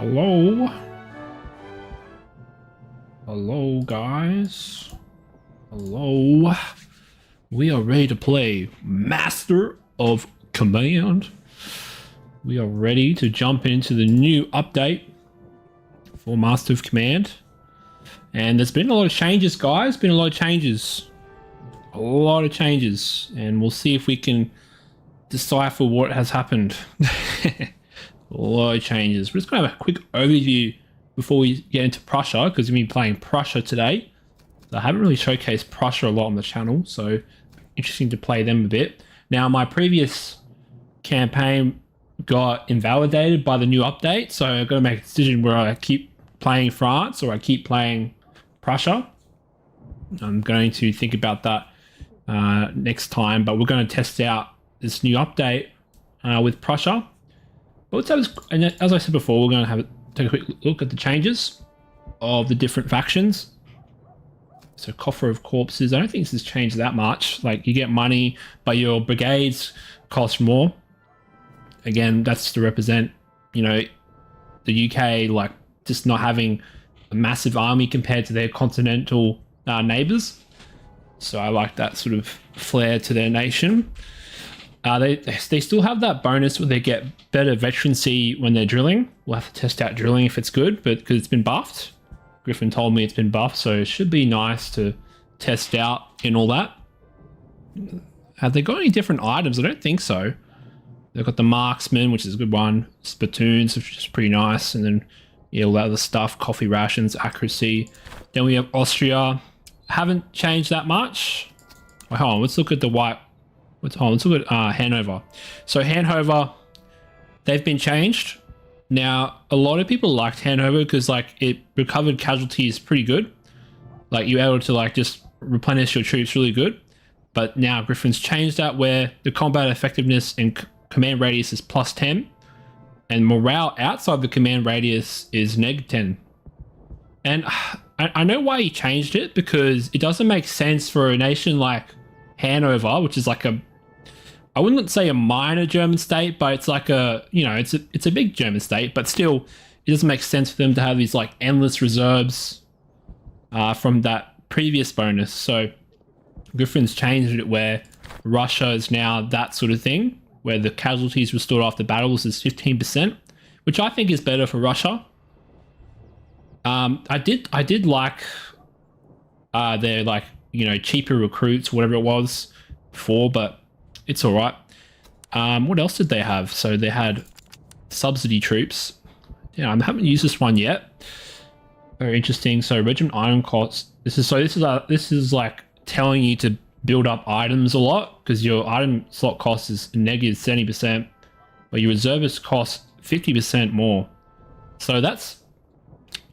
Hello? Hello, guys? Hello? We are ready to play Master of Command. We are ready to jump into the new update for Master of Command. And there's been a lot of changes, guys. Been a lot of changes. A lot of changes. And we'll see if we can decipher what has happened. A lot of changes. We're just going to have a quick overview before we get into Prussia, because we've been playing Prussia today. So I haven't really showcased Prussia a lot on the channel, so interesting to play them a bit. Now, my previous campaign got invalidated by the new update, so I've got to make a decision where I keep playing France or I keep playing Prussia. I'm going to think about that next time, but we're going to test out this new update with Prussia. But as I said before, we're going to take a quick look at the changes of the different factions. So Coffer of Corpses, I don't think this has changed that much. Like, you get money, but your brigades cost more. Again, that's to represent, you know, the UK, like, just not having a massive army compared to their continental neighbours. So I like that sort of flair to their nation. They still have that bonus where they get better veterancy when they're drilling. We'll have to test out drilling if it's good, but because it's been buffed. Griffin told me it's been buffed, so it should be nice to test out in all that. Have they got any different items? I don't think so. They've got the marksman, which is a good one. Spittoons, which is pretty nice. And then, yeah, all that other stuff. Coffee rations, accuracy. Then we have Austria. Haven't changed that much. Oh, hold on, let's look at the white. Let's look at Hanover. So Hanover, they've been changed. Now, a lot of people liked Hanover because, like, it recovered casualties pretty good. Like, you were able to, like, just replenish your troops really good. But now Griffin's changed that, where the combat effectiveness and command radius is +10, and morale outside the command radius is -10. And I know why he changed it, because it doesn't make sense for a nation like Hanover, which is like I wouldn't say a minor German state, but it's like it's a big German state, but still, it doesn't make sense for them to have these like endless reserves from that previous bonus. So Griffin's changed it where Russia is now that sort of thing, where the casualties restored after battles is 15%, which I think is better for Russia. I did like their, like, you know, cheaper recruits, whatever it was before, but it's all right. What else did they have? So they had subsidy troops. Yeah, I haven't used this one yet. Very interesting. So regiment item costs. This is like telling you to build up items a lot, because your item slot cost is -70%, but your reservist cost 50% more. So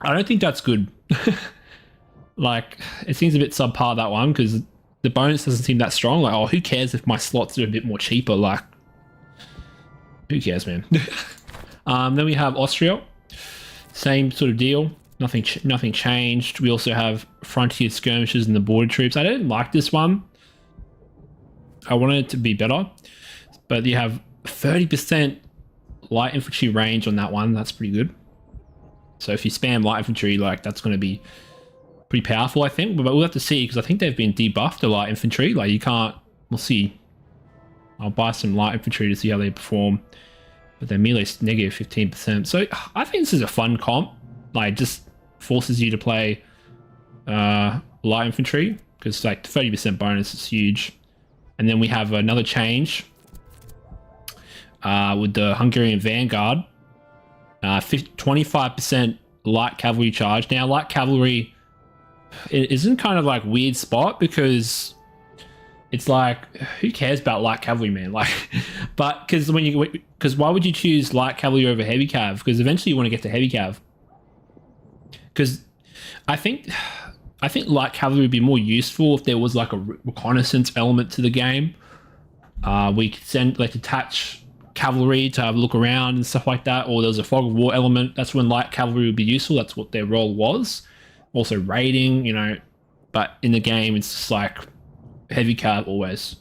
I don't think that's good. Like, it seems a bit subpar, that one, because the bonus doesn't seem that strong. Like, oh, who cares if my slots are a bit more cheaper? Like, who cares, man? Then we have Austria. Same sort of deal. Nothing changed. We also have frontier skirmishes and the border troops. I didn't like this one. I wanted it to be better. But you have 30% light infantry range on that one. That's pretty good. So if you spam light infantry, like, that's going to be pretty powerful, I think. But we'll have to see, because I think they've been debuffed to light infantry. Like, you can't... We'll see. I'll buy some light infantry to see how they perform. But their melee's -15%. So I think this is a fun comp. Like, just forces you to play light infantry, because, like, the 30% bonus is huge. And then we have another change with the Hungarian Vanguard. 25% light cavalry charge. Now, light cavalry, it is in kind of like weird spot, because it's like, who cares about light cavalry, man? Like, but because why would you choose light cavalry over heavy cav? Because eventually you want to get to heavy cav. Because I think light cavalry would be more useful if there was like a reconnaissance element to the game. We could send, like, detach cavalry to have a look around and stuff like that, or there's a fog of war element. That's when light cavalry would be useful. That's what their role was. Also raiding, you know, but in the game it's just like heavy cav always.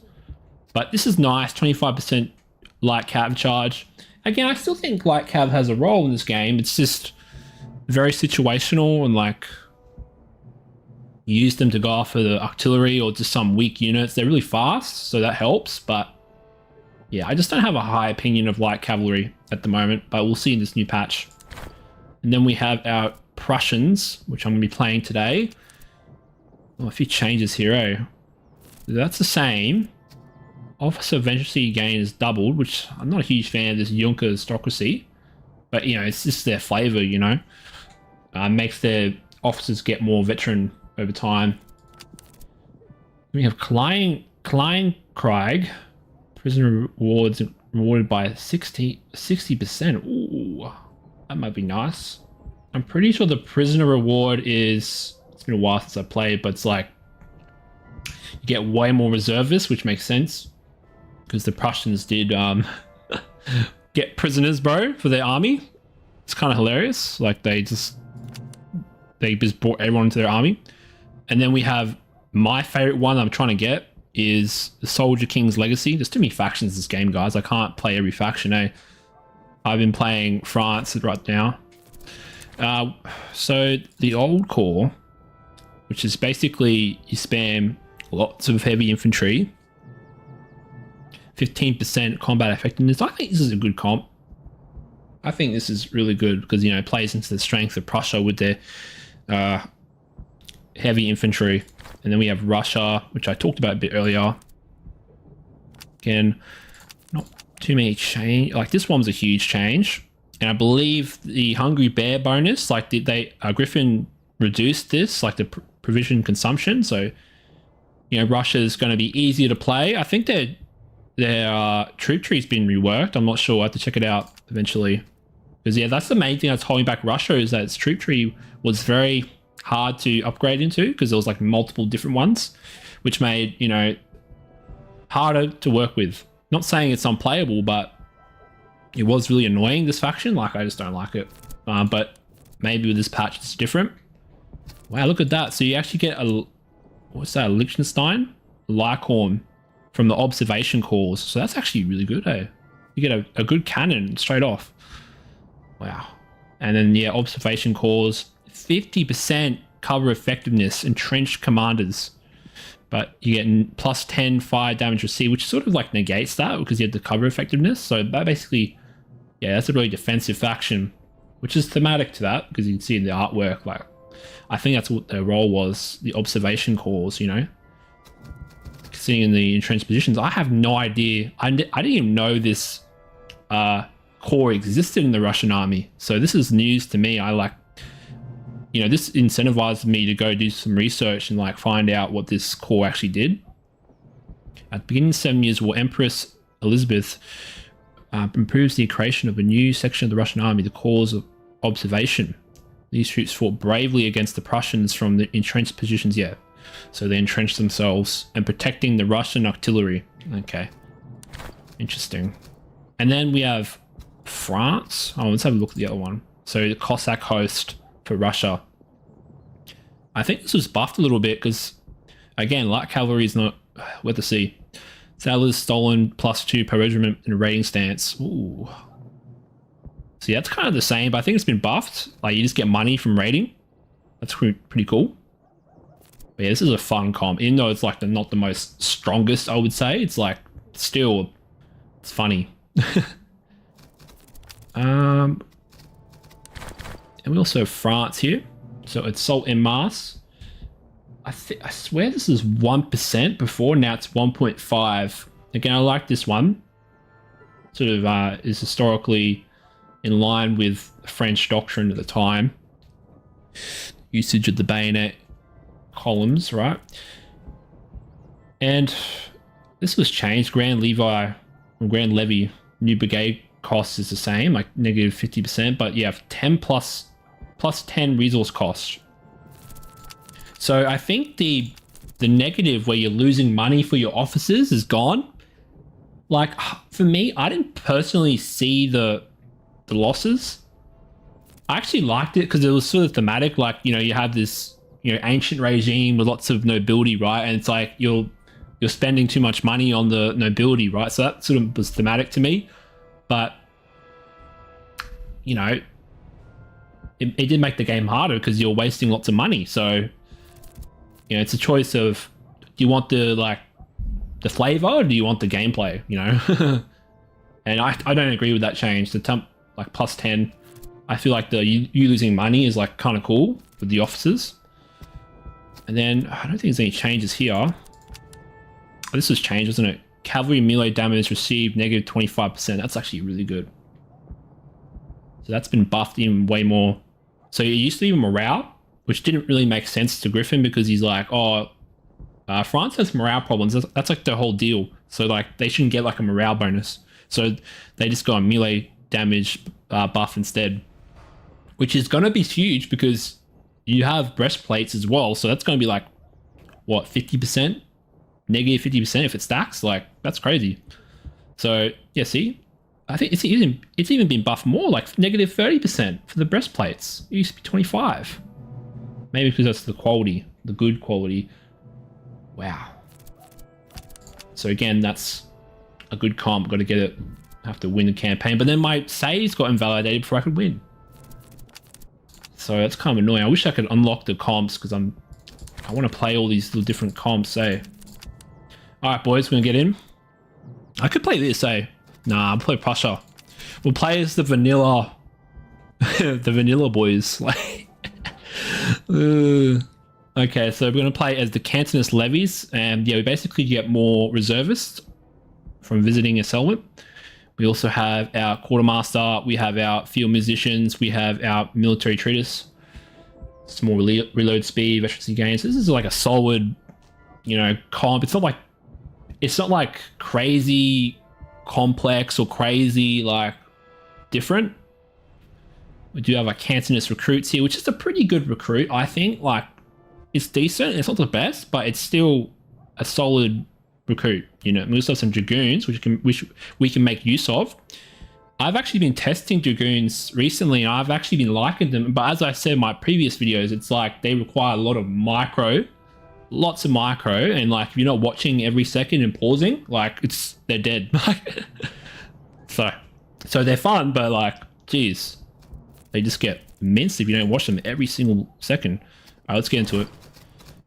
But this is nice. 25% light cav charge. Again, I still think light cav has a role in this game. It's just very situational and like use them to go after the artillery or just some weak units. They're really fast, so that helps. But yeah, I just don't have a high opinion of light cavalry at the moment, but we'll see in this new patch. And then we have our Prussians, which I'm going to be playing today. Oh, a few changes here, eh? That's the same. Officer efficiency gain is doubled, which I'm not a huge fan of this Junker aristocracy. But, you know, it's just their flavor, you know. Makes their officers get more veteran over time. We have Kleinkrieg. Prisoner rewards rewarded by 60%. Ooh, that might be nice. I'm pretty sure the prisoner reward is... It's been a while since I played, but it's like... You get way more reservists, which makes sense. Because the Prussians did get prisoners, bro, for their army. It's kind of hilarious. Like, they just brought everyone into their army. And then we have my favorite one I'm trying to get is the Soldier King's Legacy. There's too many factions in this game, guys. I can't play every faction, eh? I've been playing France right now. So the old core, which is basically you spam lots of heavy infantry, 15% combat effectiveness. I think this is a good comp. I think this is really good because, you know, it plays into the strength of Prussia with their heavy infantry. And then we have Russia, which I talked about a bit earlier. Again, not too many change. Like, this one's a huge change. And I believe the Hungry Bear bonus, like, did they Griffin reduced this, like the provision consumption. So, you know, Russia's going to be easier to play. I think their troop tree's been reworked. I'm not sure. I have to check it out eventually. Because, yeah, that's the main thing that's holding back Russia, is that its troop tree was very hard to upgrade into because there was like multiple different ones, which made, you know, harder to work with. Not saying it's unplayable, but it was really annoying, this faction. Like, I just don't like it. But maybe with this patch it's different. Wow, look at that. So you actually get a, what's that, a Liechtenstein? Lycorn from the observation cores. So that's actually really good, eh? You get a good cannon straight off. Wow. And then, yeah, observation cores, 50% cover effectiveness, entrenched commanders. But you get plus 10 fire damage received, which sort of like negates that because you have the cover effectiveness. So that basically, yeah, that's a really defensive faction, which is thematic to that because you can see in the artwork, like, I think that's what their role was, the observation cores, you know, sitting in the entrenched positions. I have no idea. I didn't even know this core existed in the Russian army. So this is news to me. I like, you know, this incentivized me to go do some research and like find out what this core actually did. At the beginning of the 7 Years' War, Empress Elizabeth improves the creation of a new section of the Russian army, the Corps of Observation. These troops fought bravely against the Prussians from the entrenched positions. Yeah, so they entrenched themselves and protecting the Russian artillery. Okay, interesting. And then we have France. Oh, let's have a look at the other one. So the Cossack host for Russia. I think this was buffed a little bit because, again, light cavalry is not what to see. Sailors stolen +2 per regiment in a raiding stance. Ooh. So yeah, that's kind of the same, but I think it's been buffed. Like, you just get money from raiding. That's pretty cool. But yeah, this is a fun comp. Even though it's like not the most strongest, I would say, it's like still, it's funny. And we also have France here. So it's Assault en masse. I swear this is 1% before. Now it's 1.5. Again, I like this one. Sort of is historically in line with French doctrine at the time. Usage of the bayonet columns, right? And this was changed. Grand Levy, new brigade cost is the same, like negative 50%, but you have 10 plus 10 resource cost. So I think the negative where you're losing money for your officers is gone. Like, for me, I didn't personally see the losses. I actually liked it because it was sort of thematic. Like, you know, you have this, you know, ancient regime with lots of nobility, right? And it's like you're spending too much money on the nobility, right? So that sort of was thematic to me. But, you know, it did make the game harder because you're wasting lots of money. So, you know, it's a choice of, do you want the flavor or do you want the gameplay, you know? And I don't agree with that change. The like plus 10, I feel like you losing money is like kind of cool with the officers. And then I don't think there's any changes here. This was changed, wasn't it? Cavalry melee damage received negative 25%. That's actually really good. So that's been buffed even way more. So it used to be morale, which didn't really make sense to Griffin because he's like, oh, France has morale problems. That's like the whole deal. So like they shouldn't get like a morale bonus. So they just go on melee damage buff instead, which is going to be huge because you have breastplates as well. So that's going to be like, what, 50%? Negative 50% if it stacks. Like, that's crazy. So yeah, see, I think it's even been buffed more, like negative 30% for the breastplates. It used to be 25. Maybe because that's the quality, the good quality. Wow. So again, that's a good comp. Got to get it. Have to win the campaign. But then my saves got invalidated before I could win. So that's kind of annoying. I wish I could unlock the comps because I want to play all these little different comps, eh? Alright, boys, we're gonna get in. I could play this, eh? Nah, I'll play Prussia. We'll play as the vanilla. The vanilla boys. Like, okay, so we're gonna play as the Cantonist levies, and yeah, we basically get more reservists from visiting a settlement. We also have our quartermaster, we have our field musicians, we have our military treatise. Some more reload speed, veterancy gains. This is like a solid, you know, comp. It's not like crazy complex or crazy like different. We do have our Cantonist recruits here, which is a pretty good recruit, I think. Like, it's decent. It's not the best, but it's still a solid recruit. You know, we also have some dragoons, which we can make use of. I've actually been testing dragoons recently, and I've actually been liking them. But as I said in my previous videos, it's like they require a lot of micro. Lots of micro, and like if you're not watching every second and pausing, like they're dead. so they're fun, but like, geez, they just get immense if you don't watch them every single second. All right, let's get into it.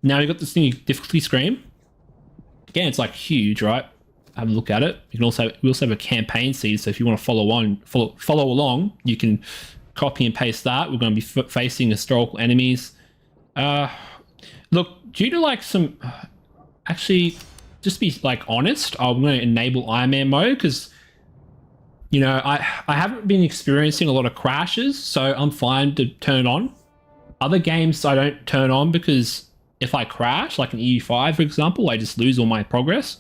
Now we got this new difficulty screen. Again, it's like huge, right? Have a look at it. We also have a campaign seed, so if you want to follow along, you can copy and paste that. We're going to be facing historical enemies. Look, due to like some, actually, just be like honest, I'm going to enable Iron Man mode because, you know, I haven't been experiencing a lot of crashes, so I'm fine to turn on. Other games I don't turn on because if I crash, like an EU5, for example, I just lose all my progress.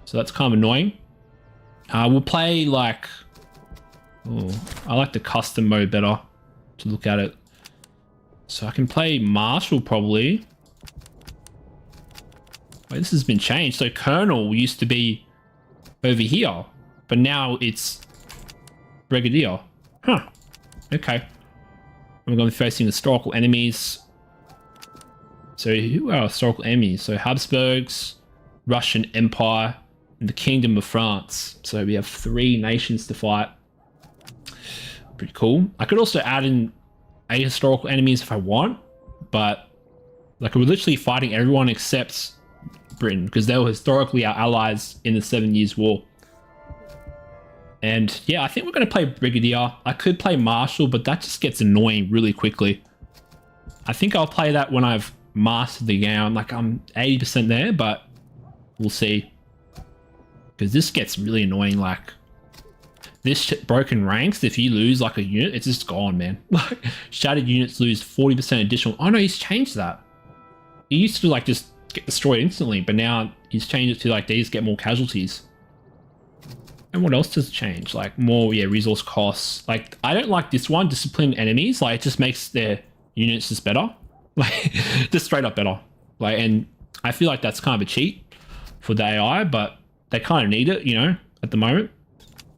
So that's kind of annoying. We'll play like, I like the custom mode better to look at it. So I can play Marshal probably. Wait, this has been changed. So Colonel used to be over here, but now it's Brigadier. Huh. Okay. We're going to be facing historical enemies. So who are historical enemies? So Habsburgs, Russian Empire, and the Kingdom of France. So we have 3 nations to fight. Pretty cool. I could also add in historical enemies if I want, but like we're literally fighting everyone except Britain because they were historically our allies in the 7 Years' War. And yeah, I think we're going to play Brigadier. I could play Marshal, but that just gets annoying really quickly. I think I'll play that when I've mastered the game. Like I'm 80% there, but we'll see. Because this gets really annoying. Like this broken ranks, if you lose like a unit, it's just gone, man. Like shattered units lose 40% additional. Oh no, he's changed that. He used to like just get destroyed instantly, but now he's changed it to like these get more casualties. And what else does it change? Like more, yeah, resource costs. Like I don't like this one, disciplined enemies. Like it just makes their units just better. Like just straight up better. Like, and I feel like that's kind of a cheat for the AI, but they kind of need it, you know, at the moment.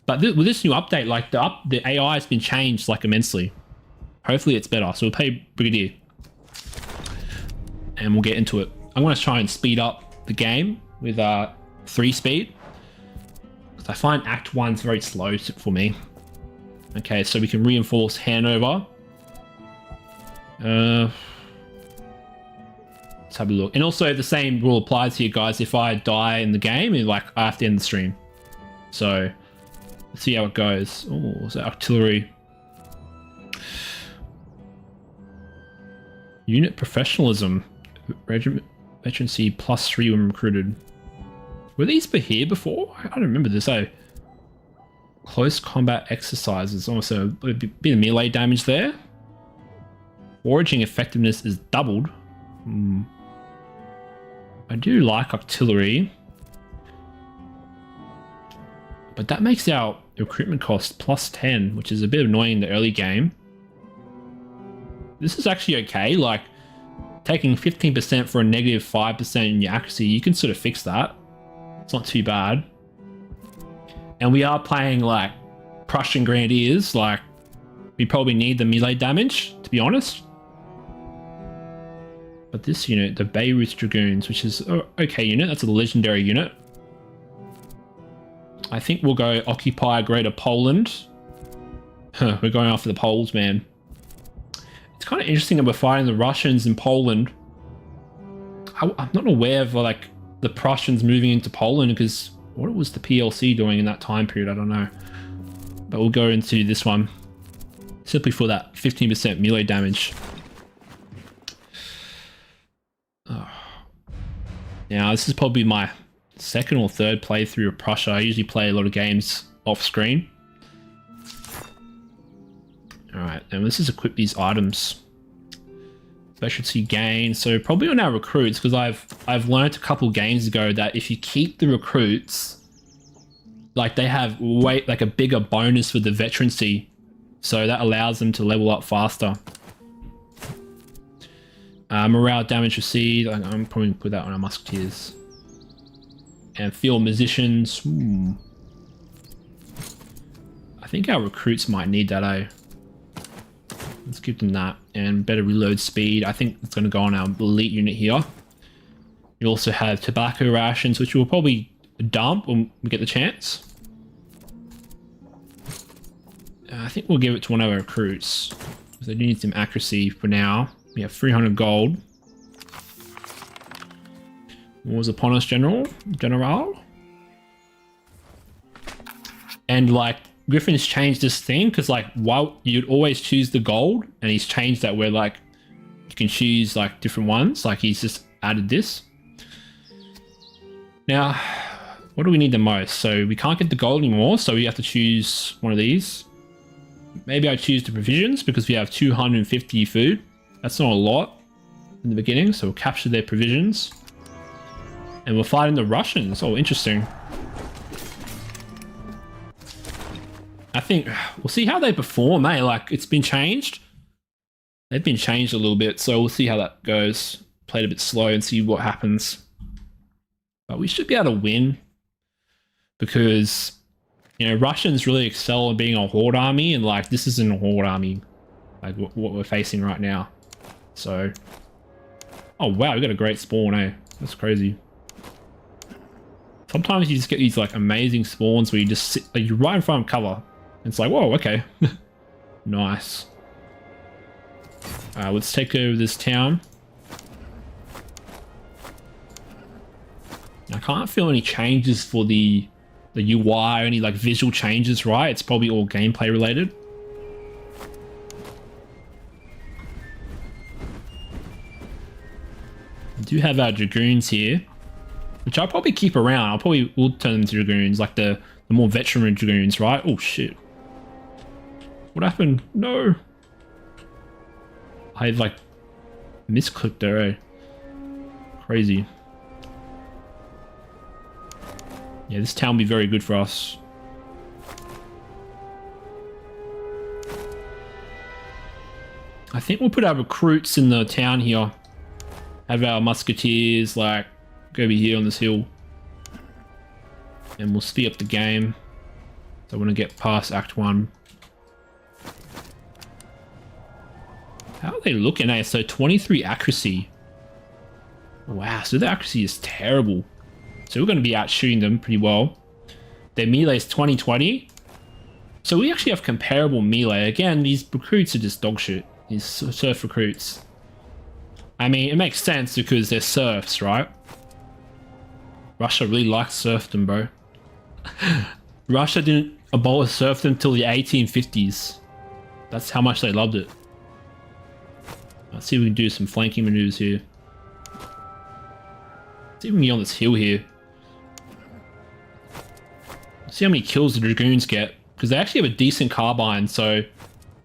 But with this new update, like the AI has been changed like immensely. Hopefully it's better. So we'll play Brigadier. And we'll get into it. I'm going to try and speed up the game with 3 speed. Because I find Act 1's very slow for me. Okay, so we can reinforce Hanover. Let's have a look. And also the same rule applies here, guys. If I die in the game, like I have to end the stream. So let's see how it goes. Oh, is that artillery? Unit professionalism. Regiment veterancy +3 when recruited. Were these for here before? I don't remember this. Oh, close combat exercises. Also a bit of melee damage there. Foraging effectiveness is doubled. I do like artillery, but that makes our recruitment cost +10, which is a bit annoying in the early game. This is actually okay. Like taking 15% for a -5% in your accuracy, you can sort of fix that. It's not too bad. And we are playing like Prussian Grenadiers. Like we probably need the melee damage, to be honest. But this unit, the Beirut Dragoons, which is an okay unit, that's a legendary unit. I think we'll go occupy Greater Poland. We're going after the Poles, man. It's kind of interesting that we're fighting the Russians in Poland. I'm not aware of like the Prussians moving into Poland, because what was the PLC doing in that time period? I don't know. But we'll go into this one simply for that 15% melee damage. Now, this is probably my second or third playthrough of Prussia. I usually play a lot of games off screen. Alright, and let's just equip these items. Specialty gain. So probably on our recruits, because I've learned a couple games ago that if you keep the recruits, like they have like a bigger bonus for the veterancy. So that allows them to level up faster. Morale damage received. I'm probably gonna put that on our musketeers. And field musicians. I think our recruits might need that, eh? Let's give them that. And better reload speed. I think it's gonna go on our elite unit here. You also have tobacco rations, which we'll probably dump when we get the chance. I think we'll give it to one of our recruits, because they do need some accuracy for now. We have 300 gold. Wars upon us, General. And like Griffin's changed this thing, because like while you'd always choose the gold, and he's changed that where like you can choose like different ones. Like he's just added this. Now, what do we need the most? So we can't get the gold anymore, so we have to choose one of these. Maybe I choose the provisions, because we have 250 food. That's not a lot in the beginning, so we'll capture their provisions. And we're fighting the Russians. Oh, interesting. I think we'll see how they perform, eh? Like, it's been changed. They've been changed a little bit, so we'll see how that goes. Play it a bit slow and see what happens. But we should be able to win, because, you know, Russians really excel at being a horde army, and like, this isn't a horde army, like what we're facing right now. So, oh wow, we got a great spawn, eh? That's crazy. Sometimes you just get these like amazing spawns where you just sit, like, you're right in front of cover. And it's like, whoa, okay. Nice. Let's take over this town. I can't feel any changes for the UI, any like visual changes, right? It's probably all gameplay related. We do have our dragoons here, which I'll probably keep around. We'll turn them to dragoons, like the more veteran dragoons, right? Oh shit. What happened? No. I like misclicked there, eh? Crazy. Yeah, this town will be very good for us. I think we'll put our recruits in the town here. Have our musketeers, like, go over here on this hill. And we'll speed up the game. So I want to get past Act 1. How are they looking, eh? So 23 accuracy. Wow, so the accuracy is terrible. So we're going to be out shooting them pretty well. Their melee is 20-20. So we actually have comparable melee. Again, these recruits are just dog shit. These surf recruits. I mean, it makes sense because they're serfs, right? Russia really likes serfdom, bro. Russia didn't abolish serfdom until the 1850s. That's how much they loved it. Let's see if we can do some flanking maneuvers here. Let's see if we can get on this hill here. Let's see how many kills the dragoons get. Because they actually have a decent carbine, so...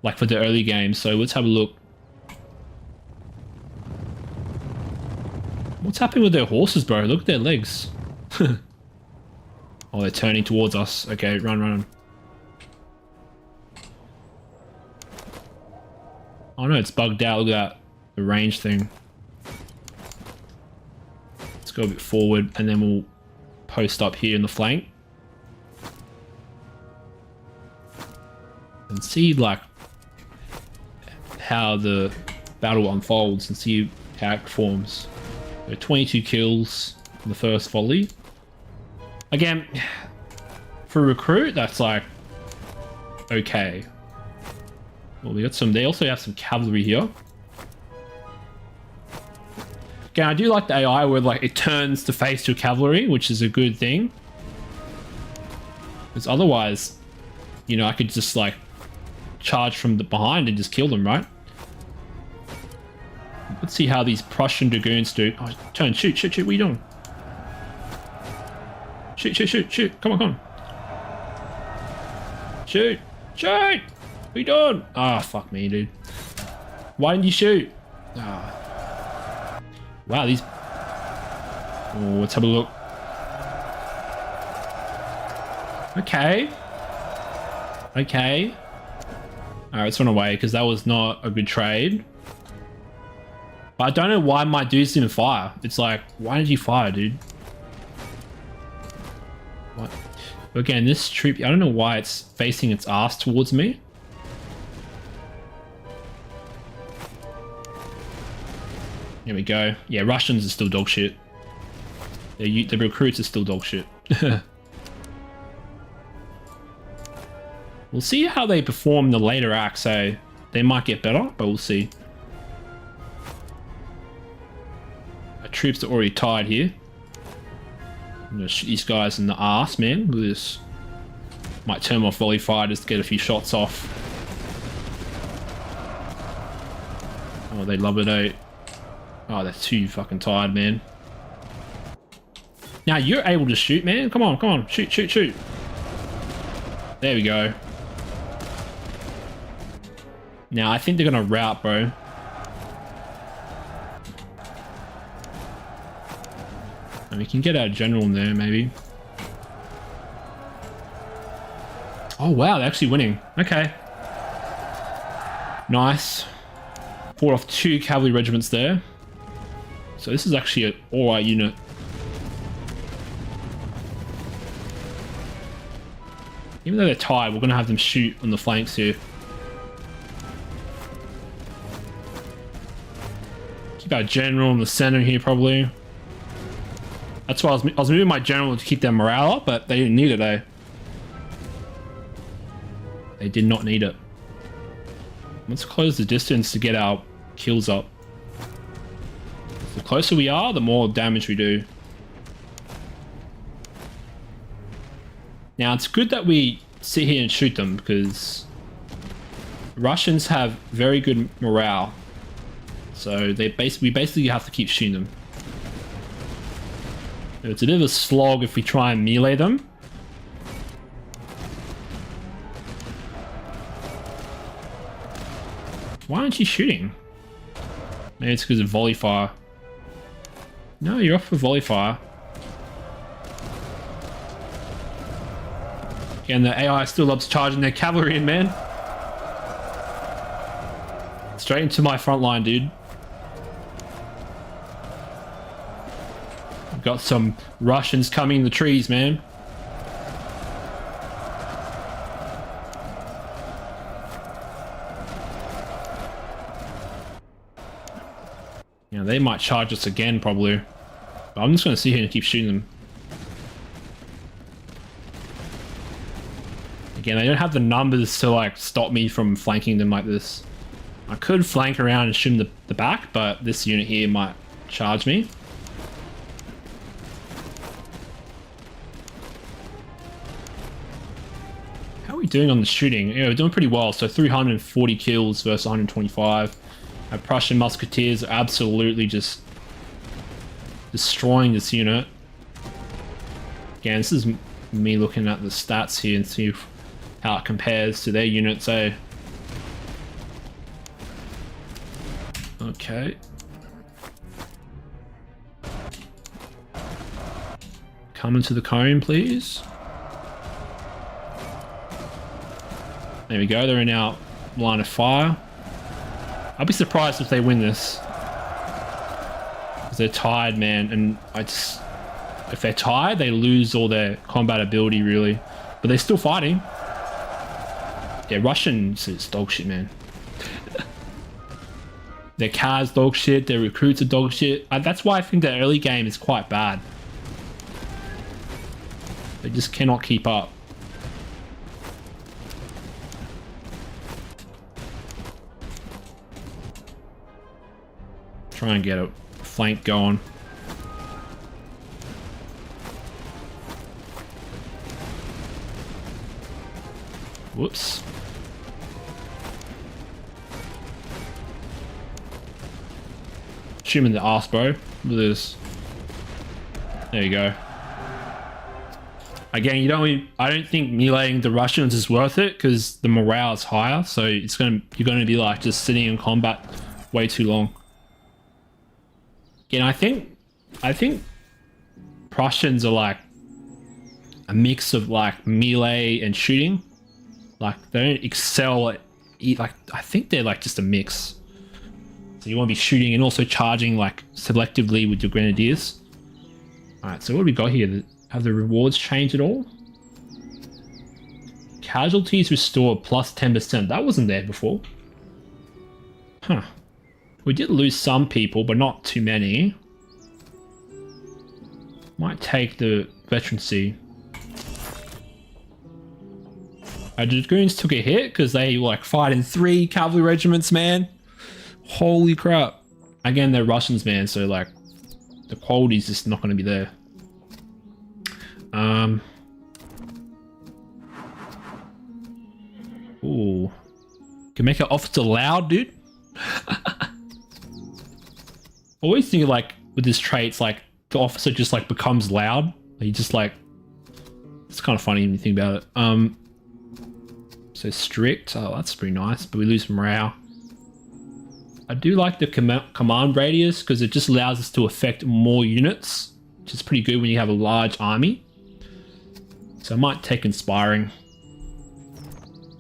like for the early game, so let's have a look. What's happening with their horses, bro? Look at their legs. Oh, they're turning towards us. Okay, run, run. Oh no, it's bugged out. Look at that. The range thing. Let's go a bit forward and then we'll post up here in the flank. And see like how the battle unfolds and see how it performs. So 22 kills in the first volley. Again, for a recruit, that's like okay. Well, we got some. They also have some cavalry here. Again, I do like the AI where like it turns to face your cavalry, which is a good thing. Because otherwise, you know, I could just like charge from the behind and just kill them, right? Let's see how these Prussian dragoons do. Oh, turn, shoot, shoot, shoot. What are you doing? Shoot, shoot, shoot, shoot. Come on, come on. Shoot, shoot. What are you doing? Ah, oh, fuck me, dude. Why didn't you shoot? Ah. Wow, these... oh, let's have a look. Okay. Okay. Alright, let's run away, because that was not a good trade. But I don't know why my dudes didn't fire. It's like, why did you fire, dude? What? Again, this troop, I don't know why it's facing its ass towards me. Here we go. Yeah, Russians are still dog shit. The recruits are still dog shit. We'll see how they perform in the later acts, so they might get better, but we'll see. Our troops are already tired here. I'm gonna shoot these guys in the arse, man. Look at this. Might turn off volley fire just to get a few shots off. Oh, they love it, eh? Oh, they're too fucking tired, man. Now you're able to shoot, man. Come on, come on. Shoot, shoot, shoot. There we go. Now, I think they're gonna rout, bro. And we can get our general in there, maybe. Oh, wow, they're actually winning. Okay. Nice. Fought off 2 cavalry regiments there. So this is actually an alright unit. Even though they're tired, we're gonna have them shoot on the flanks here. Keep our general in the center here, probably. That's why I was moving my general to keep their morale up, but they didn't need it, eh? They did not need it. Let's close the distance to get our kills up. The closer we are, the more damage we do. Now, it's good that we sit here and shoot them, because Russians have very good morale. So we basically have to keep shooting them. It's a bit of a slog if we try and melee them. Why aren't you shooting? Maybe it's because of volley fire. No, you're off for volley fire. And the AI still loves charging their cavalry in, man. Straight into my front line, dude. Got some Russians coming in the trees, man. Yeah, they might charge us again, probably. But I'm just going to sit here and keep shooting them. Again, they don't have the numbers to like stop me from flanking them like this. I could flank around and shim the back, but this unit here might charge me. How are we doing on the shooting? Yeah, we're doing pretty well. So 340 kills versus 125. Our Prussian musketeers are absolutely just destroying this unit. Again, this is me looking at the stats here and see how it compares to their units, eh? Okay. Come into the cone, please. There we go, they're in our line of fire. I'll be surprised if they win this. Because they're tired, man, and if they're tired, they lose all their combat ability, really. But they're still fighting. Yeah, Russians is dog shit, man. Their cars dog shit, their recruits are dog shit. That's why I think the early game is quite bad. They just cannot keep up. Try and get a flank going. Whoops. Shoot him in the arse, bro. Look at this. There you go. Again, I don't think meleeing the Russians is worth it because the morale is higher, so you're gonna be like just sitting in combat way too long. Again, I think Prussians are like a mix of like melee and shooting. Like they don't excel at I think they're like just a mix. So you want to be shooting and also charging like selectively with your grenadiers. Alright, so what do we got here? Have the rewards changed at all? Casualties restored plus 10%. That wasn't there before. Huh. We did lose some people, but not too many. Might take the veterancy. Our dragoons took a hit because they like fighting 3 cavalry regiments, man. Holy crap. Again, they're Russians, man, so like the quality's just not going to be there. Ooh. Can make an officer loud, dude. Always think like with this trait, it's like the officer just like becomes loud. He just like, it's kind of funny when you think about it. So strict, oh that's pretty nice, but we lose morale. I do like the command radius because it just allows us to affect more units, which is pretty good when you have a large army. So I might take inspiring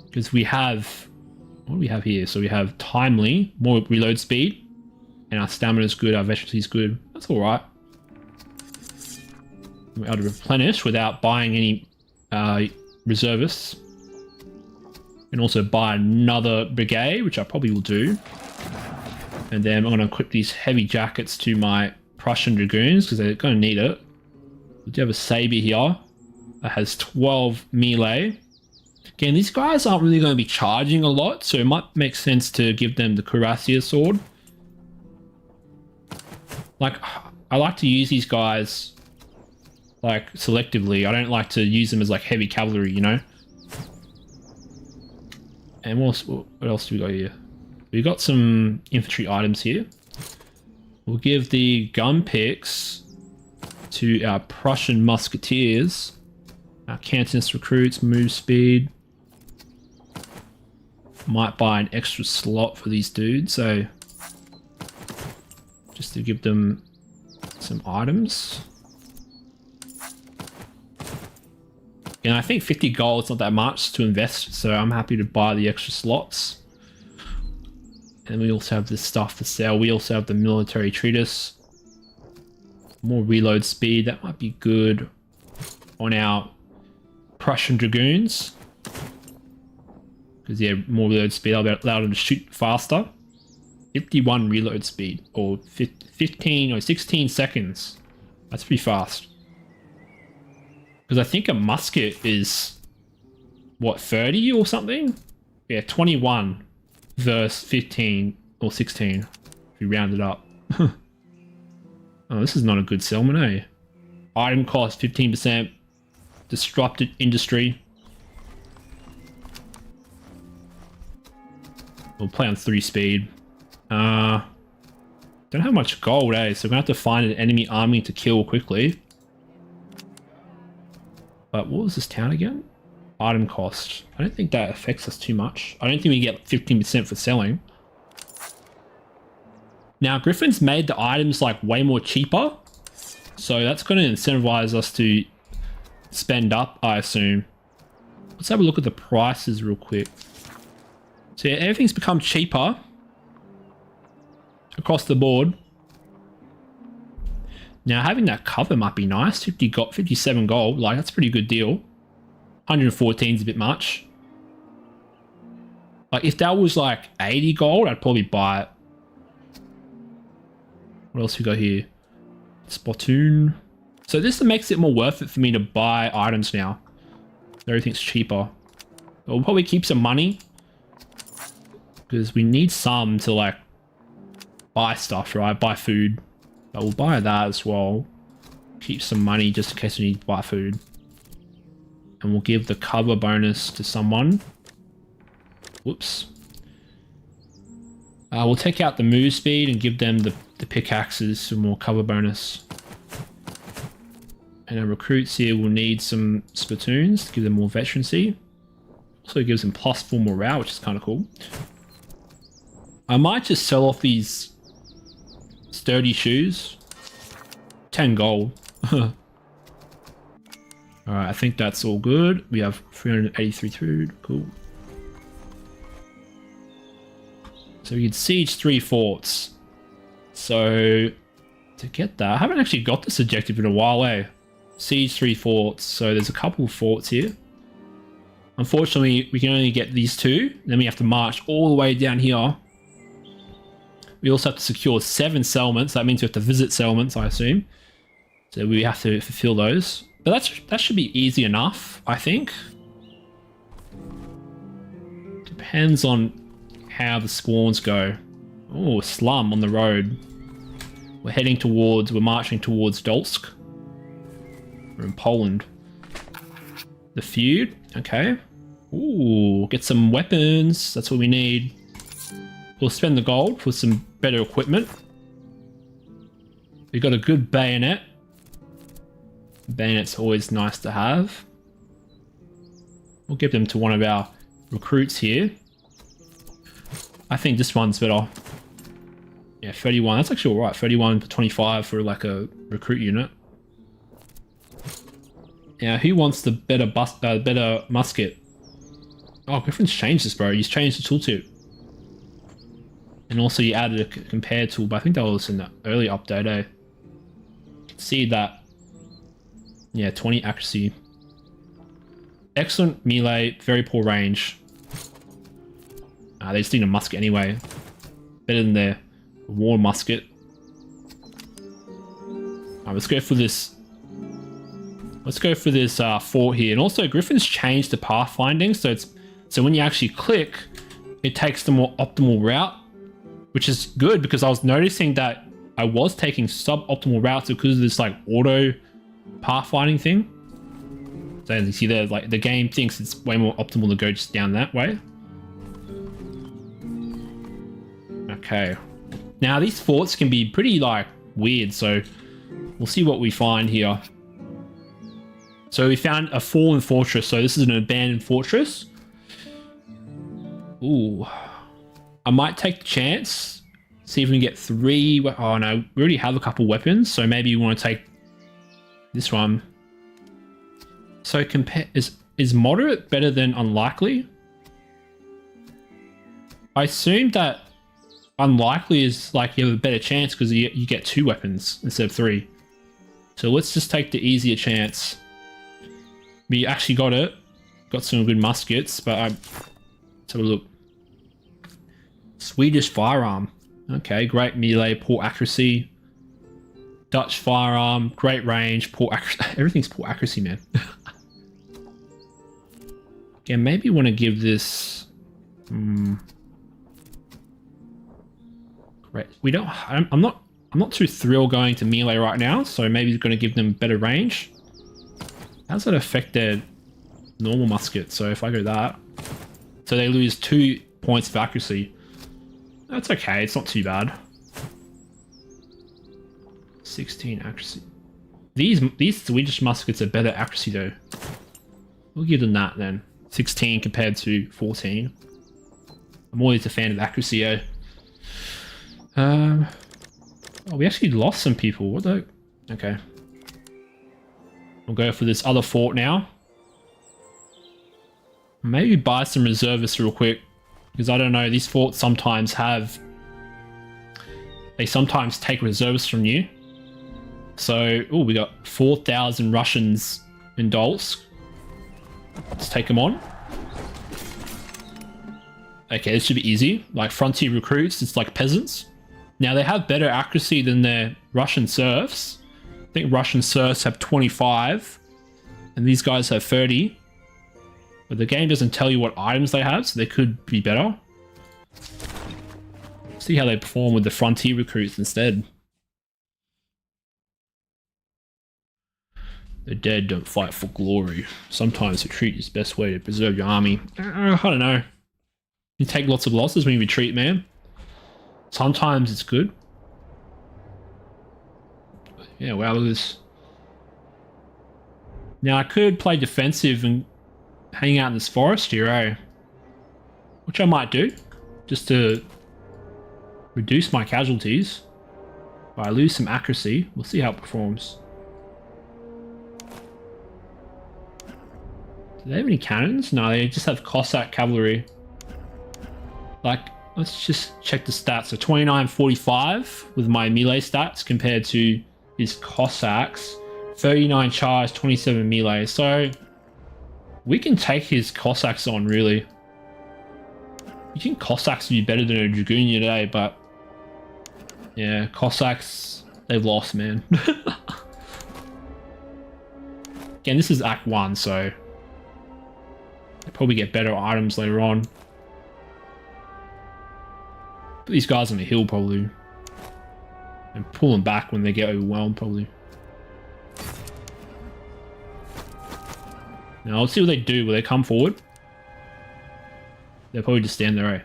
because we have, what do we have here? So we have timely, more reload speed, and our stamina is good, our veterancy is good. That's all right. We're able to replenish without buying any reservists. And also buy another brigade, which I probably will do. And then I'm going to equip these heavy jackets to my Prussian dragoons because they're going to need it. We do have a saber here that has 12 melee. Again, these guys aren't really going to be charging a lot, so it might make sense to give them the PRUSSIA sword. Like, I like to use these guys like selectively. I don't like to use them as like heavy cavalry, you know? And what else do we got here? We got some infantry items here. We'll give the gun picks to our Prussian musketeers. Our Cantonist recruits, move speed. Might buy an extra slot for these dudes, so just to give them some items. And I think 50 gold is not that much to invest, so I'm happy to buy the extra slots. And we also have this stuff for sale. We also have the military treatise. More reload speed, that might be good on our Prussian dragoons. Because yeah, more reload speed, I'll allow them to shoot faster. 51 reload speed, or 15 or 16 seconds. That's pretty fast. Because I think a musket is, what, 30 or something? Yeah, 21. versus 15 or 16 if you round it up. Oh, this is not a good settlement, eh? Item cost 15%. Disrupted industry. We'll play on 3 speed. Don't have much gold, eh? So we're gonna have to find an enemy army to kill quickly. But what was this town again? Item cost. I don't think that affects us too much. I don't think we get 15% for selling. Now, Griffin's made the items like way more cheaper. So that's going to incentivize us to spend up, I assume. Let's have a look at the prices real quick. So yeah, everything's become cheaper across the board. Now, having that cover might be nice. 57 gold, like that's a pretty good deal. 114 is a bit much. Like if that was like 80 gold, I'd probably buy it. What else we got here? Spottoon. So this makes it more worth it for me to buy items now. Everything's cheaper. But we'll probably keep some money because we need some to like buy stuff, right? Buy food. But we'll buy that as well. Keep some money just in case we need to buy food. And we'll give the cover bonus to someone. Whoops. We'll take out the move speed and give them the pickaxes, some more cover bonus. And our recruits here will need some spittoons to give them more veterancy. Also gives them +4 morale, which is kind of cool. I might just sell off these sturdy shoes. 10 gold. Alright, I think that's all good. We have 383 food. Cool. So we can siege 3 forts. So to get that, I haven't actually got this objective in a while, eh? Siege 3 forts. So there's a couple of forts here. Unfortunately, we can only get these 2. Then we have to march all the way down here. We also have to secure 7 settlements. That means we have to visit settlements, I assume. So we have to fulfill those. But that should be easy enough, I think. Depends on how the spawns go. Oh, slum on the road. We're marching towards Dolsk. We're in Poland. The feud, okay. Ooh, get some weapons. That's what we need. We'll spend the gold for some better equipment. We've got a good bayonet. Bayonet's always nice to have. We'll give them to one of our recruits here. I think this one's better. Yeah, 31. That's actually alright. 31 to 25 for like a recruit unit. Now, who wants the better musket? Oh, Griffin's changed this, bro. He's changed the tooltip. And also you added a compare tool, but I think that was in the early update, eh? You can see that. Yeah, 20 accuracy. Excellent melee, very poor range. They just need a musket anyway. Better than their war musket. Alright, let's go for this. Let's go for this fort here. And also, Griffin's changed the pathfinding, so when you actually click, it takes the more optimal route, which is good because I was noticing that I was taking suboptimal routes because of this like auto pathfinding thing. So as you see there, like the game thinks it's way more optimal to go just down that way. Okay. Now these forts can be pretty like weird, so we'll see what we find here. So we found a fallen fortress. So this is an abandoned fortress. Ooh. I might take the chance. See if we can get 3. Oh no, we already have a couple weapons. So maybe you want to take this one. So compare is moderate better than unlikely? I assume that unlikely is like you have a better chance because you get 2 weapons instead of 3. So let's just take the easier chance. We actually got it. Got some good muskets, but let's have a look. Swedish firearm. Okay, great melee, poor accuracy. Dutch firearm, great range, poor accuracy. Everything's poor accuracy, man. Yeah, maybe want to give this. We don't. I'm not too thrilled going to melee right now. So maybe it's going to give them better range. How does that affect their normal musket? So if I go that, so they lose 2 points of accuracy. That's okay. It's not too bad. 16 accuracy. These Swedish muskets are better accuracy though. We'll give them that then. 16 compared to 14. I'm always a fan of accuracy, eh? Oh, we actually lost some people. What the? Okay. We'll go for this other fort now. Maybe buy some reservists real quick. Because I don't know, these forts sometimes have... They sometimes take reservists from you. So, oh, we got 4,000 Russians in Dolsk. Let's take them on. Okay, this should be easy. Like frontier recruits, it's like peasants. Now they have better accuracy than their Russian serfs. I think Russian serfs have 25 and these guys have 30. But the game doesn't tell you what items they have, so they could be better. See how they perform with the frontier recruits instead. The dead don't fight for glory. Sometimes retreat is the best way to preserve your army. I don't know. You take lots of losses when you retreat, man. Sometimes it's good. Yeah, wow, look at this. Now I could play defensive and hang out in this forest here, eh? Which I might do. Just to reduce my casualties. But I lose some accuracy. We'll see how it performs. Do they have any cannons? No, they just have Cossack cavalry. Like, let's just check the stats. So 2945 with my melee stats compared to his Cossacks. 39 charge, 27 melee. So we can take his Cossacks on, really. You think Cossacks would be better than a Dragoon today, but yeah, Cossacks, they've lost, man. Again, this is Act 1, so they probably get better items later on. Put these guys on the hill, probably. And pull them back when they get overwhelmed, probably. Now, let's see what they do. Will they come forward? They'll probably just stand there, eh?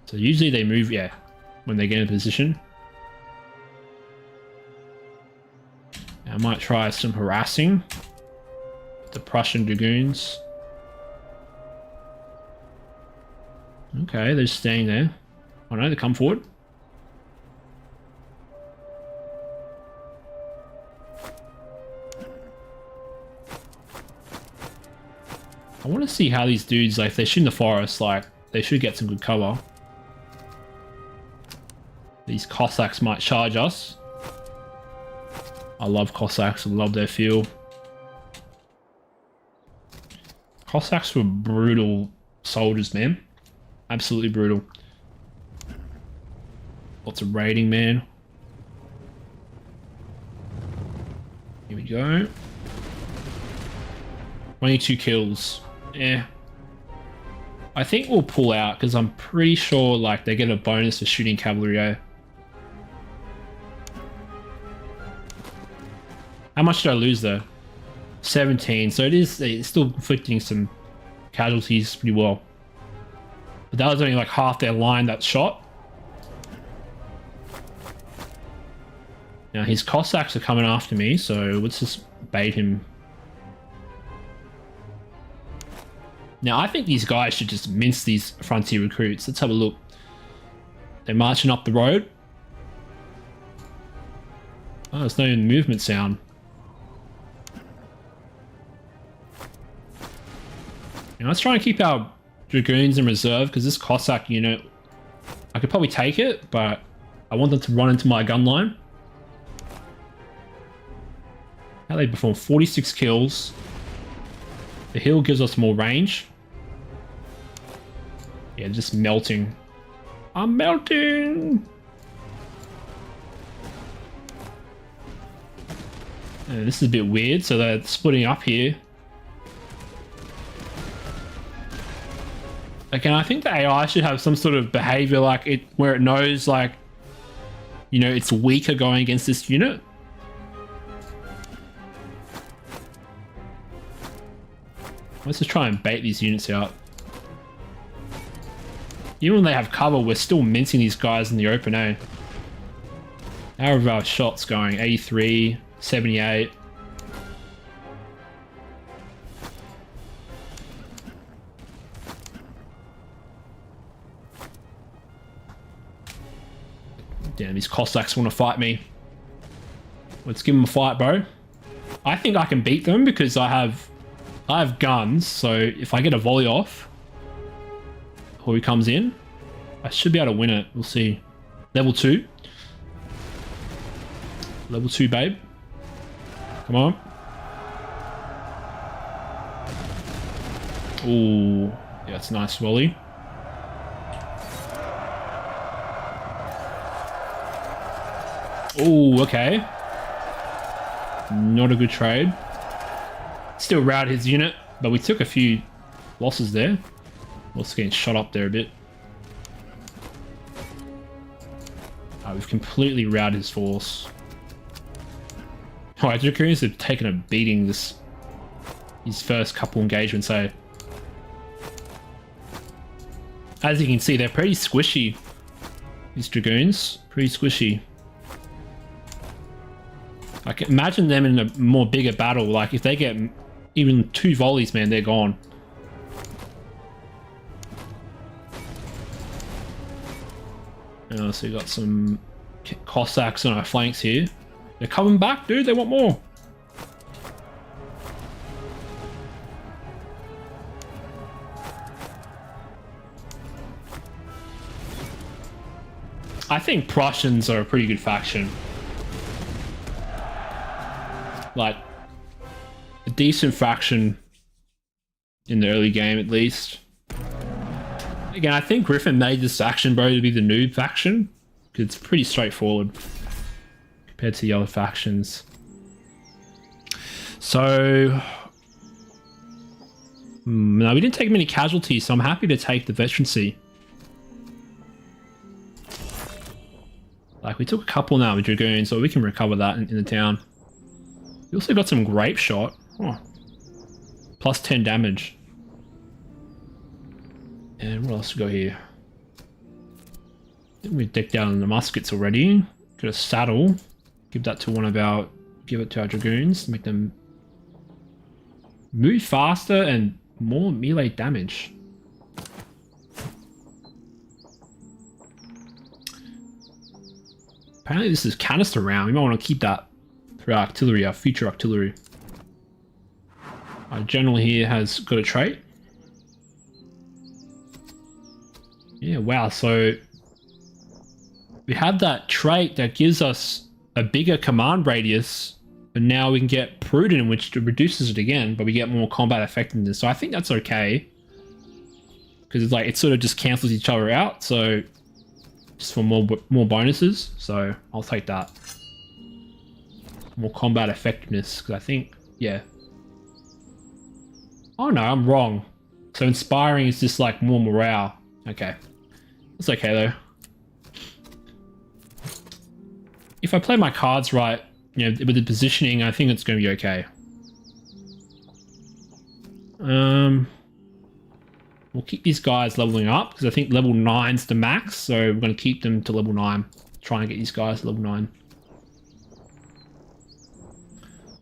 So usually they move, yeah, when they get in position. I might try some harassing with the Prussian dragoons. Okay, they're just staying there. Oh no, they come forward. I want to see how these dudes, like, if they shoot in the forest, like, they should get some good cover. These Cossacks might charge us. I love Cossacks, I love their feel. Cossacks were brutal soldiers, man. Absolutely brutal. Lots of raiding, man. Here we go. 22 kills. Yeah. I think we'll pull out because I'm pretty sure like they get a bonus for shooting cavalry. Eh? How much did I lose though? 17. So it's still inflicting some casualties pretty well. But that was only like half their line that shot. Now his Cossacks are coming after me, so let's just bait him. Now I think these guys should just mince these frontier recruits. Let's have a look. They're marching up the road. Oh, there's no movement sound. Now let's try and keep our dragoons in reserve because this Cossack unit, I could probably take it, but I want them to run into my gun line. How they perform 46 kills. The hill gives us more range. Yeah, just melting. I'm melting! This is a bit weird, so they're splitting up here. Again, I think the AI should have some sort of behavior like it, where it knows like, you know, it's weaker going against this unit. Let's just try and bait these units out. Even when they have cover, we're still mincing these guys in the open, eh? How are our shots going? 83, 78. Damn, these Cossacks want to fight me. Let's give them a fight, bro. I think I can beat them because I have guns, so if I get a volley off, or he comes in, I should be able to win it. We'll see. Level 2. Level 2, babe. Come on. Ooh, yeah, that's a nice volley. Oh, okay. Not a good trade. Still routed his unit, but we took a few losses there. Also getting shot up there a bit. We've completely routed his force. Oh, Dragoons have taken a beating his first couple engagements, eh? As you can see, they're pretty squishy. These Dragoons, pretty squishy. I can imagine them in a more bigger battle. Like if they get even 2 volleys, man, they're gone. So we got some Cossacks on our flanks here. They're coming back, dude. They want more. I think Prussians are a pretty good faction. Like a decent faction in the early game, at least. Again, I think Griffin made this faction, bro, to be the noob faction because it's pretty straightforward compared to the other factions. So, no, we didn't take many casualties, so I'm happy to take the veterancy. Like we took a couple now with Dragoons, so we can recover that in the town. We also got some grape shot. Oh. Plus 10 damage. And what else we got here? We decked down the muskets already. Got a saddle. Give that to one of our... Give it to our Dragoons to make them move faster and more melee damage. Apparently this is canister round. We might want to keep that for our artillery, our future artillery. Our general here has got a trait. Yeah, wow. So we have that trait that gives us a bigger command radius, but now we can get prudent, which reduces it again, but we get more combat effectiveness. So I think that's okay. Because it's like, it sort of just cancels each other out. So just for more bonuses. So I'll take that. More combat effectiveness, because I think, yeah. Oh no, I'm wrong. So inspiring is just like more morale. Okay. It's okay though. If I play my cards right, you know, with the positioning, I think it's going to be okay. We'll keep these guys leveling up because I think level 9's the max, so we're going to keep them to level 9. Try and get these guys to level 9.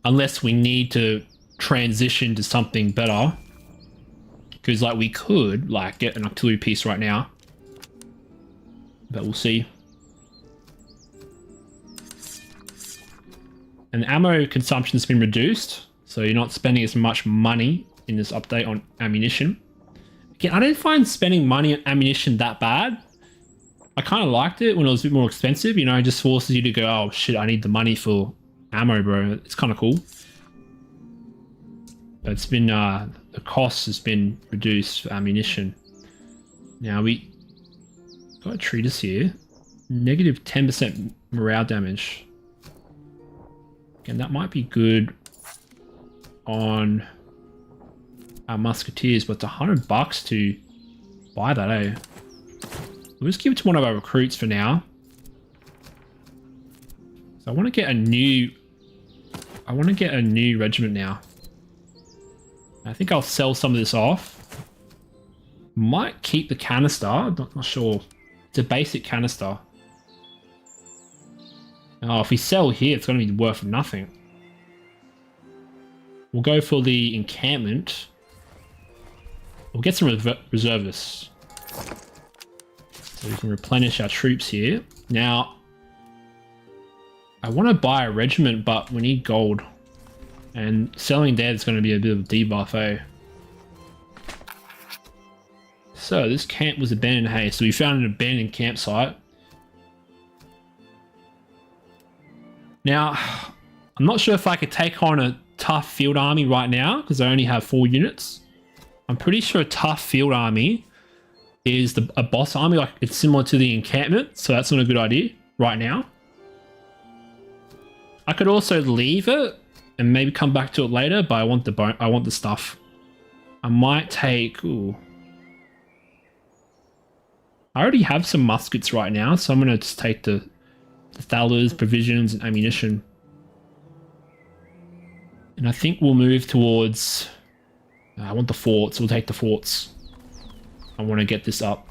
Unless we need to transition to something better. Because like we could like get an artillery piece right now. But we'll see. And ammo consumption's been reduced. So you're not spending as much money in this update on ammunition. Again, I didn't find spending money on ammunition that bad. I kind of liked it when it was a bit more expensive. You know, it just forces you to go, oh shit, I need the money for ammo, bro. It's kind of cool. But it's been, the cost has been reduced for ammunition. Now we got a treatise here. Negative 10% morale damage. Again, that might be good on our musketeers, but it's $100 to buy that, eh? We'll just give it to one of our recruits for now. So I want to get a new regiment now. I think I'll sell some of this off. Might keep the canister. I'm not sure. It's a basic canister. Oh, if we sell here, it's going to be worth nothing. We'll go for the encampment. We'll get some reservists. So we can replenish our troops here. Now, I want to buy a regiment, but we need gold. And selling there is going to be a bit of a debuff, eh? So this camp was abandoned. Hey, so we found an abandoned campsite. Now, I'm not sure if I could take on a tough field army right now because I only have 4 units. I'm pretty sure a tough field army is a boss army. Like, it's similar to the encampment, so that's not a good idea right now. I could also leave it and maybe come back to it later, but I want the stuff. I might take. Ooh. I already have some muskets right now, so I'm gonna just take the thalers, provisions, and ammunition. And I think we'll move towards. I want the forts. We'll take the forts. I want to get this up.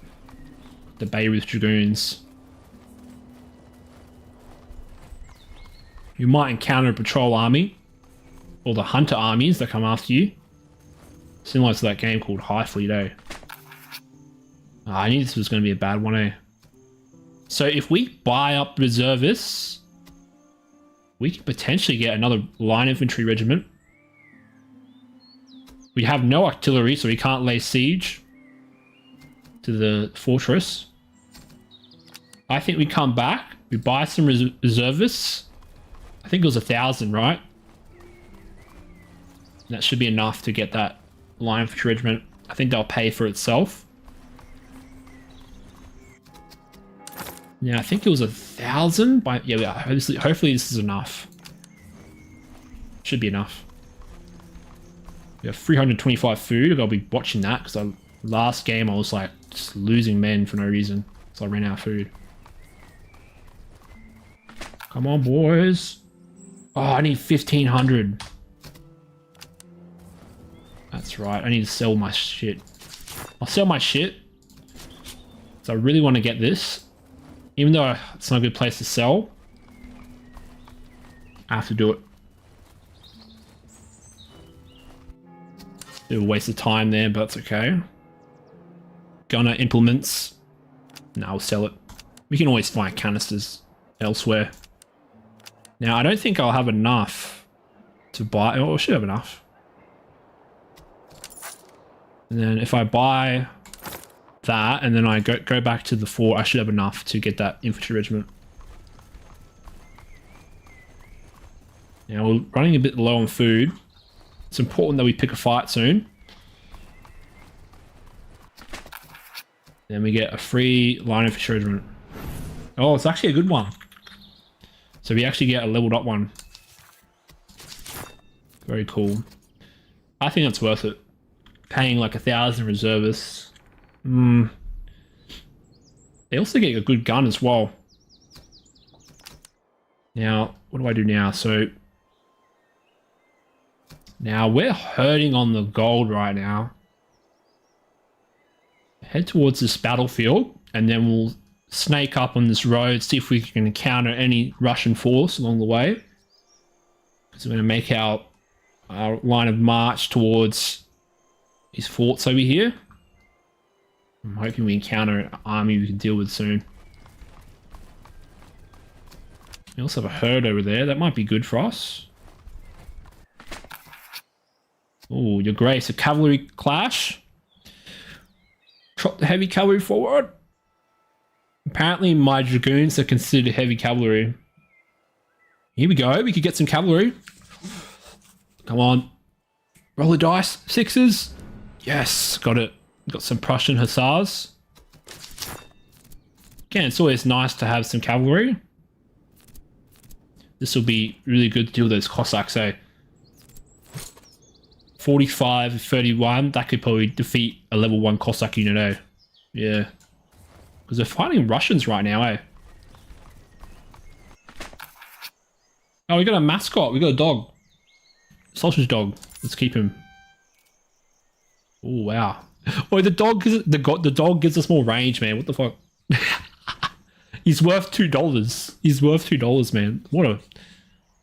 The Beirut Dragoons. You might encounter a patrol army. Or the hunter armies that come after you. Similar to that game called High Fleet, eh? Oh, I knew this was going to be a bad one, eh? So if we buy up reservists, we could potentially get another line infantry regiment. We have no artillery, so we can't lay siege to the fortress. I think we come back, we buy some reservists. I think it was 1,000, right? That should be enough to get that line infantry regiment. I think they'll pay for itself. Yeah, I think it was 1,000. But yeah, hopefully this is enough. Should be enough. We have 325 food. I'll be watching that because last game I was like just losing men for no reason. So I ran out of food. Come on, boys. Oh, I need 1,500. That's right. I need to sell my shit. I'll sell my shit. So I really want to get this. Even though it's not a good place to sell. I have to do it. Bit of a waste of time there, but that's okay. Gunner implements. No, I'll sell it. We can always find canisters elsewhere. Now, I don't think I'll have enough to buy. Oh, I should have enough. And then if I buy that and then I go back to the fort, I should have enough to get that infantry regiment. Now, we're running a bit low on food. It's important that we pick a fight soon. Then we get a free line infantry regiment. Oh, it's actually a good one. So we actually get a leveled up one. Very cool. I think that's worth it. Paying like 1,000 reservists. They also get a good gun as well. Now, what do I do now? So now we're hurting on the gold right now. Head towards this battlefield and then we'll snake up on this road, see if we can encounter any Russian force along the way. So we're going to make our line of march towards these forts over here. I'm hoping we encounter an army we can deal with soon. We also have a herd over there. That might be good for us. Oh, your grace, a cavalry clash. Trot the heavy cavalry forward. Apparently my dragoons are considered heavy cavalry. Here we go. We could get some cavalry. Come on. Roll the dice. 6s. Yes, got it. Got some Prussian hussars. Again, it's always nice to have some cavalry. This will be really good to deal with those Cossacks, eh? 45, 31. That could probably defeat a level 1 Cossack unit, eh? Yeah. Because they're fighting Russians right now, eh? Oh, we got a mascot. We got a dog. Sausage dog. Let's keep him. Oh, wow. Oh, the dog gives us more range, man. What the fuck? He's worth $2. He's worth $2, man. What a...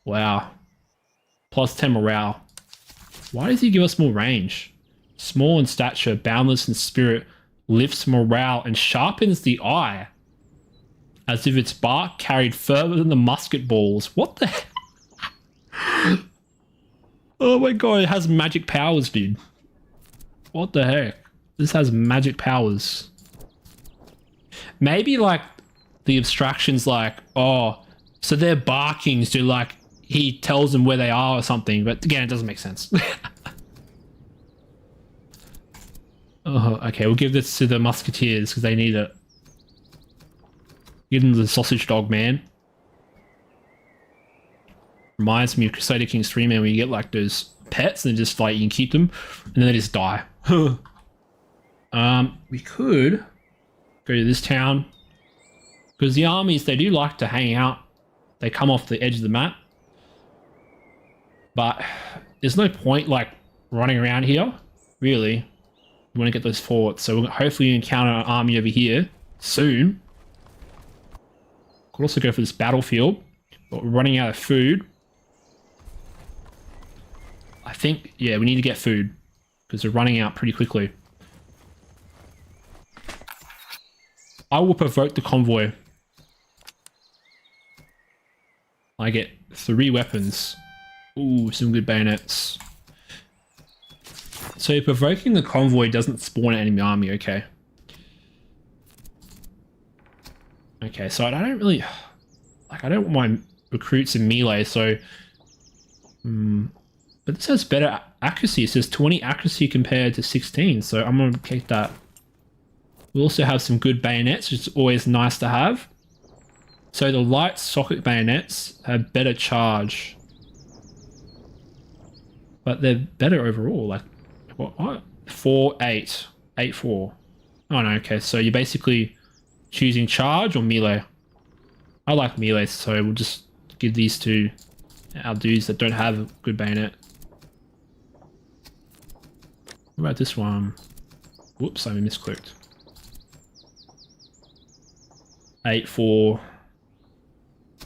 Wow. Plus 10 morale. Why does he give us more range? Small in stature, boundless in spirit, lifts morale and sharpens the eye. As if its bark carried further than the musket balls. What the heck? Oh my god, it has magic powers, dude. What the heck? This has magic powers. Maybe like the abstractions like, oh, so they're barking, so like he tells them where they are or something, but again, it doesn't make sense. Oh, okay, we'll give this to the musketeers because they need it. Give them the sausage dog, man. Reminds me of Crusader Kings 3, man, where you get like those pets and just like you can keep them and then they just die. We could go to this town because the armies, they do like to hang out. They come off the edge of the map, but there's no point like running around here, really. We want to get those forts, so we'll hopefully encounter an army over here soon. Could also go for this battlefield, but we're running out of food. I think, yeah, we need to get food because they're running out pretty quickly. I will provoke the convoy. I get 3 weapons. Ooh, some good bayonets. So provoking the convoy doesn't spawn an enemy army, okay. Okay, so I don't really... Like, I don't want my recruits in melee, so... But this has better accuracy. It says 20 accuracy compared to 16, so I'm going to take that. We also have some good bayonets, which is always nice to have. So the light socket bayonets have better charge. But they're better overall, like... What? 4, 8. 8, 4. Oh no, okay, so you're basically choosing charge or melee. I like melee, so we'll just give these to our dudes that don't have a good bayonet. What about this one? Whoops, I misclicked. 8, 4.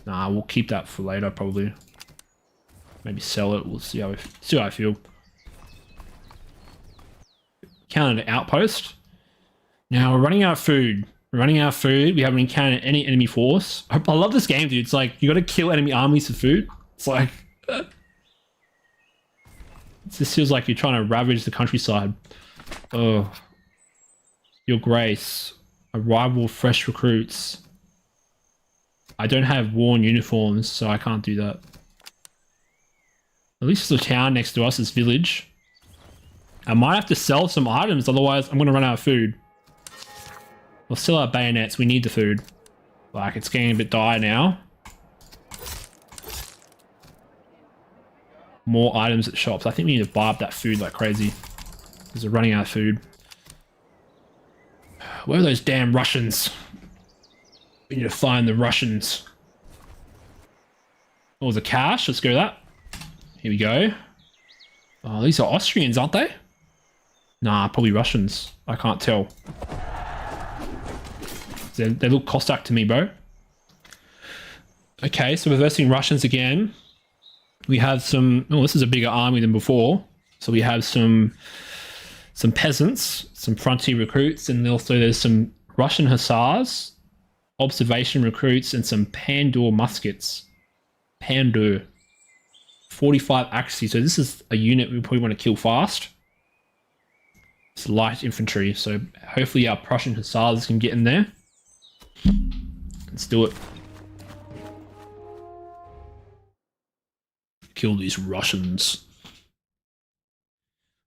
Nah, we'll keep that for later, probably. Maybe sell it. We'll see how I feel. Counter an outpost. Now we're running out of food. We're running out of food. We haven't encountered any enemy force. I love this game, dude. It's like you got to kill enemy armies for food. It's like this feels like you're trying to ravage the countryside. Oh, Your Grace, arrival of fresh recruits. I don't have worn uniforms, so I can't do that. At least there's a town next to us, this village. I might have to sell some items, otherwise I'm going to run out of food. We'll sell our bayonets, we need the food. Like, it's getting a bit dire now. More items at shops. I think we need to buy up that food like crazy. Because we're running out of food. Where are those damn Russians? We need to find the Russians. Oh, there's a cache. Let's go with that. Here we go. Oh, these are Austrians, aren't they? Nah, probably Russians. I can't tell. They look Cossack to me, bro. Okay, so we're versing Russians again. We have some... Oh, this is a bigger army than before. So we have some peasants, some frontier recruits, and also there's some Russian hussars, observation recruits, and some Pandur muskets. Pandur. 45 accuracy. So this is a unit we probably want to kill fast. It's light infantry, so hopefully our Prussian hussars can get in there. Let's do it. Kill these Russians.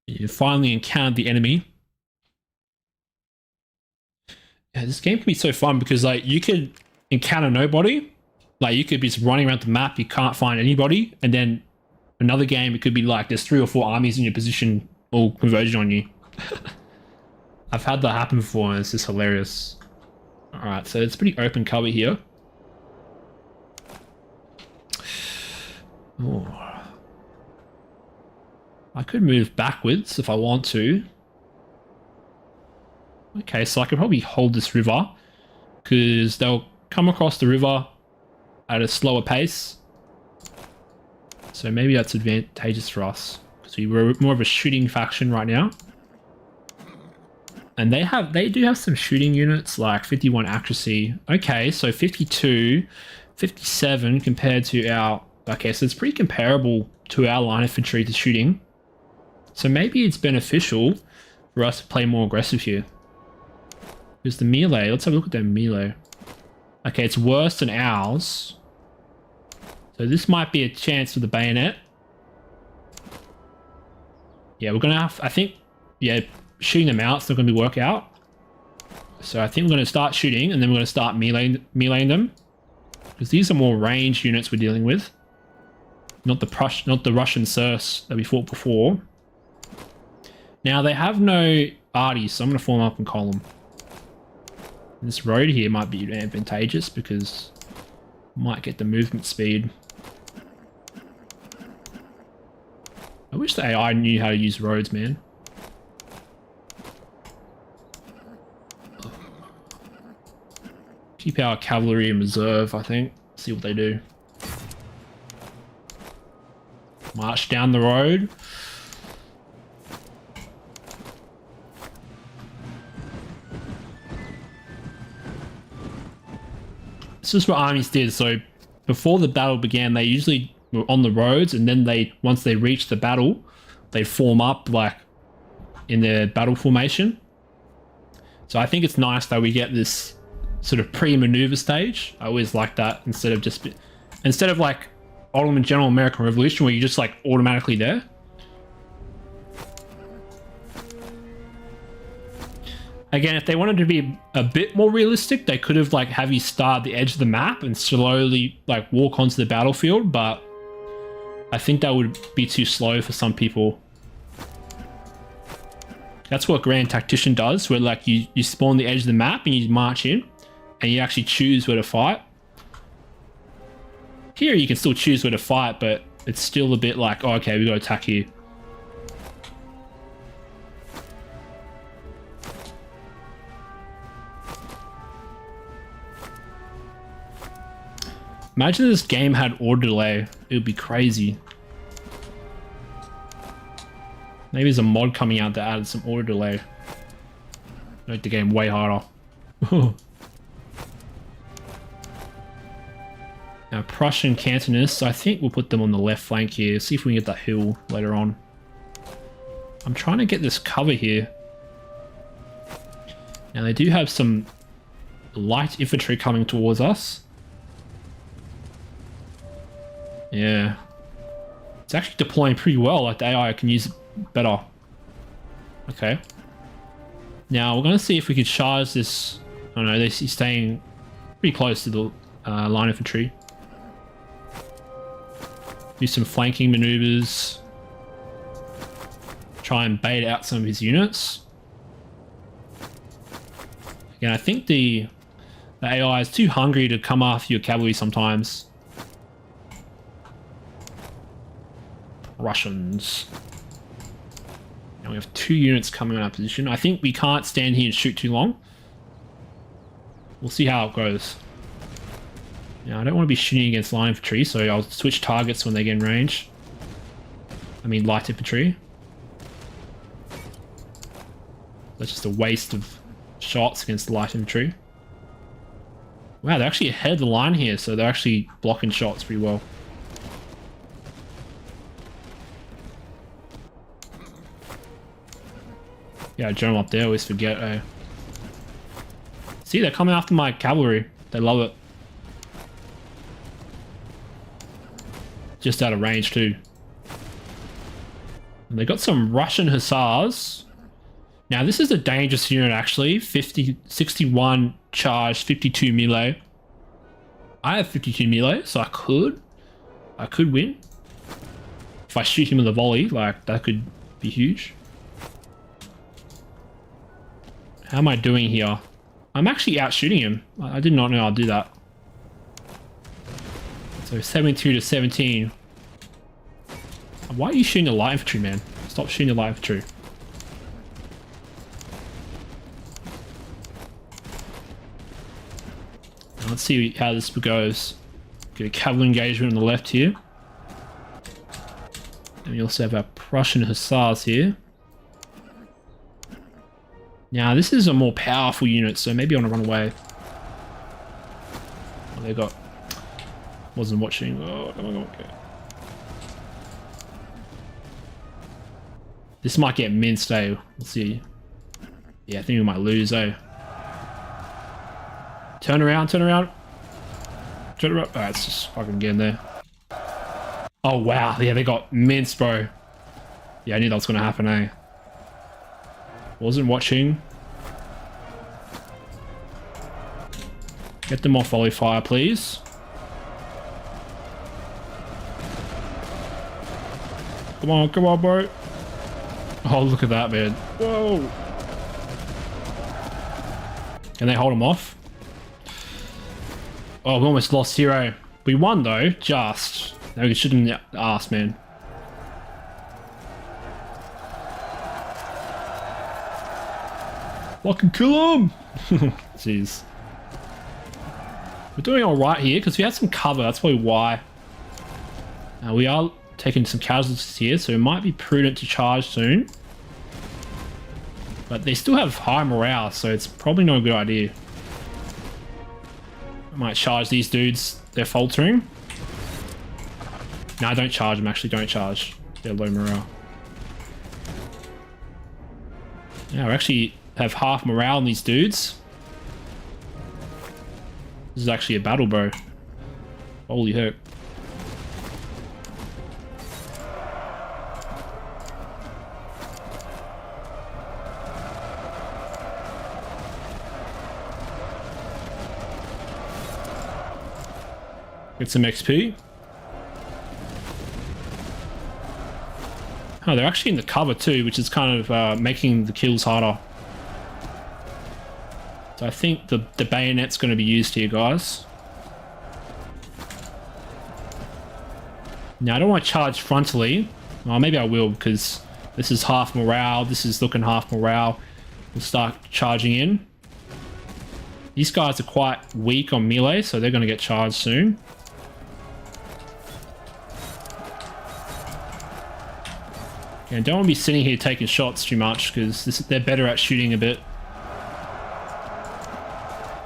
You finally encountered the enemy. Yeah, this game can be so fun because like you could encounter nobody. Like you could be just running around the map, you can't find anybody, and then another game it could be like there's 3 or 4 armies in your position all converging on you. I've had that happen before and it's just hilarious. Alright, so it's pretty open cover here. Oh. I could move backwards if I want to. Okay, so I could probably hold this river because they'll come across the river at a slower pace. So maybe that's advantageous for us because we're more of a shooting faction right now. And they do have some shooting units like 51 accuracy. Okay, so 52, 57 compared to our... Okay, so it's pretty comparable to our line infantry to shooting. So maybe it's beneficial for us to play more aggressive here. Because the melee, let's have a look at their melee. Okay, it's worse than ours. So this might be a chance for the bayonet. Yeah, we're gonna have, I think, yeah, shooting them out, it's not gonna work out. So I think we're gonna start shooting and then we're gonna start meleeing them. Because these are more ranged units we're dealing with. Not the Russian Sirs that we fought before. Now they have no arties, so I'm gonna form up in column. This road here might be advantageous because might get the movement speed. I wish the AI knew how to use roads, man. Keep our cavalry in reserve, I think. See what they do. March down the road. This is what armies did. So before the battle began, they usually were on the roads, and then once they reached the battle, they form up like in their battle formation. So I think it's nice that we get this sort of pre-maneuver stage. I always like that instead of like Ottoman General American Revolution where you're just like automatically there. Again, if they wanted to be a bit more realistic, they could have like have you start at the edge of the map and slowly like walk onto the battlefield, but I think that would be too slow for some people. That's what Grand Tactician does, where like you spawn the edge of the map and you march in and you actually choose where to fight. Here you can still choose where to fight, but it's still a bit like, oh, okay, we got to attack here. Imagine this game had order delay. It would be crazy. Maybe there's a mod coming out that added some order delay. Make the game way harder. Now, Prussian Cantonists, I think we'll put them on the left flank here. See if we can get that hill later on. I'm trying to get this cover here. Now, they do have some light infantry coming towards us. Yeah. It's actually deploying pretty well. Like the AI can use it better. Okay. Now we're going to see if we can charge this. I don't know, he's staying pretty close to the line infantry. Do some flanking maneuvers. Try and bait out some of his units. Again, I think the AI is too hungry to come after your cavalry sometimes. Russians. Now we have 2 units coming in our position. I think we can't stand here and shoot too long. We'll see how it goes. Now I don't want to be shooting against line infantry, so I'll switch targets when they get in range. I mean light infantry. That's just a waste of shots against light infantry. Wow, they're actually ahead of the line here, so they're actually blocking shots pretty well. Yeah, general up there, I always forget. Eh? See, they're coming after my cavalry. They love it. Just out of range too. And they got some Russian hussars. Now this is a dangerous unit actually. 61 charge, 52 melee. I have 52 melee, so I could win. If I shoot him with a volley, like that could be huge. How am I doing here? I'm actually out shooting him. I did not know I'd do that. So 72 to 17. Why are you shooting the light infantry, man? Stop shooting the light infantry. Now let's see how this goes. Get a cavalry engagement on the left here. And we also have our Prussian hussars here. Now this is a more powerful unit, so maybe I want to run away. Oh, they got... Wasn't watching. Oh, come on, okay. This might get minced, eh? Let's see. Yeah, I think we might lose, eh? Turn around, turn around. Turn around. Alright, let's just fucking get in there. Oh, wow. Yeah, they got minced, bro. Yeah, I knew that was going to happen, eh? Wasn't watching. Get them off volley fire, please. Come on, bro. Oh, look at that, man. Whoa. Can they hold him off? Oh, we almost lost hero. We won, though. Just. No, we shouldn't ask, man. Fucking kill him! Jeez. We're doing alright here, because we had some cover. That's probably why. We are taking some casualties here, so it might be prudent to charge soon. But they still have high morale, so it's probably not a good idea. I might charge these dudes. They're faltering. No, don't charge them, actually. Don't charge. They're low morale. Yeah, we actually have half morale on these dudes. This is actually a battle, bro. Holy heck. Get some XP. Oh, they're actually in the cover too, which is kind of making the kills harder. So I think the bayonet's going to be used here, guys. Now, I don't want to charge frontally. Well, maybe I will, because this is half morale. This is looking half morale. We'll start charging in. These guys are quite weak on melee, so they're going to get charged soon. Yeah, don't want to be sitting here taking shots too much, because they're better at shooting a bit.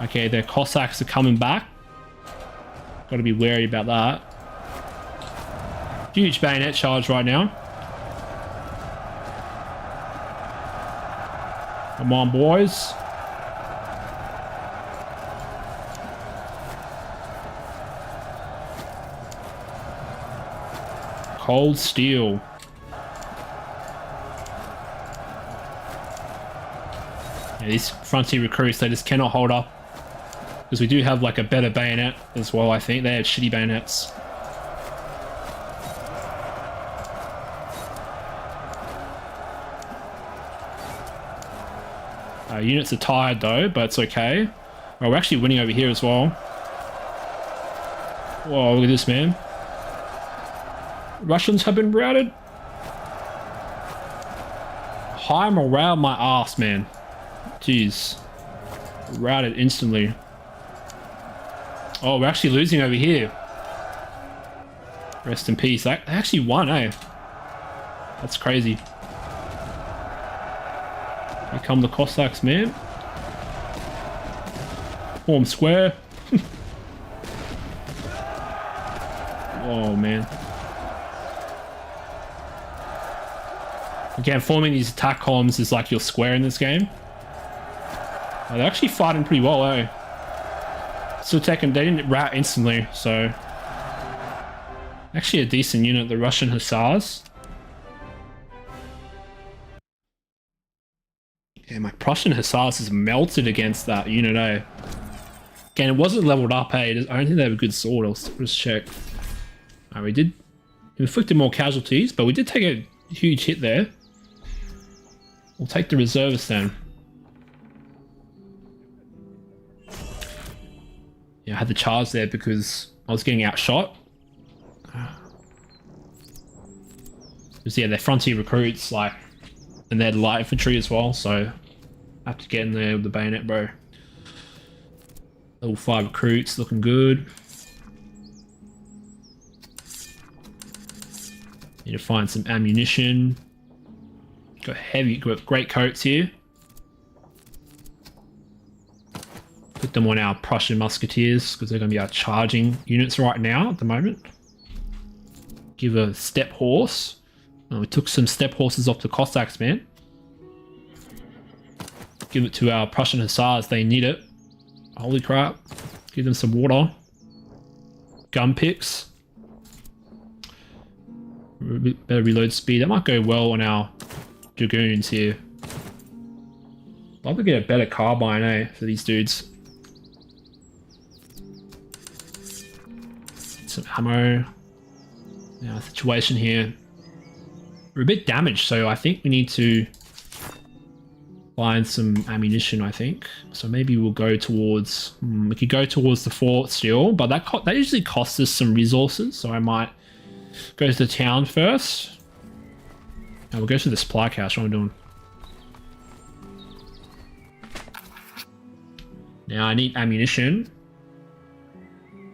Okay, their Cossacks are coming back. Got to be wary about that. Huge bayonet charge right now. Come on, boys. Cold steel. Yeah, these frontier recruits, they just cannot hold up. Because we do have like a better bayonet as well, I think. They have shitty bayonets. Units are tired though, but it's okay. Oh, we're actually winning over here as well. Whoa, look at this, man. Russians have been routed. High morale my ass, man. Jeez. Routed instantly. Oh, we're actually losing over here. Rest in peace. They actually won, eh? That's crazy. Here come the Cossacks, man. Form square. Oh, man. Again, forming these attack columns is like your square in this game. Oh, they're actually fighting pretty well, eh? Still taking, they didn't rout instantly, so... Actually a decent unit, the Russian Hussars. Yeah, my Prussian Hussars is melted against that unit, eh? Again, it wasn't leveled up, eh? I don't think they have a good sword. I'll just check. We did... inflicted more casualties, but we did take a huge hit there. We'll take the reservists then. had to charge there because I was getting outshot. Because yeah, they're frontier recruits, like, and they're light infantry as well, so I have to get in there with the bayonet, bro. Level 5 recruits, looking good. Need to find some ammunition. Got great coats here. Put them on our Prussian musketeers because they're going to be our charging units right now at the moment. Give a step horse. Oh, we took some step horses off the Cossacks, man. Give it to our Prussian hussars, they need it. Holy crap. Give them some water. Gun picks. Better reload speed. That might go well on our dragoons here. I'd love to get a better carbine, eh, for these dudes. Some ammo. Now, situation here. We're a bit damaged, so I think we need to find some ammunition, I think. So maybe we'll go towards... we could go towards the fort still, but that usually costs us some resources, so I might go to the town first. And we'll go to the supply cache. What am I doing? Now I need ammunition.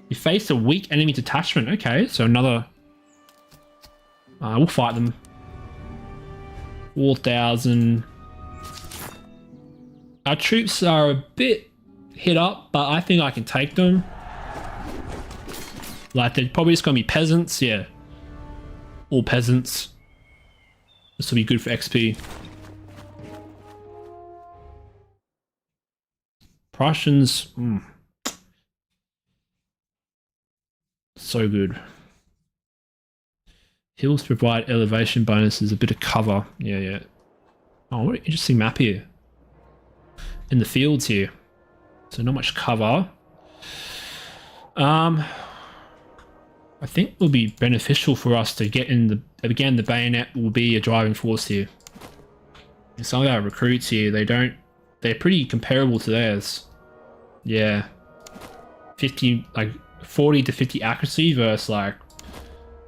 You face a weak enemy detachment. Okay, so another... we'll fight them. 4,000. Our troops are a bit hit up, but I think I can take them. Like, they're probably just going to be peasants, yeah. All peasants. This will be good for XP. Prussians, so good. Hills provide elevation bonuses, a bit of cover. Yeah. Oh, what an interesting map here. In the fields here. So not much cover. I think it will be beneficial for us to get in the... Again, the bayonet will be a driving force here. And some of our recruits here, they're pretty comparable to theirs. Yeah. 50, like 40 to 50 accuracy versus like...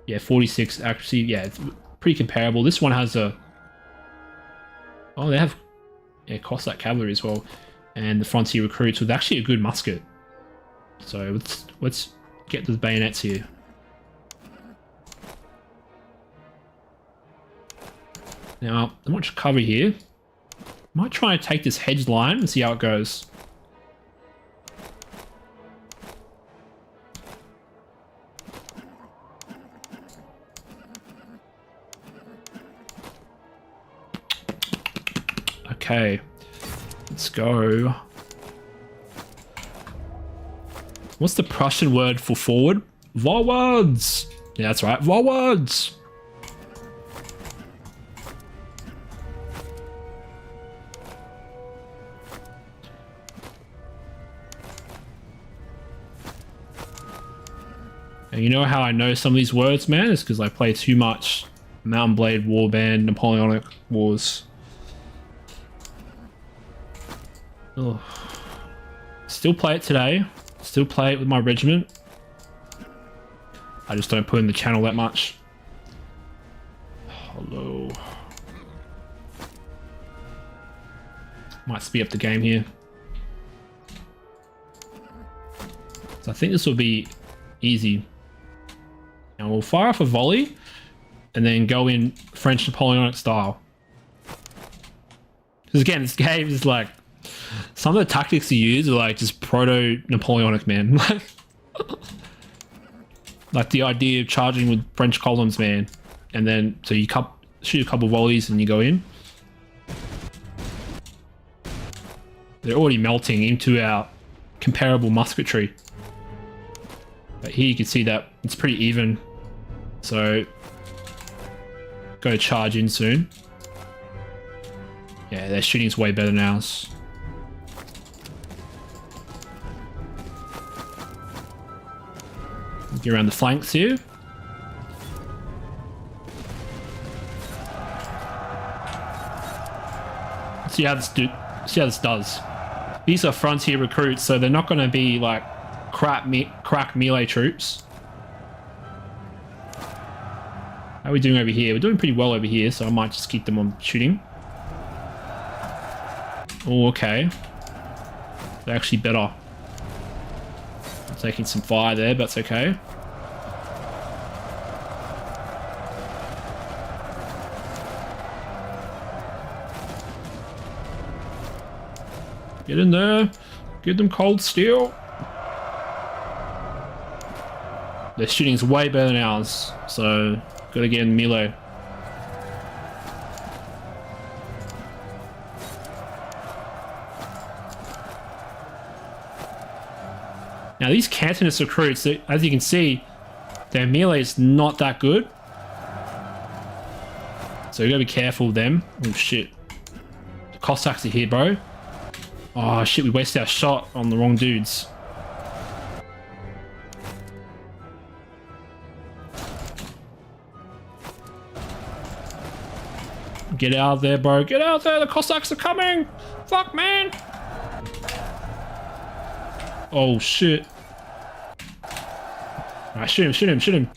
Yeah, 46 accuracy. Yeah, it's pretty comparable. This one has a... Oh, they have... Yeah, Cossack cavalry as well. And the frontier recruits with actually a good musket. So let's get the bayonets here. Now, not much cover here. Might try and take this hedge line and see how it goes. Okay, let's go. What's the Prussian word for forward? Vorwärts! Yeah, that's right, vorwärts! And you know how I know some of these words, man? It's because I play too much Mountain Blade, Warband, Napoleonic Wars. Ugh. Still play it today. Still play it with my regiment. I just don't put in the channel that much. Hello. Might speed up the game here. So I think this will be easy. Now we'll fire off a volley and then go in French Napoleonic style. Because again, this game is like, some of the tactics you use are like just proto-Napoleonic, man. Like the idea of charging with French columns, man. And then, so you shoot a couple volleys and you go in. They're already melting into our comparable musketry. But here you can see that it's pretty even. So, go charge in soon. Yeah, their shooting's way better than ours. Get around the flanks here. See how this does. These are frontier recruits, so they're not going to be like crack melee troops. How are we doing over here? We're doing pretty well over here, so I might just keep them on shooting. Oh, okay. They're actually better. I'm taking some fire there, but that's okay. Get in there. Give them cold steel. Their shooting's way better than ours, so gotta get in melee. Now these Cantonist recruits, as you can see, their melee is not that good. So you gotta be careful with them. Oh shit. The Cossacks are here, bro. Oh shit, we wasted our shot on the wrong dudes. Get out of there, bro. Get out there. The Cossacks are coming. Fuck, man. Oh, shit. Alright, shoot him, shoot him, shoot him.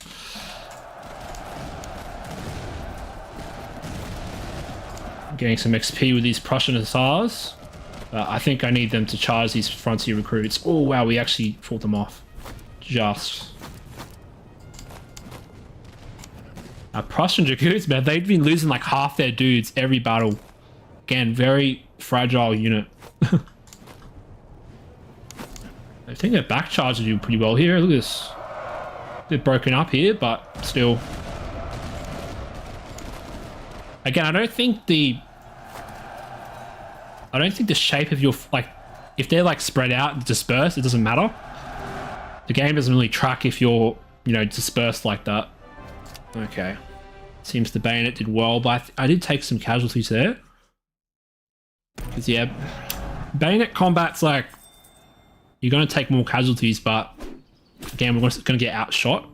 Getting some XP with these Prussian hussars. I think I need them to charge these frontier recruits. Oh, wow, we actually fought them off. Just. Prussian dragoons, man, they've been losing like half their dudes every battle. Again, very fragile unit. I think their back charge are doing pretty well here. Look at this. They're broken up here, but still. Again, I don't think the shape of your, like, if they're like spread out and dispersed, it doesn't matter. The game doesn't really track if you're, you know, dispersed like that. Okay. Seems the bayonet did well, but I did take some casualties there. Because, yeah, bayonet combat's like, you're going to take more casualties, but again, we're going to get outshot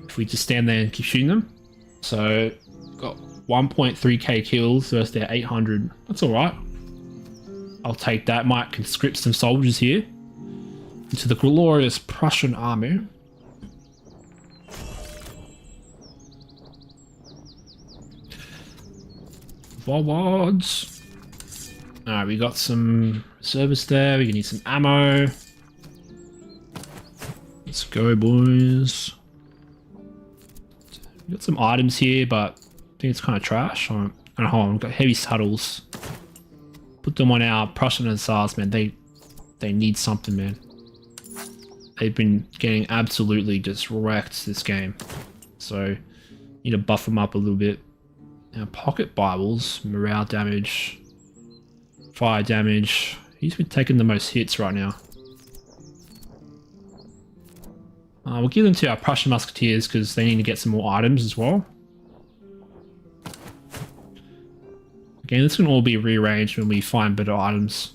if we just stand there and keep shooting them. So, got 1.3k kills versus their 800. That's alright. I'll take that. Might conscript some soldiers here into the glorious Prussian army. Forwards. Alright, we got some service there. We need some ammo. Let's go, boys. We got some items here, but I think it's kind of trash. Oh, hold on, we've got heavy saddles. Put them on our Prussian hussars, man. They need something, man. They've been getting absolutely just wrecked this game. So, need to buff them up a little bit. Now, pocket Bibles, morale damage, fire damage. He's been taking the most hits right now. We'll give them to our Prussian musketeers because they need to get some more items as well. Again, this can all be rearranged when we find better items.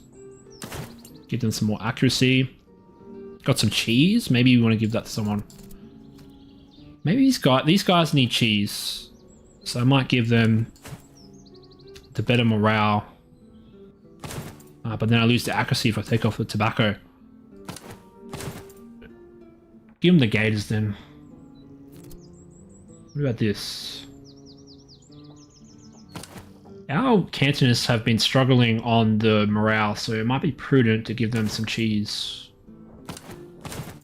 Give them some more accuracy. Got some cheese. Maybe we want to give that to someone. Maybe these guys need cheese. So I might give them the better morale. But then I lose the accuracy if I take off the tobacco. Give them the gators then. What about this? Our Cantonists have been struggling on the morale, so it might be prudent to give them some cheese.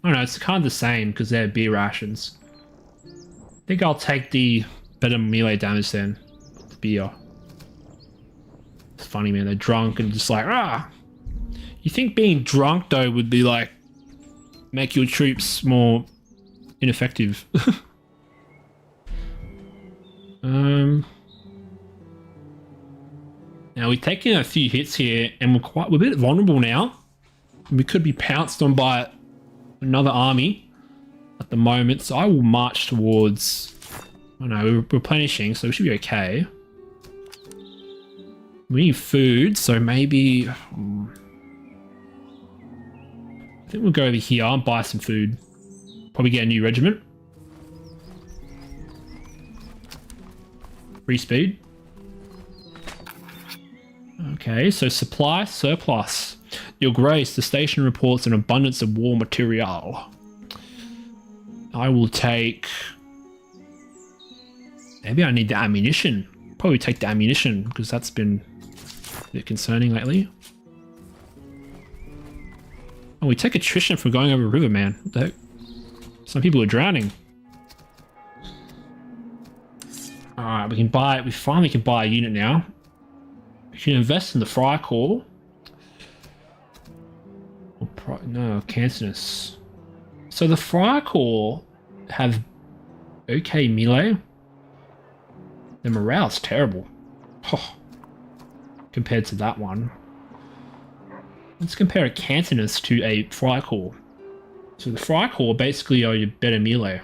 I don't know, it's kind of the same because they're beer rations. I think I'll take the better melee damage then. The beer. It's funny, man, they're drunk and just like, ah! You think being drunk, though, would be like, make your troops more ineffective. Now we've taken a few hits here and we're a bit vulnerable now. We could be pounced on by another army at the moment, so I will march towards, I don't know, we're replenishing, so we should be okay. We need food, so maybe I think we'll go over here and buy some food. Probably get a new regiment. Free speed. Okay, so supply surplus. Your Grace, the station reports an abundance of war material. I will take... Maybe I need the ammunition. Probably take the ammunition, because that's been a bit concerning lately. Oh, we take attrition for going over a river, man. What the heck? Some people are drowning. Alright, we finally can buy a unit now. We can invest in the fry core. No, cancerous. So the fry core have okay melee. The morale's terrible. Oh, compared to that one. Let's compare a cancerous to a fry core. So the fry core basically are your better melee.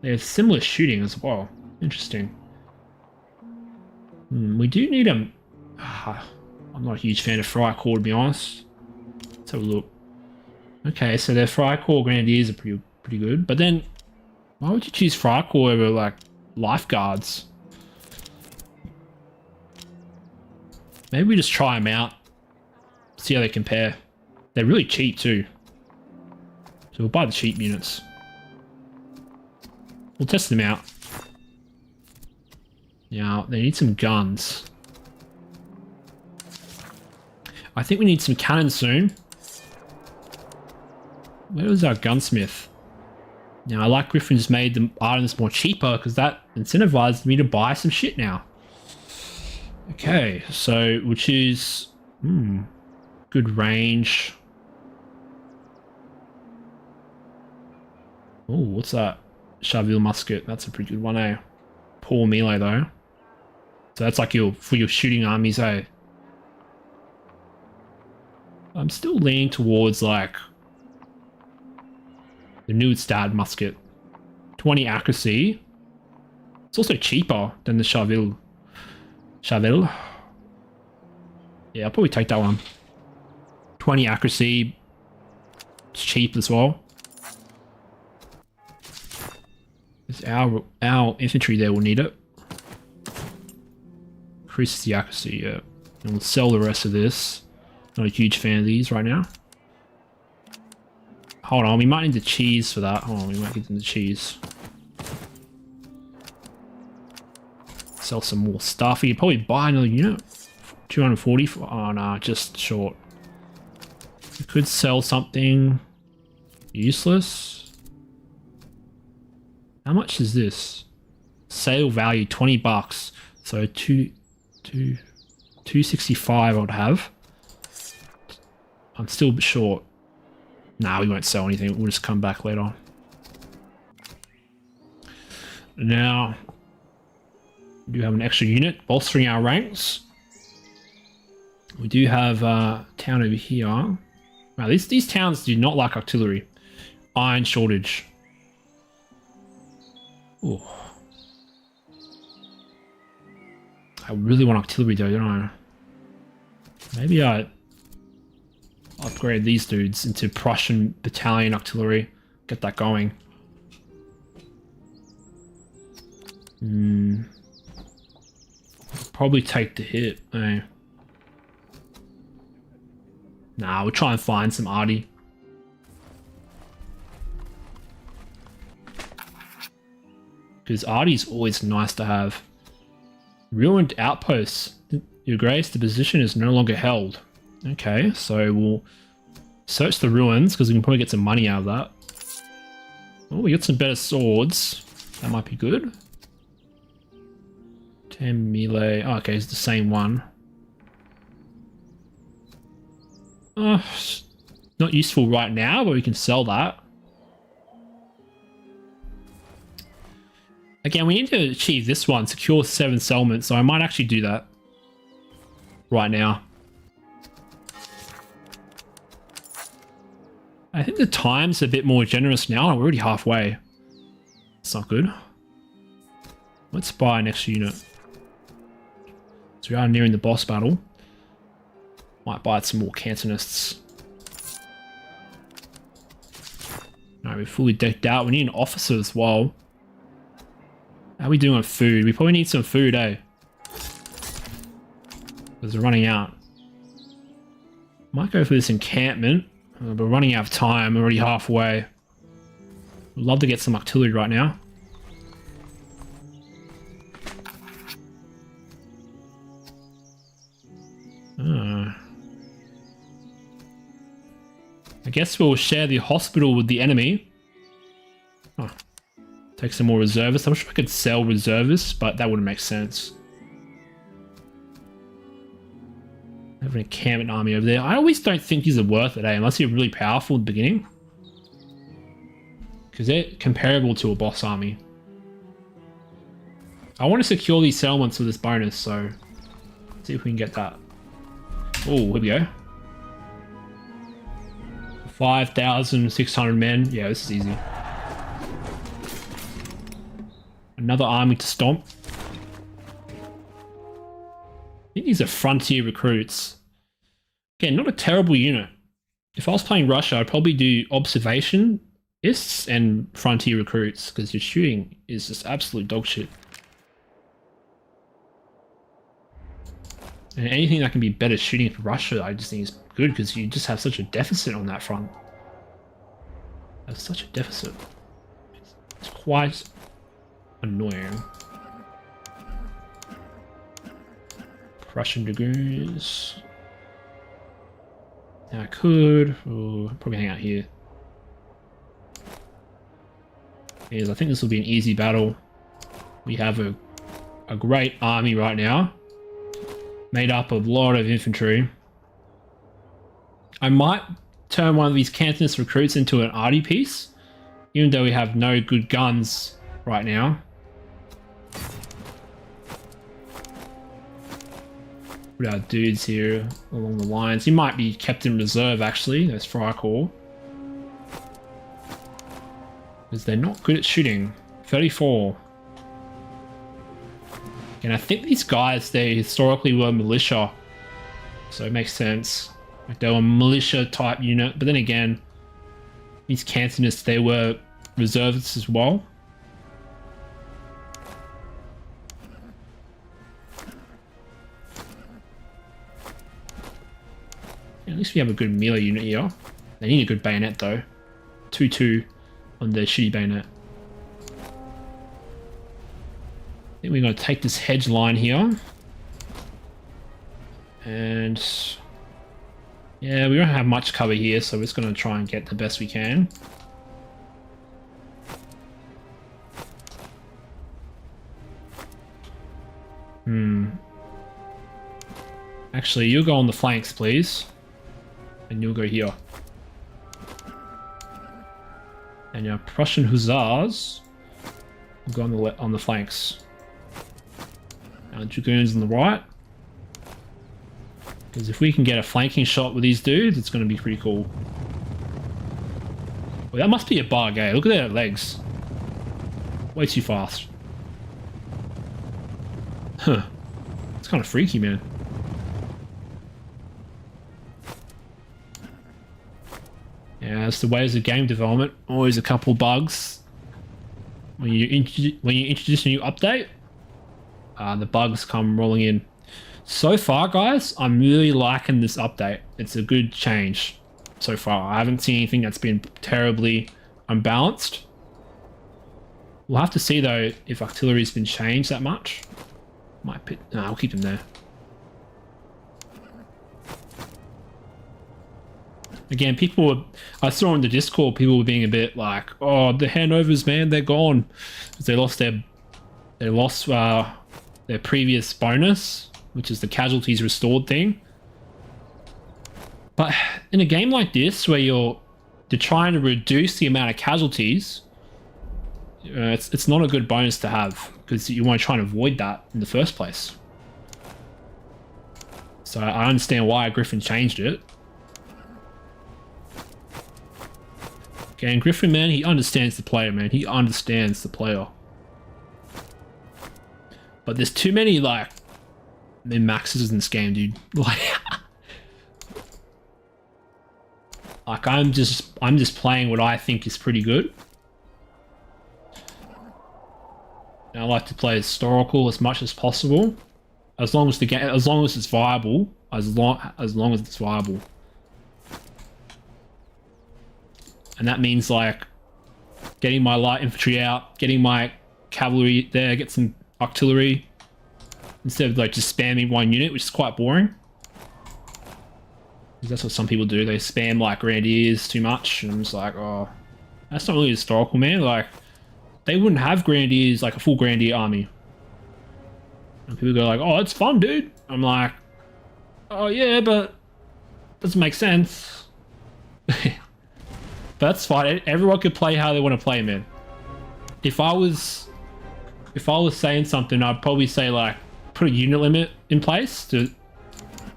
They have similar shooting as well. Interesting. We do need a... I'm not a huge fan of fry core, to be honest. Let's have a look. Okay, so their fry core grenadiers are pretty good. But then, why would you choose fry core over, like, lifeguards? Maybe we just try them out. See how they compare. They're really cheap, too. So we'll buy the cheap units. We'll test them out. Now, they need some guns. I think we need some cannons soon. Where was our gunsmith? Now, I like Griffin's made the items more cheaper because that incentivized me to buy some shit now. Okay, so we'll choose... good range. Oh, what's that? Chaville musket. That's a pretty good one, eh? Poor melee, though. So that's like for your shooting armies, eh? I'm still leaning towards, like, the Newstad musket. 20 accuracy. It's also cheaper than the Chaville. Chaville? Yeah, I'll probably take that one. 20 accuracy. It's cheap as well. Our infantry there will need it. Increases the accuracy, yeah. And we'll sell the rest of this. Not a huge fan of these right now. Hold on, we might need the cheese for that. Hold on, we might get them the cheese. Sell some more stuff. You could probably buy another unit. 240 for... Oh, no, just short. We could sell something useless. How much is this? Sale value, 20 bucks. So 265 I would have. I'm still short. Nah, we won't sell anything. We'll just come back later. Now, we do have an extra unit bolstering our ranks. We do have a town over here. Wow, these towns do not like artillery. Iron shortage. Ooh. I really want artillery though, don't I? Maybe I upgrade these dudes into Prussian battalion artillery. Get that going. Probably take the hit, eh? Nah, we'll try and find some arty. Because arty's always nice to have. Ruined outposts. Your Grace, the position is no longer held. Okay, so we'll search the ruins because we can probably get some money out of that. Oh, we got some better swords. That might be good. 10 melee. Oh, okay, it's the same one. Oh, not useful right now, but we can sell that. Again, we need to achieve this one, secure 7 settlements, so I might actually do that right now. I think the time's a bit more generous now. We're already halfway. It's not good. Let's buy an extra unit. So we are nearing the boss battle. Might buy some more cantonists. No, we're fully decked out. We need an officer as well. How are we doing on food? We probably need some food, eh? because they're running out. Might go for this encampment, but we're running out of time. We're already halfway. Would love to get some artillery right now. I guess we'll share the hospital with the enemy. Oh. Take some more reservists. I'm sure I could sell reservists, but that wouldn't make sense. Have an encampment army over there. I always don't think these are worth it, unless you're really powerful at the beginning. Because they're comparable to a boss army. I want to secure these settlements with this bonus, so let's see if we can get that. Oh, here we go. 5,600 men. Yeah, this is easy. Another army to stomp. I think these are frontier recruits. Again, not a terrible unit. If I was playing Russia, I'd probably do observationists and frontier recruits, because your shooting is just absolute dog shit. And anything that can be better shooting for Russia, I just think is good, because you just have such a deficit on that front. That's such a deficit. It's quite annoying. Prussian dragoons. Now I could probably hang out here. Because I think this will be an easy battle. We have a great army right now, made up of a lot of infantry. I might turn one of these Cantonist recruits into an arty piece, even though we have no good guns right now. Put our dudes here along the lines. He might be kept in reserve, actually. That's Frycore. Because they're not good at shooting. 34. And I think these guys, they historically were militia. So it makes sense. Like they were a militia type unit. But then again, these Cantonists, they were reservists as well. At least we have a good melee unit here. They need a good bayonet though. 2-2 on their shitty bayonet. I think we're going to take this hedge line here. And yeah, we don't have much cover here, so we're just going to try and get the best we can. Actually, you'll go on the flanks, please. And you'll go here. And your Prussian hussars will go on the flanks. And dragoons on the right. Because if we can get a flanking shot with these dudes, it's going to be pretty cool. Well, that must be a bug, eh? Look at their legs. Way too fast. Huh. It's kind of freaky, man. Yeah, it's the ways of game development. Always a couple bugs. When you introduce a new update, the bugs come rolling in. So far, guys, I'm really liking this update. It's a good change so far. I haven't seen anything that's been terribly unbalanced. We'll have to see, though, if artillery's been changed that much. Might pit. No, I'll keep them there. Again, I saw in the Discord, people were being a bit like, "Oh, the handovers, man, they're gone," because they lost their previous bonus, which is the casualties restored thing. But in a game like this, where you're trying to reduce the amount of casualties, it's not a good bonus to have, because you want to try and avoid that in the first place. So I understand why Griffin changed it. Okay, and Griffin, man, he understands the player, man. He understands the player. But there's too many, like, min-maxes in this game, dude. Like, I'm just playing what I think is pretty good. And I like to play historical as much as possible. as long as the game, as long as it's viable, as long as it's viable. And that means like getting my light infantry out, getting my cavalry there, get some artillery instead of like just spamming one unit, which is quite boring. That's what some people do. They spam like grenadiers too much, and I'm just like, oh, that's not really historical, man. Like, they wouldn't have grenadiers, like a full grenadier army. And people go like, oh, it's fun, dude. I'm like, oh yeah, but doesn't make sense. But that's fine. Everyone could play how they want to play, man. If I was saying something, I'd probably say like put a unit limit in place to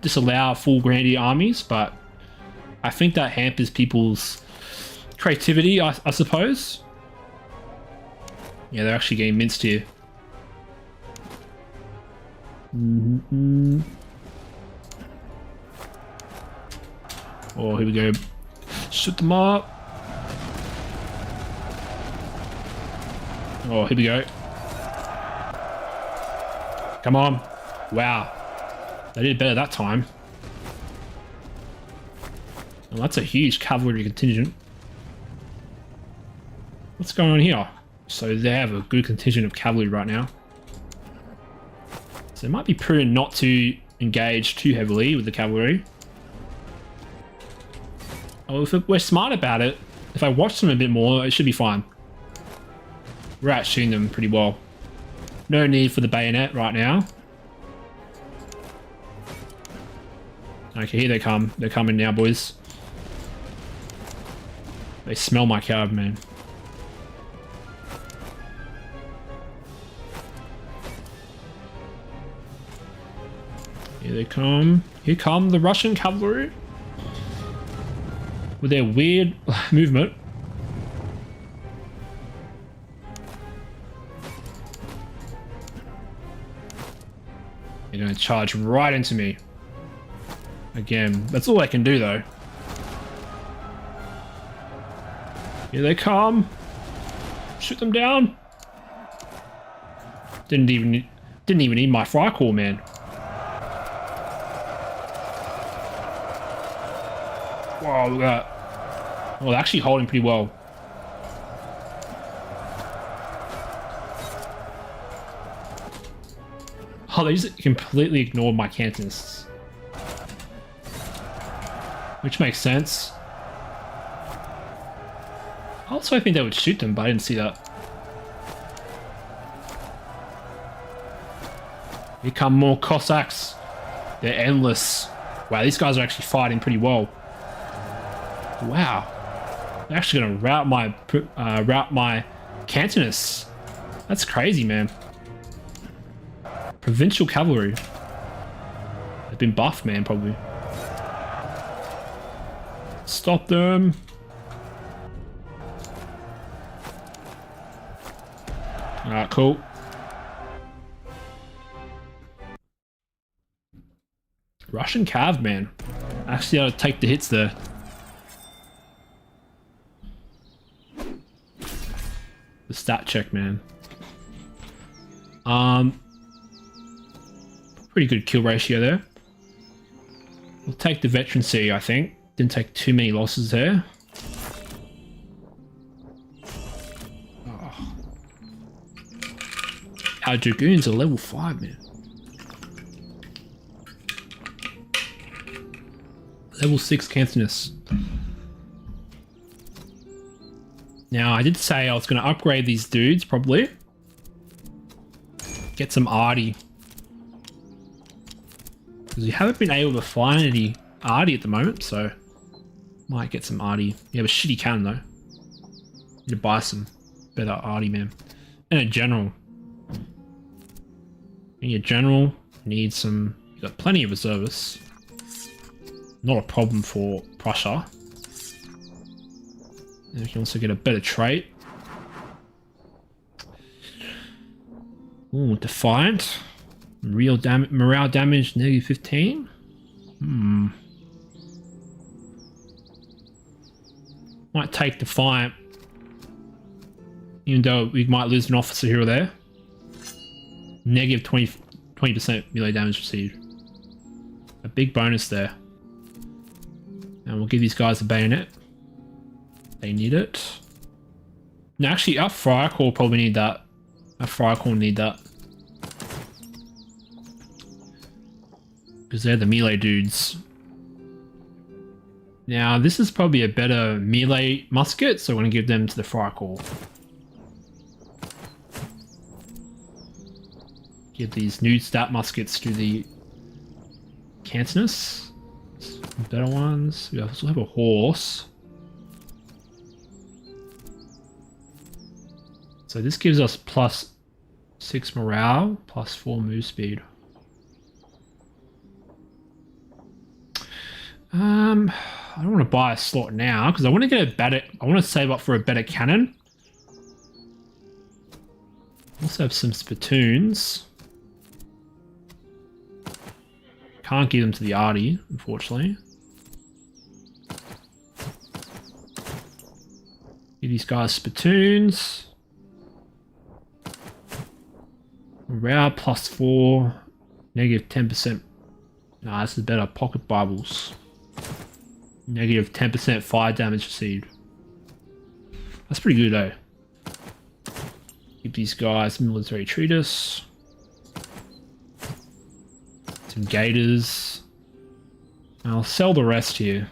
disallow full grenadier armies, but I think that hampers people's creativity, I suppose. Yeah, they're actually getting minced here. Oh, here we go. Shoot them up. Oh, here we go. Come on. Wow. They did better that time. Well, that's a huge cavalry contingent. What's going on here? So they have a good contingent of cavalry right now. So it might be prudent not to engage too heavily with the cavalry. Oh, if we're smart about it, if I watch them a bit more, it should be fine. We're out shooting them pretty well. No need for the bayonet right now. Okay, here they come. They're coming now, boys. They smell my cav, man. Here they come. Here come the Russian cavalry. With their weird movement. They're gonna charge right into me. Again, that's all I can do though. Here they come. Shoot them down. Didn't even need my fry core, man. Whoa, look at that. Oh, they're actually holding pretty well. Oh, they just completely ignored my cantonists. Which makes sense. I was hoping they would shoot them, but I didn't see that. Here come more Cossacks. They're endless. Wow, these guys are actually fighting pretty well. Wow. They're actually going to rout my cantonists. That's crazy, man. Provincial cavalry. They've been buffed, man, probably. Stop them. Alright, cool. Russian cav, man. Actually, I'll take the hits there. The stat check, man. Pretty good kill ratio there. We'll take the veterancy, I think. Didn't take too many losses there. Oh. Our dragoons are level 5, man. Level 6 cantonists. Now, I did say I was going to upgrade these dudes, probably. Get some arty. Because we haven't been able to find any arty at the moment, so... Might get some arty. You have a shitty cannon, though. Need to buy some better arty, man. And a general. Need a general. Need some... You got plenty of reservists. Not a problem for Prussia. And we can also get a better trait. Ooh, Defiant. Morale damage, negative 15. Might take Defiant. Even though we might lose an officer here or there. Negative 20% melee damage received. A big bonus there. And we'll give these guys a bayonet. They need it. No, actually, our fire core probably need that. Our fire core need that. Because they're the melee dudes. Now, this is probably a better melee musket, so I'm going to give them to the fire core. Give these new stat muskets to the cantonus. Better ones. We also have a horse. So this gives us +6 morale, +4 move speed. I don't want to buy a slot now because I want to get a better. I want to save up for a better cannon. Also have some spittoons. Can't give them to the arty, unfortunately. Give these guys spittoons. Morale +4, -10%. Nah, this is better. Pocket Bibles. -10% fire damage received. That's pretty good though. Give these guys military treatise. Some gators. I'll sell the rest here.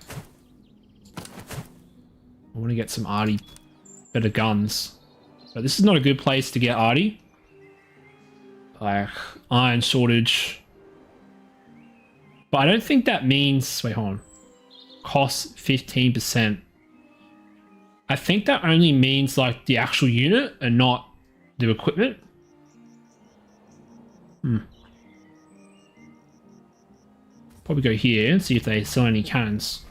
I want to get some arty, better guns. But this is not a good place to get arty. Like, iron shortage. But I don't think that means... Wait, hold on. Costs 15%. I think that only means, like, the actual unit and not the equipment. Probably go here and see if they sell any cannons.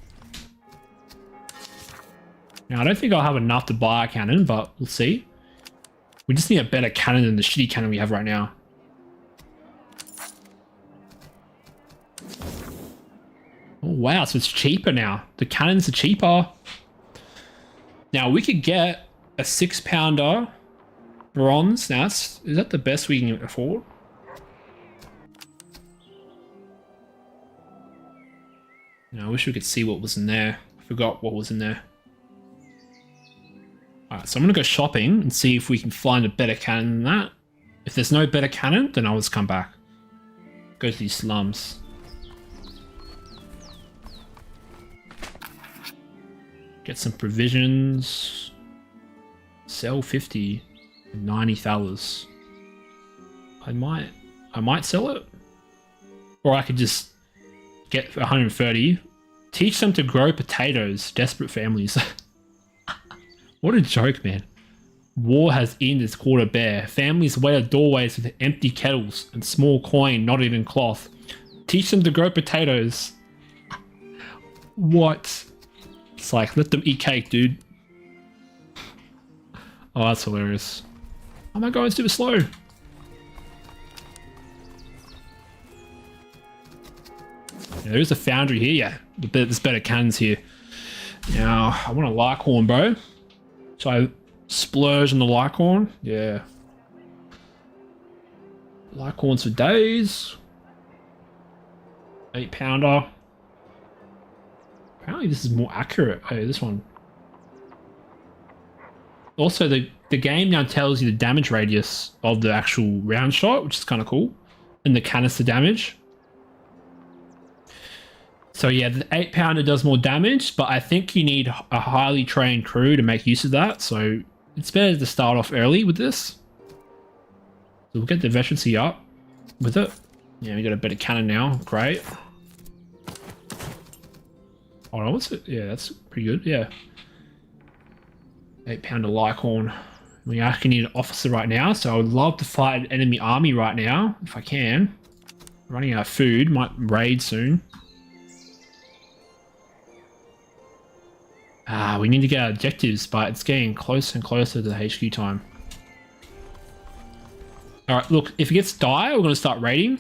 Now, I don't think I'll have enough to buy a cannon, but we'll see. We just need a better cannon than the shitty cannon we have right now. Oh, wow, so it's cheaper now. The cannons are cheaper. Now, we could get a 6-pounder bronze. Now, is that the best we can afford? Now, I wish we could see what was in there. I forgot what was in there. Alright, so I'm going to go shopping and see if we can find a better cannon than that. If there's no better cannon, then I'll just come back. Go to these slums. Get some provisions. Sell 50 and 90 thalers. I might sell it. Or I could just get 130. Teach them to grow potatoes. Desperate families. What a joke, man. War has eaten its quarter bare. Families wait at doorways with empty kettles and small coin knotted in cloth. Teach them to grow potatoes. What? It's like, let them eat cake, dude. Oh, that's hilarious. Why am I going super slow? Yeah, there is a foundry here, yeah. There's better cannons here. Now, I want a Lycorn, bro. So I splurge on the Lycorn. Yeah. Lycorns for days. 8-pounder. Apparently this is more accurate. Oh, this one. Also, the game now tells you the damage radius of the actual round shot, which is kind of cool. And the canister damage. So yeah, the 8-pounder does more damage, but I think you need a highly trained crew to make use of that. So it's better to start off early with this. So we'll get the veterancy up with it. Yeah, we got a better cannon now. Great. Oh, what's it? Yeah, that's pretty good. Yeah. 8-pounder Lycorn. We actually need an officer right now, so I would love to fight an enemy army right now, if I can. Running out of food, might raid soon. We need to get our objectives, but it's getting closer and closer to the HQ time. Alright, look, if it gets dire, we're going to start raiding.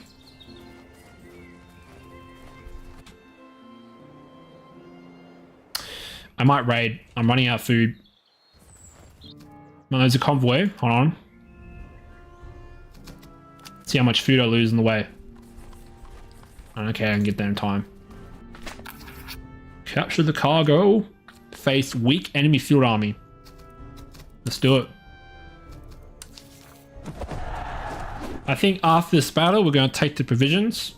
I might raid. I'm running out of food. No, there's a convoy. Hold on. See how much food I lose in the way. Okay, I can get there in time. Capture the cargo. Face weak enemy field army. Let's do it. I think after this battle, we're going to take the provisions.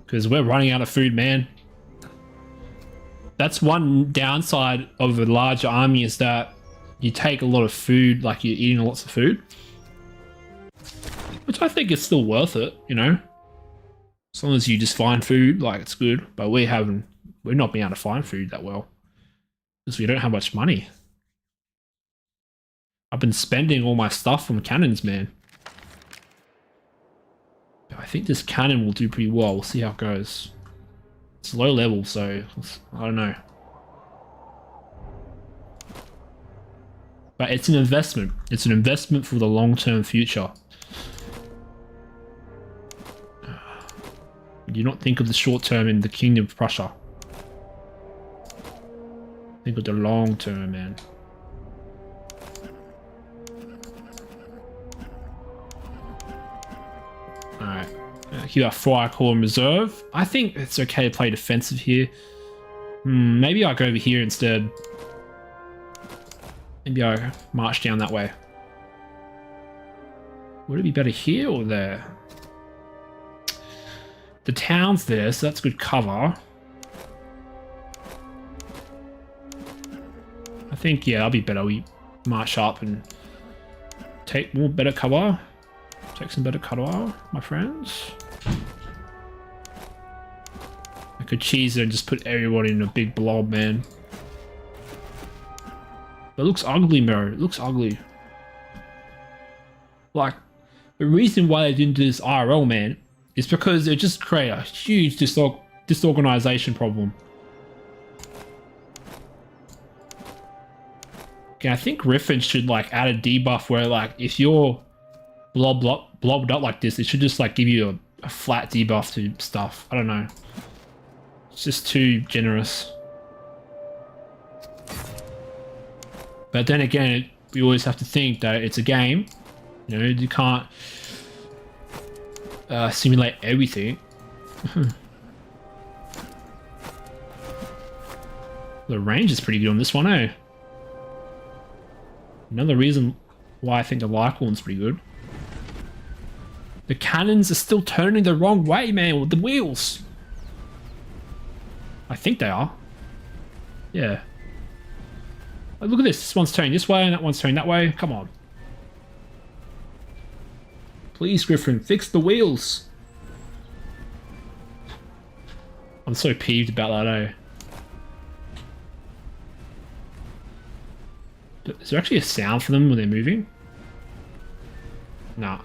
Because we're running out of food, man. That's one downside of a larger army, is that you take a lot of food, like you're eating lots of food. Which I think is still worth it, you know? As long as you just find food, like, it's good. But we're not being able to find food that well. Because we don't have much money. I've been spending all my stuff on cannons, man. I think this cannon will do pretty well. We'll see how it goes. It's low level, so I don't know. But it's an investment. It's an investment for the long-term future. Do not think of the short term in the Kingdom of Prussia. Think of the long term, man. Alright. Keep our fire core in reserve. I think it's okay to play defensive here. Maybe I'll go over here instead. Maybe I'll march down that way. Would it be better here or there? The town's there, so that's good cover. I think, yeah, that'll be better. We march up and take more better cover. Take some better cover, my friends. I could cheese it and just put everyone in a big blob, man. But it looks ugly, Miro. It looks ugly. Like, the reason why they didn't do this IRL, man, is because it just create a huge disorganization problem. Okay, I think Griffin should like add a debuff where like if you're blobbed up like this, it should just like give you a flat debuff to stuff. I don't know. It's just too generous. But then again, we always have to think that it's a game. You know, you can't simulate everything. The range is pretty good on this one, eh? Another reason why I think the Lycorn's pretty good. The cannons are still turning the wrong way, man, with the wheels. I think they are. Yeah. Oh, look at this. This one's turning this way and that one's turning that way. Come on. Please, Griffin, fix the wheels. I'm so peeved about that, eh? Is there actually a sound for them when they're moving? Nah.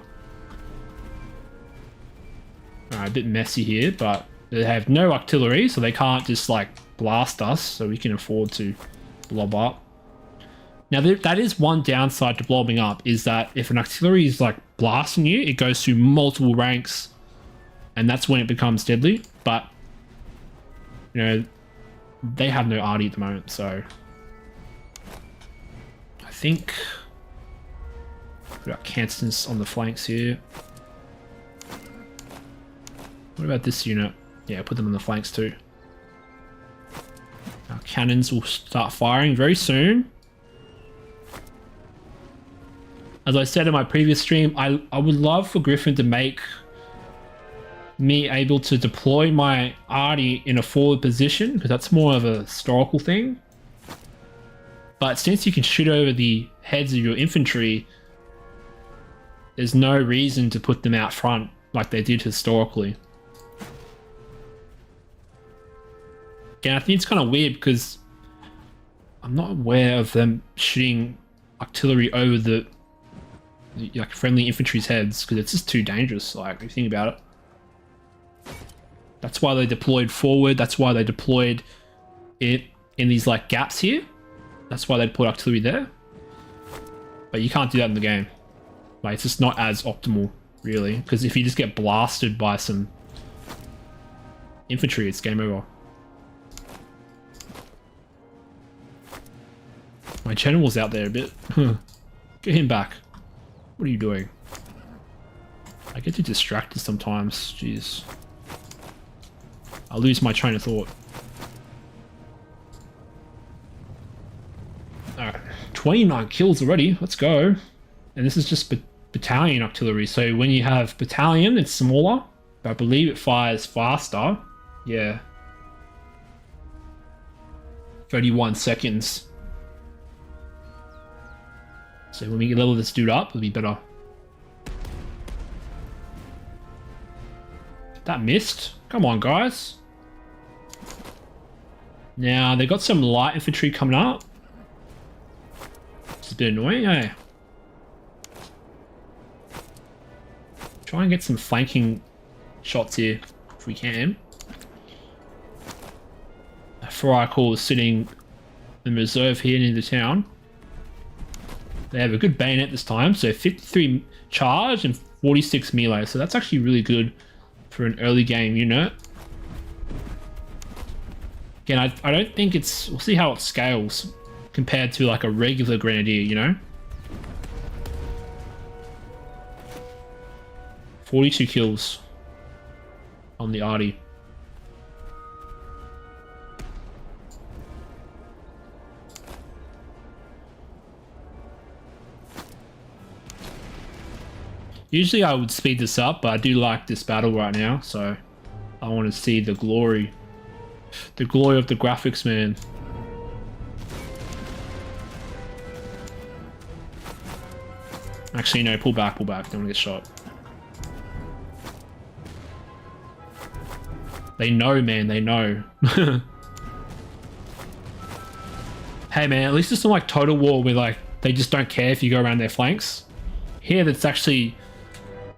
Alright, a bit messy here, but they have no artillery, so they can't just like blast us, so we can afford to blob up. Now that is one downside to blobbing up, is that if an artillery is like blasting you, it goes through multiple ranks, and that's when it becomes deadly. But you know, they have no arty at the moment, so I think we've got Canstons on the flanks here. What about this unit? Yeah, put them on the flanks too. Our cannons will start firing very soon. As I said in my previous stream, I would love for Griffin to make me able to deploy my arty in a forward position, because that's more of a historical thing. But since you can shoot over the heads of your infantry, there's no reason to put them out front like they did historically. Again, I think it's kind of weird because I'm not aware of them shooting artillery over the like friendly infantry's heads, because it's just too dangerous. Like, if you think about it, that's why they deployed forward. That's why they deployed it in these like gaps here. That's why they deployed artillery there. But you can't do that in the game. Like, it's just not as optimal, really, because if you just get blasted by some infantry, it's game over. My general's out there a bit. Get him back. What are you doing? I get too distracted sometimes. Jeez. I lose my train of thought. Alright. 29 kills already. Let's go. And this is just battalion artillery. So when you have battalion, it's smaller. But I believe it fires faster. Yeah. 31 seconds. So when we level this dude up, it'll be better. That missed. Come on, guys. Now, they got some light infantry coming up. It's a bit annoying, eh? Try and get some flanking shots here, if we can. Frycall is sitting in reserve here near the town. They have a good bayonet this time, so 53 charge and 46 melee, so that's actually really good for an early game unit. Again, I don't think it's... We'll see how it scales compared to like a regular grenadier, you know? 42 kills on the arty. Usually I would speed this up, but I do like this battle right now, so I want to see the glory. The glory of the graphics, man. Actually, no, pull back, don't want to get shot. They know, man, they know. Hey, man, at least it's not like Total War where, like, they just don't care if you go around their flanks. Here, that's actually...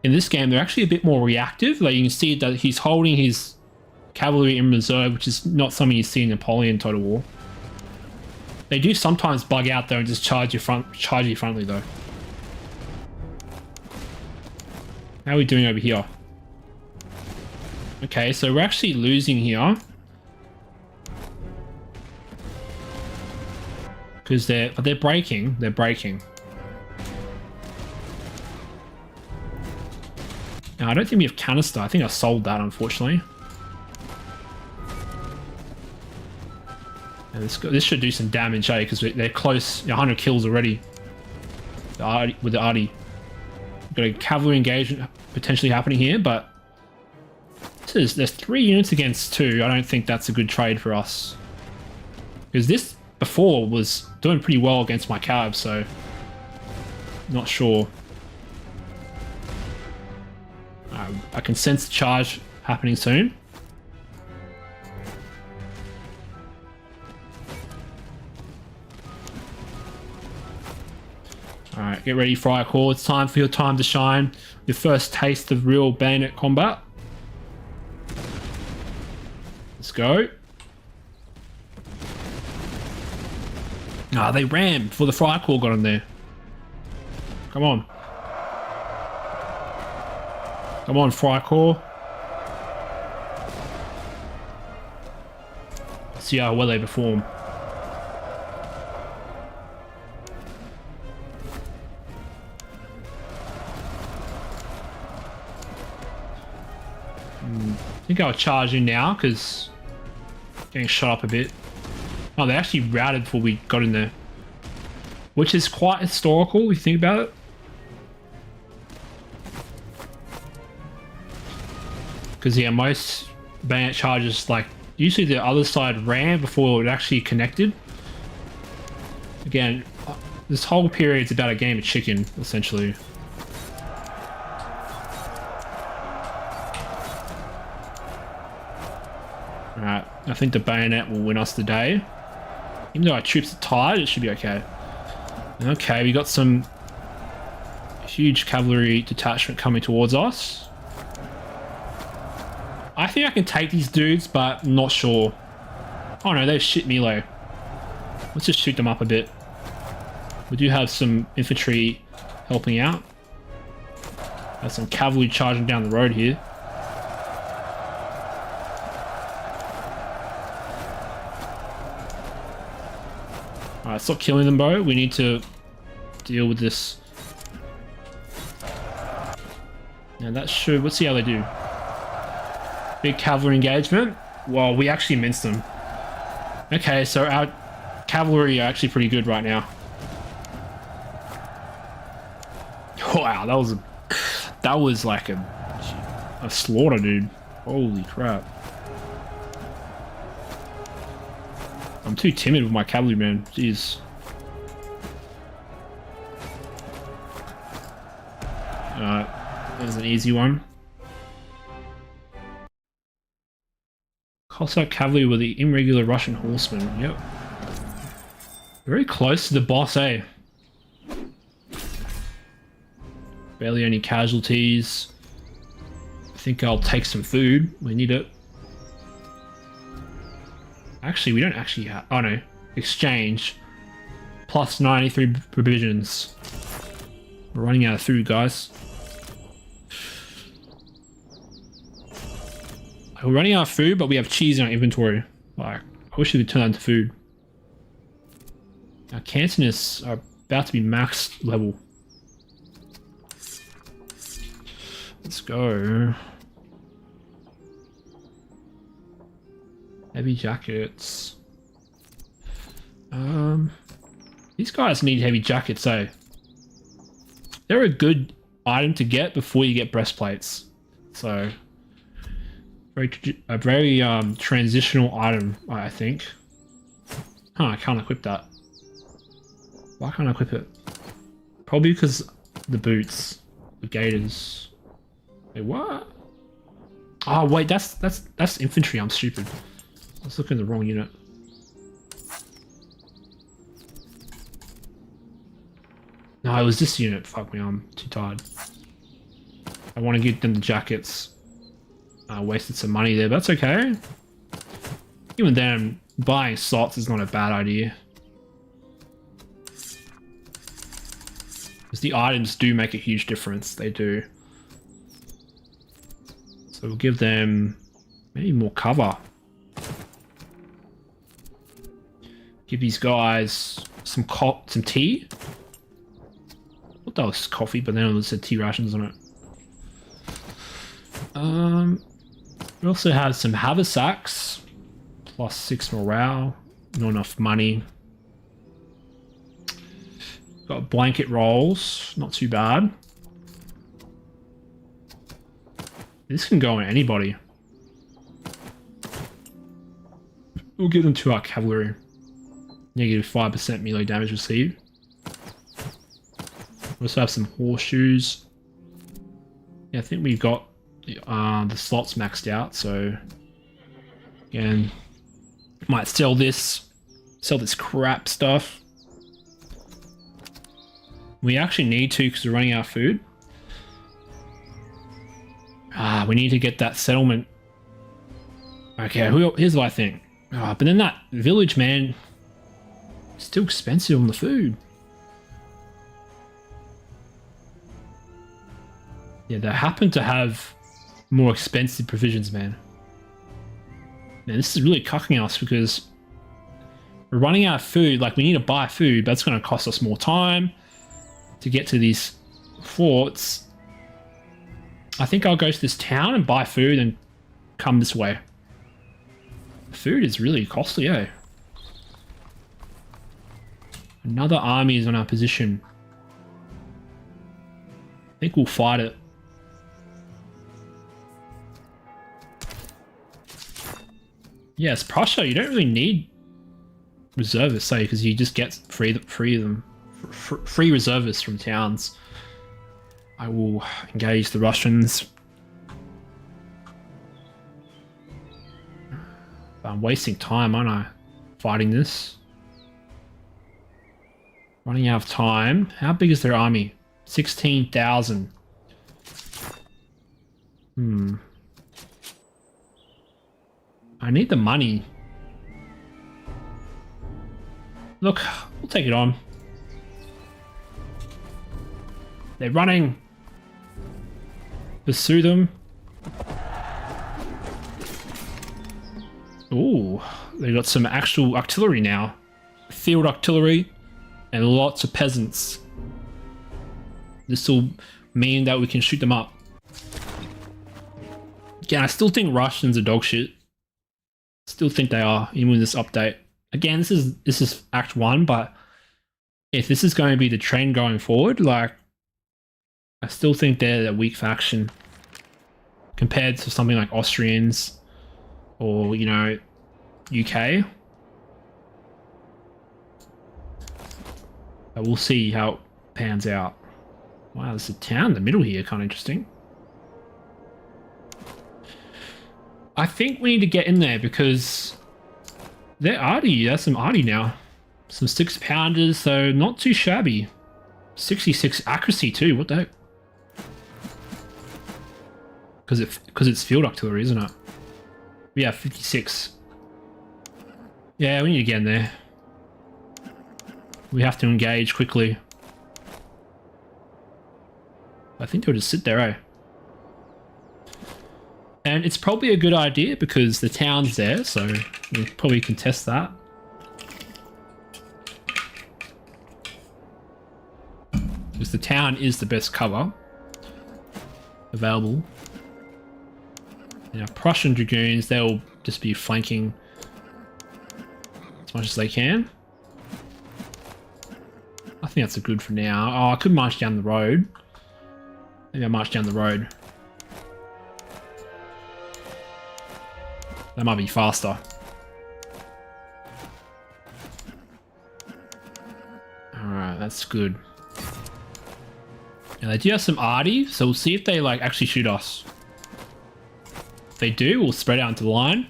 In this game, they're actually a bit more reactive. Like, you can see that he's holding his cavalry in reserve, which is not something you see in Napoleon Total War. They do sometimes bug out, though, and just charge you frontally, though. How are we doing over here? Okay, so we're actually losing here. Because they're breaking. They're breaking. Now, I don't think we have canister. I think I sold that, unfortunately. And this should do some damage, eh? Because they're close. 100 kills already. With the arty. We've got a cavalry engagement potentially happening here, but there's 3 units against 2. I don't think that's a good trade for us. Because this before was doing pretty well against my cav, so not sure. I can sense the charge happening soon. Alright, get ready, Frycall. It's time for your time to shine. Your first taste of real bayonet combat. Let's go. Ah, they ran before the Frycall got in there. Come on. Come on, Frycall. See how well they perform. I think I'll charge in now because getting shot up a bit. Oh, they actually routed before we got in there, which is quite historical if you think about it. Because yeah, most bayonet charges, like, usually the other side ran before it actually connected. Again, this whole period is about a game of chicken, essentially. Alright, I think the bayonet will win us the day. Even though our troops are tired, it should be okay. Okay, we got some huge cavalry detachment coming towards us. I think I can take these dudes, but I'm not sure. Oh no, they're shit melee. Let's just shoot them up a bit. We do have some infantry helping out. There's some cavalry charging down the road here. Alright, stop killing them, bro. We need to deal with this. Now that should... Let's see how they do. Big cavalry engagement. Well, we actually minced them. Okay, so our cavalry are actually pretty good right now. Wow, that was like a slaughter, dude. Holy crap. I'm too timid with my cavalry, man. Jeez. Alright, that was an easy one. Cossack cavalry were the irregular Russian horsemen. Yep. Very close to the boss, eh? Barely any casualties. I think I'll take some food. We need it. Actually, we don't actually have... Oh no. Exchange. Plus 93 provisions. We're running out of food, guys. We're running out of food, but we have cheese in our inventory. Like, I wish we could turn that into food. Our cantonists are about to be max level. Let's go. Heavy jackets. These guys need heavy jackets, eh? They're a good item to get before you get breastplates. So, a very transitional item, I think. Huh, I can't equip that. Why can't I equip it? Probably because the boots, the gaiters. Wait, what? Oh wait, that's infantry. I'm stupid. I was looking at the wrong unit. No, it was this unit. Fuck me, I'm too tired. I want to get them the jackets. I wasted some money there, but that's okay. Even then, buying slots is not a bad idea. Because the items do make a huge difference. They do. So we'll give them maybe more cover. Give these guys some tea. I thought that was coffee, but then it said tea rations on it. We also have some haversacks, plus 6 morale. Not enough money. Got blanket rolls, not too bad. This can go on anybody. We'll give them to our cavalry. Negative 5% melee damage received. We also have some horseshoes. Yeah, I think we've got the slots maxed out, so again, might sell this crap stuff. We actually need to because we're running out of food. We need to get that settlement. Okay, here's what I think. But then that village, man, it's still expensive on the food. Yeah, they happen to have more expensive provisions, man. Now, this is really cucking us because we're running out of food. Like, we need to buy food, but it's going to cost us more time to get to these forts. I think I'll go to this town and buy food and come this way. Food is really costly, eh? Another army is on our position. I think we'll fight it. Yes, Prussia, you don't really need reservists, say, because you just get free reservists from towns. I will engage the Russians. I'm wasting time, aren't I? Fighting this. Running out of time. How big is their army? 16,000. I need the money. Look, we'll take it on. They're running. Pursue them. Ooh, they got some actual artillery now. Field artillery and lots of peasants. This will mean that we can shoot them up. Again, I still think Russians are dog shit. Still think they are, even with this update. Again, this is Act 1, but if this is going to be the trend going forward, like, I still think they're a weak faction compared to something like Austrians or, you know, UK. But we'll see how it pans out. Wow, there's a town in the middle here, kind of interesting. I think we need to get in there because they're arty. There's some arty now. Some 6-pounders, so not too shabby. 66 accuracy too, what the heck? Because it's field artillery, isn't it? Yeah, 56. Yeah, we need to get in there. We have to engage quickly. I think they'll just sit there, eh? And it's probably a good idea because the town's there, so we probably can test that. Because the town is the best cover available. Now, Prussian Dragoons, they'll just be flanking as much as they can. I think that's a good for now. Oh, I could march down the road. Maybe I'll march down the road. That might be faster. Alright, that's good. Now they do have some arty, so we'll see if they like actually shoot us. If they do, we'll spread out into the line.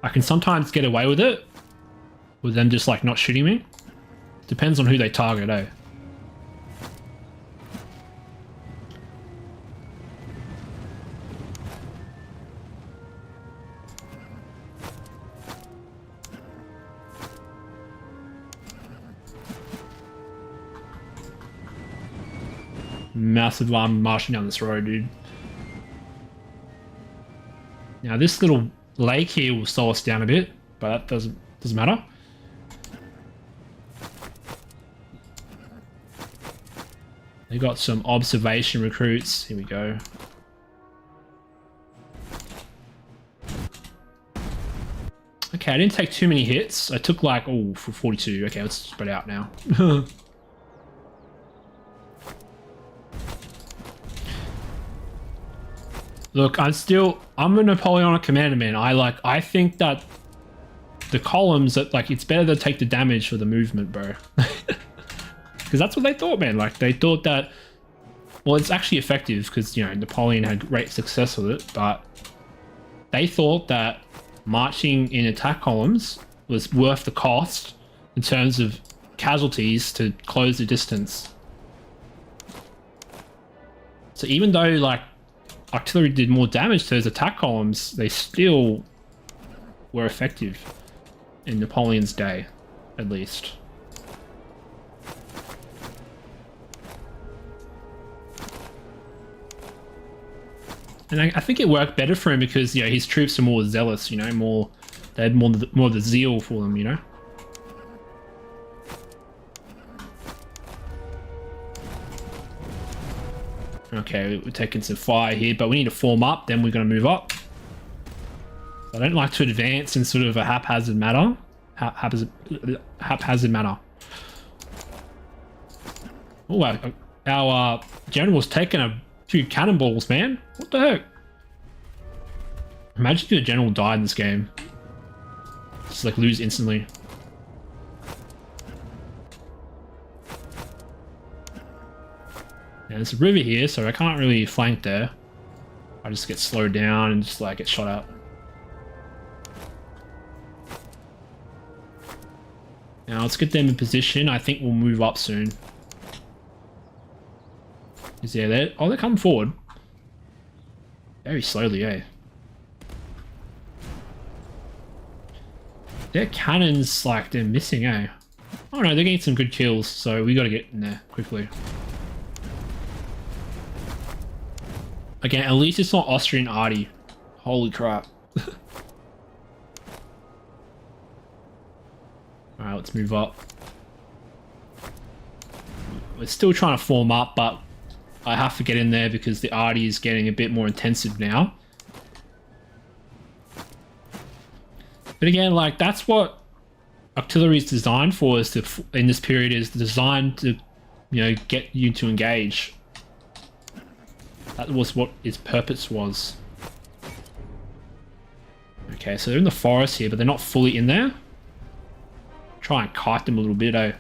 I can sometimes get away with it, with them just like not shooting me. Depends on who they target, eh? Massive arm marching down this road, dude. Now this little lake here will slow us down a bit, but that doesn't matter. They got some observation recruits. Here we go. Okay, I didn't take too many hits. I took like, oh, for 42. Okay, let's spread out now. Look, I'm a Napoleonic commander, man. I think that the columns, that like, it's better to take the damage for the movement, bro. Because that's what they thought, man. Like, they thought that, well, it's actually effective because, you know, Napoleon had great success with it, but they thought that marching in attack columns was worth the cost in terms of casualties to close the distance. So even though, like, artillery did more damage to those attack columns, they still were effective in Napoleon's day, at least. And I think it worked better for him because, you know, his troops are more zealous, you know, they had more of the zeal for them, you know. Okay, we're taking some fire here, but we need to form up, then we're going to move up. I don't like to advance in sort of a haphazard manner. Haphazard manner. Oh, our general's taking a few cannonballs, man. What the heck? Imagine if a general died in this game. Just like lose instantly. Now there's a river here, so I can't really flank there. I just get slowed down and just like get shot at. Now let's get them in position. I think we'll move up soon. Is there? Oh, they're coming forward. Very slowly, eh? Their cannons, like, they're missing, eh? Oh no, they're getting some good kills, so we gotta get in there quickly. Again, at least it's not Austrian arty. Holy crap. Alright, let's move up. We're still trying to form up, but I have to get in there because the arty is getting a bit more intensive now. But again, like, that's what artillery is designed for, is to, in this period, is designed to, you know, get you to engage. That was what its purpose was. Okay, so they're in the forest here, but they're not fully in there. Try and kite them a little bit, eh?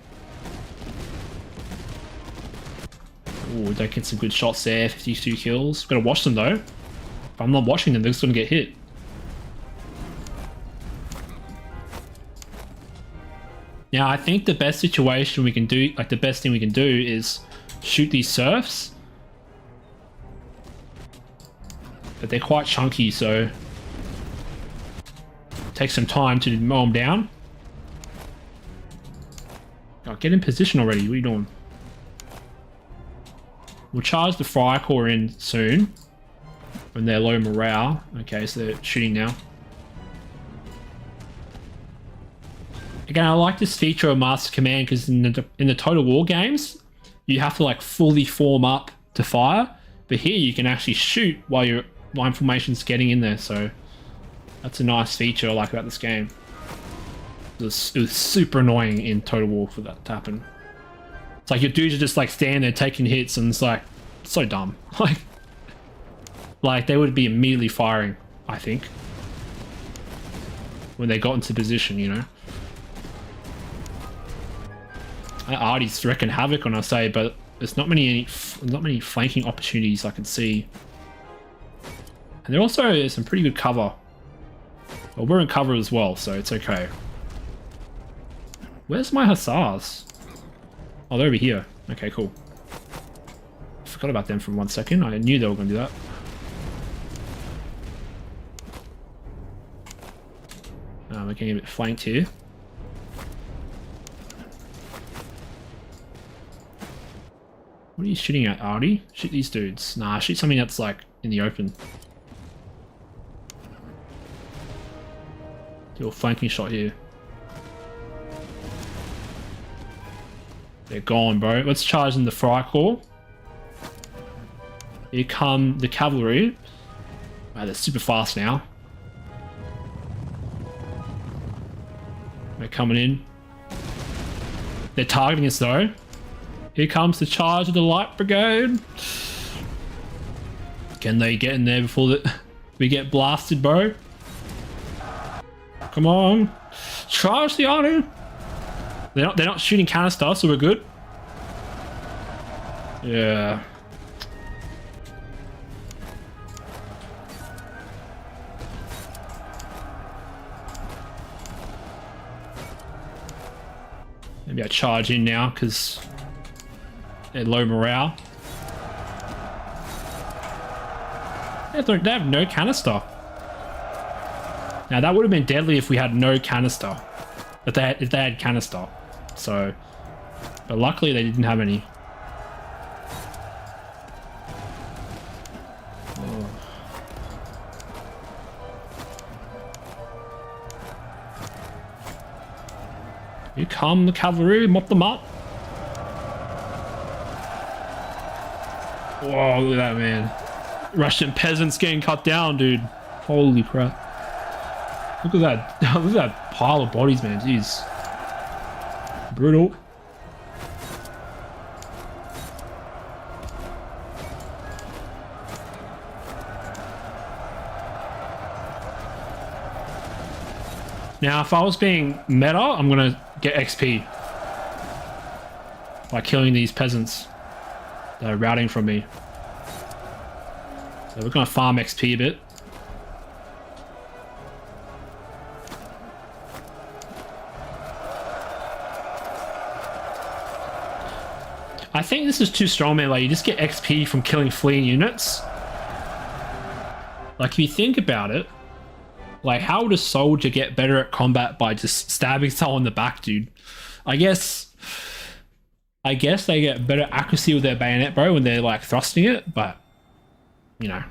Ooh, they get some good shots there, 52 kills. Gotta watch them though. If I'm not watching them, they're just gonna get hit. Now, I think the best situation we can do, like the best thing we can do, is shoot these serfs. But they're quite chunky, so take some time to mow them down. Oh, get in position already. What are you doing? We'll charge the fire core in soon when they're low morale. Okay, so they're shooting now. Again, I like this feature of Master Command because in the Total War games, you have to like fully form up to fire. But here you can actually shoot while your line formation's getting in there. So that's a nice feature I like about this game. It was super annoying in Total War for that to happen. It's like your dudes are just like standing there taking hits, and it's like so dumb. Like they would be immediately firing, I think, when they got into position, you know. Arty's wrecking havoc on, I say, but there's not many flanking opportunities I can see. And there also is some pretty good cover. Well, we're in cover as well, so it's okay. Where's my hussars? Oh, they're over here. Okay, cool. Forgot about them for 1 second. I knew they were going to do that. We're getting a bit flanked here. What are you shooting at, Arty? Shoot these dudes. Nah, shoot something that's like in the open. Do a flanking shot here. They're gone, bro. Let's charge in the fire core. Here come the cavalry. Wow, they're super fast now. They're coming in. They're targeting us though. Here comes the charge of the light brigade. Can they get in there before we get blasted, bro? Come on. Charge the army. They're not shooting canister, so we're good. Yeah. Maybe I charge in now because they're low morale. They have no canister. Now that would have been deadly if we had no canister. If they had canister. So, but luckily they didn't have any. Oh. Here come the cavalry, mop them up. Whoa, look at that, man. Russian peasants getting cut down, dude. Holy crap. Look at that. Look at that pile of bodies, man. Jeez. Brutal. Now, if I was being meta, I'm gonna get XP by killing these peasants that are routing from me. So we're gonna farm XP a bit. I think this is too strong, man. Like, you just get XP from killing fleeing units. Like, if you think about it, like, how would a soldier get better at combat by just stabbing someone in the back, dude? I guess they get better accuracy with their bayonet, bro, when they're, like, thrusting it, but, you know.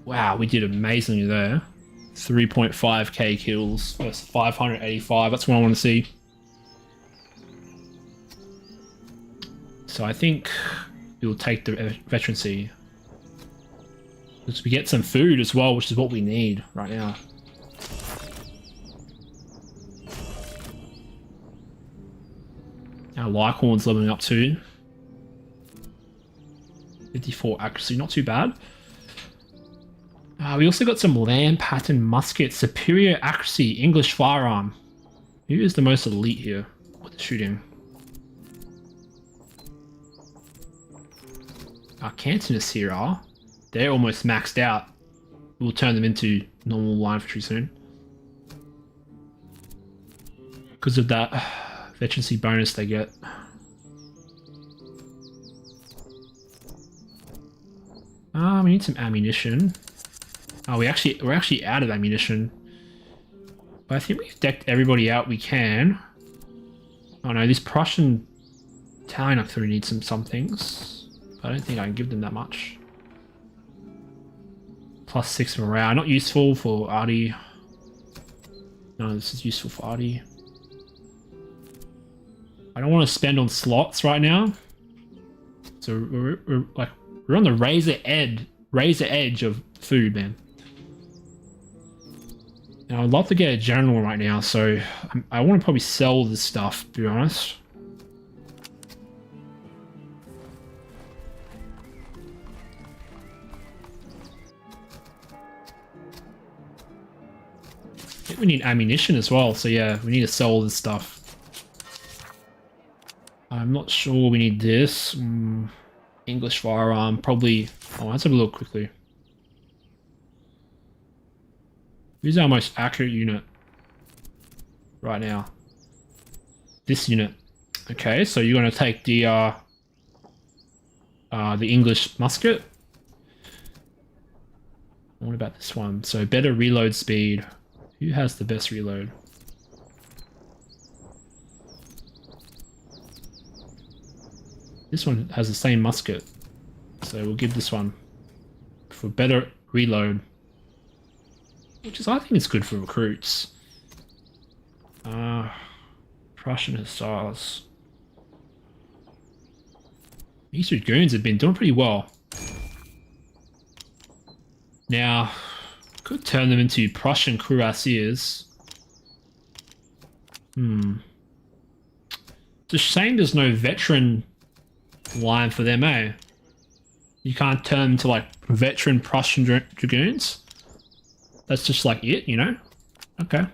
Wow, we did amazingly there. 3.5k kills versus 585. That's what I want to see. So I think we'll take the veterancy. Because we get some food as well, which is what we need right now. Our Lycorn's leveling up too. 54 accuracy, not too bad. We also got some land pattern musket, superior accuracy, English firearm. Who is the most elite here with the shooting? Our cantonists here are. They're almost maxed out. We'll turn them into normal line infantry soon. Because of that veterancy bonus they get. We need some ammunition. Oh, we're actually out of ammunition. But I think we've decked everybody out we can. Oh no, this Prussian Italian artillery needs some things. But I don't think I can give them that much. +6 morale. Not useful for Artie. No, this is useful for Artie. I don't want to spend on slots right now. So we're on the razor edge of food, man. Now I'd love to get a general right now, so I want to probably sell this stuff, to be honest. I think we need ammunition as well, so yeah, we need to sell all this stuff. I'm not sure we need this. English firearm, probably. Oh, let's have a look quickly. Who's our most accurate unit right now? This unit. Okay, so you're going to take the English musket. What about this one? So better reload speed. Who has the best reload? This one has the same musket, so we'll give this one for better reload, which is, I think it's good for recruits. Prussian Hussars. These dragoons have been doing pretty well. Now, could turn them into Prussian cuirassiers. It's a shame there's no veteran line for them, eh? You can't turn them to like veteran Prussian dragoons. That's just like it, you know? Okay.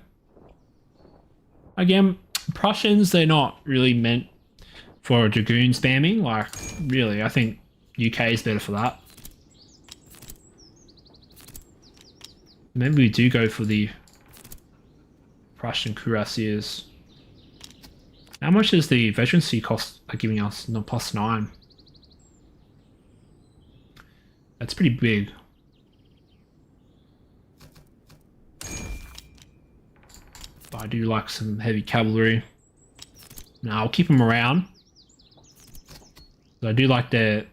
Again, Prussians, they're not really meant for dragoon spamming. Like, really, I think UK is better for that. Maybe we do go for the Prussian cuirassiers. How much is the veterancy cost giving us? No, +9. That's pretty big. But I do like some heavy cavalry. Now I'll keep them around. But I do like their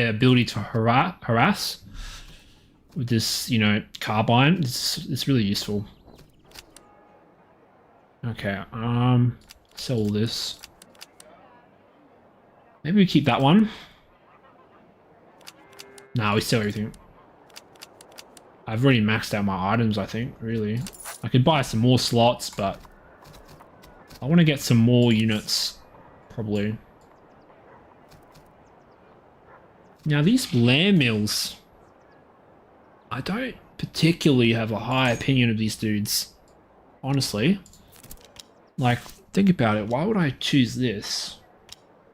ability to harass with this, you know, carbine. It's really useful. Okay, sell all this. Maybe we keep that one. Nah, we sell everything. I've already maxed out my items, I think, really. I could buy some more slots, but I want to get some more units, probably. Now, these land mills, I don't particularly have a high opinion of these dudes, honestly. Like, think about it. Why would I choose this?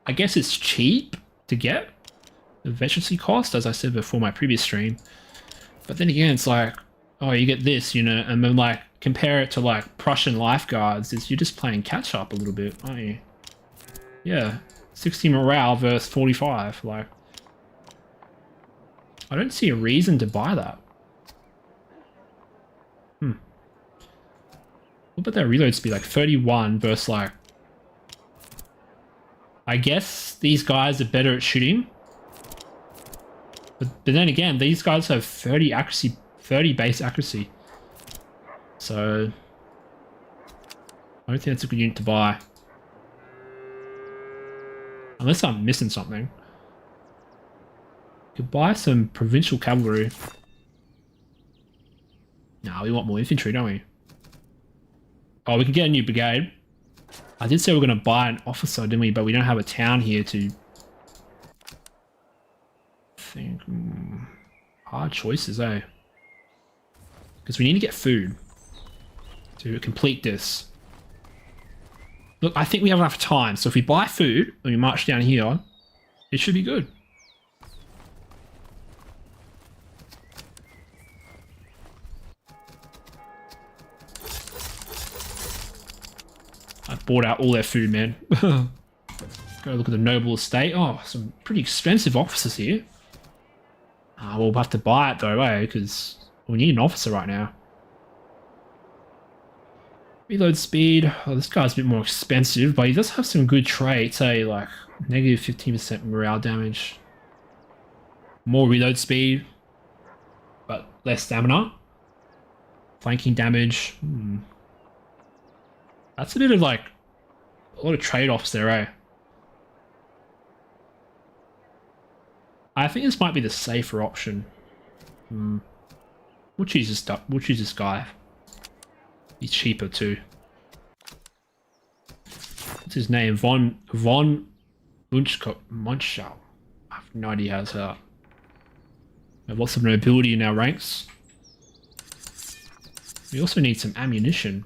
I guess it's cheap to get. The veterancy cost, as I said before my previous stream. But then again, it's like, oh, you get this, you know, and then like compare it to like Prussian lifeguards. You're just playing catch up a little bit, aren't you? Yeah, 60 morale versus 45. Like, I don't see a reason to buy that. What about that reload speed? Like 31 versus like... I guess these guys are better at shooting. But then again, these guys have 30 accuracy, 30 base accuracy. So I don't think that's a good unit to buy. Unless I'm missing something. Could buy some provincial cavalry. No, we want more infantry, don't we? Oh, we can get a new brigade. I did say we were going to buy an officer, didn't we? But we don't have a town here to... think... hard choices, eh? Because we need to get food to complete this. Look, I think we have enough time. So if we buy food and we march down here, it should be good. I bought out all their food, man. Go look at the noble estate. Oh, some pretty expensive officers here. We'll have to buy it though, eh? Because we need an officer right now. Reload speed. Oh, this guy's a bit more expensive, but he does have some good traits, eh? Like negative 15% morale damage. More reload speed, but less stamina. Flanking damage. That's a bit of like a lot of trade-offs there, eh? I think this might be the safer option. We'll choose this guy. He's cheaper too. What's his name? Von Munchau. I have no idea how to say that. We have lots of nobility in our ranks. We also need some ammunition.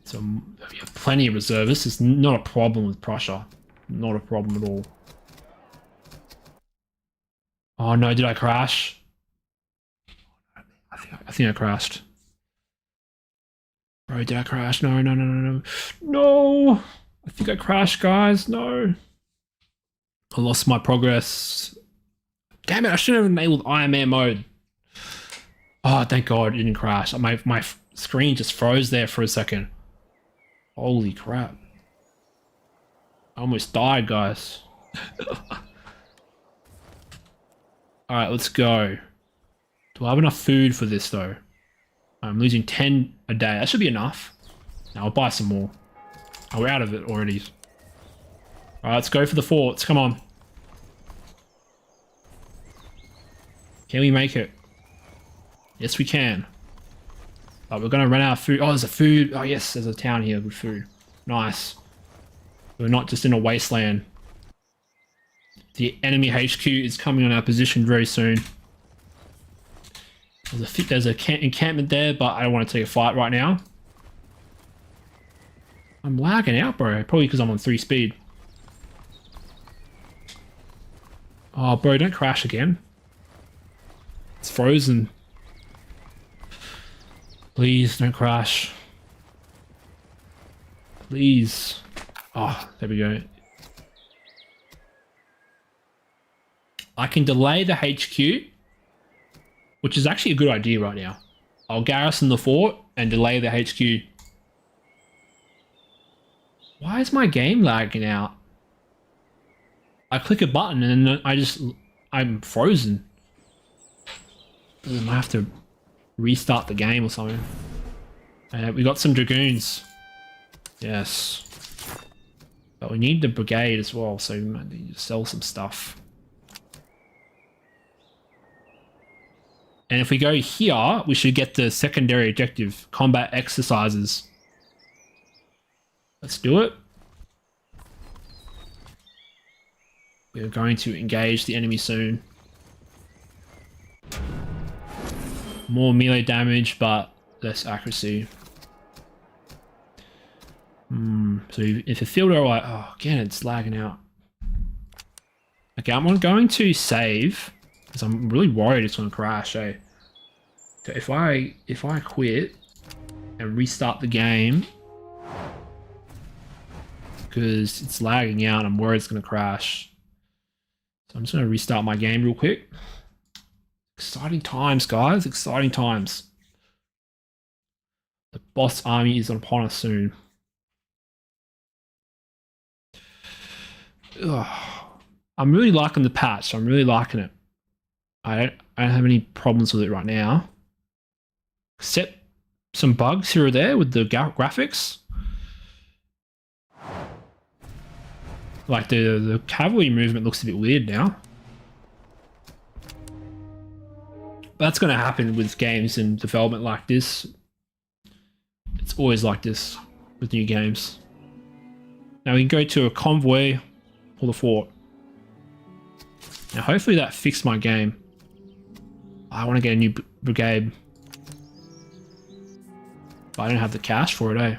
So we have plenty of reservists. It's not a problem with Prussia. Not a problem at all. Oh no, did I crash? I think I crashed. Bro, did I crash? No. No! I think I crashed, guys. No. I lost my progress. Damn it, I should have enabled IMAir mode. Oh, thank God it didn't crash. My screen just froze there for a second. Holy crap. I almost died, guys. Alright, let's go. Do I have enough food for this, though? I'm losing 10 a day. That should be enough. Now I'll buy some more. Oh, we're out of it already. Alright, let's go for the forts. Come on. Can we make it? Yes, we can. But we're going to run out of food. Oh, there's a food. Oh, yes, there's a town here with food. Nice. We're not just in a wasteland. The enemy HQ is coming on our position very soon. There's a encampment there, but I don't want to take a fight right now. I'm lagging out, bro. Probably because I'm on 3 speed. Oh, bro, don't crash again. It's frozen. Please, don't crash. Please. Oh, there we go. I can delay the HQ, which is actually a good idea right now. I'll garrison the fort and delay the HQ. Why is my game lagging out? I click a button and then I'm frozen. I might have to restart the game or something. We got some dragoons. Yes. But we need the brigade as well, so we might need to sell some stuff. And if we go here, we should get the secondary objective, combat exercises. Let's do it. We're going to engage the enemy soon. More melee damage, but less accuracy. So if a field are like, oh, again, it's lagging out. Okay, I'm going to save because I'm really worried it's going to crash. Eh? So if I quit and restart the game because it's lagging out, I'm worried it's going to crash. So I'm just going to restart my game real quick. Exciting times, guys. Exciting times. The boss army is upon us soon. Ugh. I'm really liking the patch. I'm really liking it. I don't have any problems with it right now. Except some bugs here or there with the graphics. Like the cavalry movement looks a bit weird now. But that's going to happen with games in development like this. It's always like this with new games. Now we can go to a convoy or the fort. Now hopefully that fixed my game. I want to get a new brigade. But I don't have the cash for it, eh?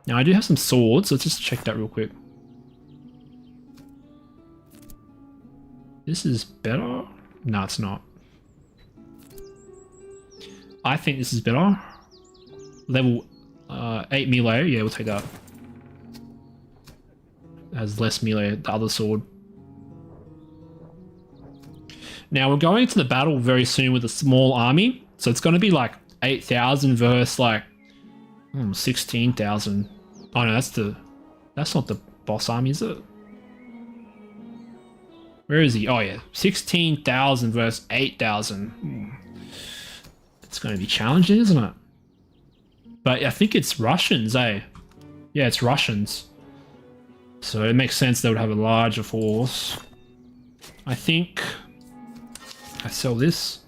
Now I do have some swords. Let's just check that real quick. This is better? No, it's not. I think this is better. Level 8 melee. Yeah, we'll take that. It has less melee, the other sword. Now we're going to the battle very soon with a small army. So it's going to be like 8,000 versus like 16,000. Oh no, that's not the boss army, is it? Where is he? Oh yeah, 16,000 versus 8,000. It's going to be challenging, isn't it? But I think it's Russians, eh? Yeah, it's Russians. So it makes sense they would have a larger force. I think I sell this.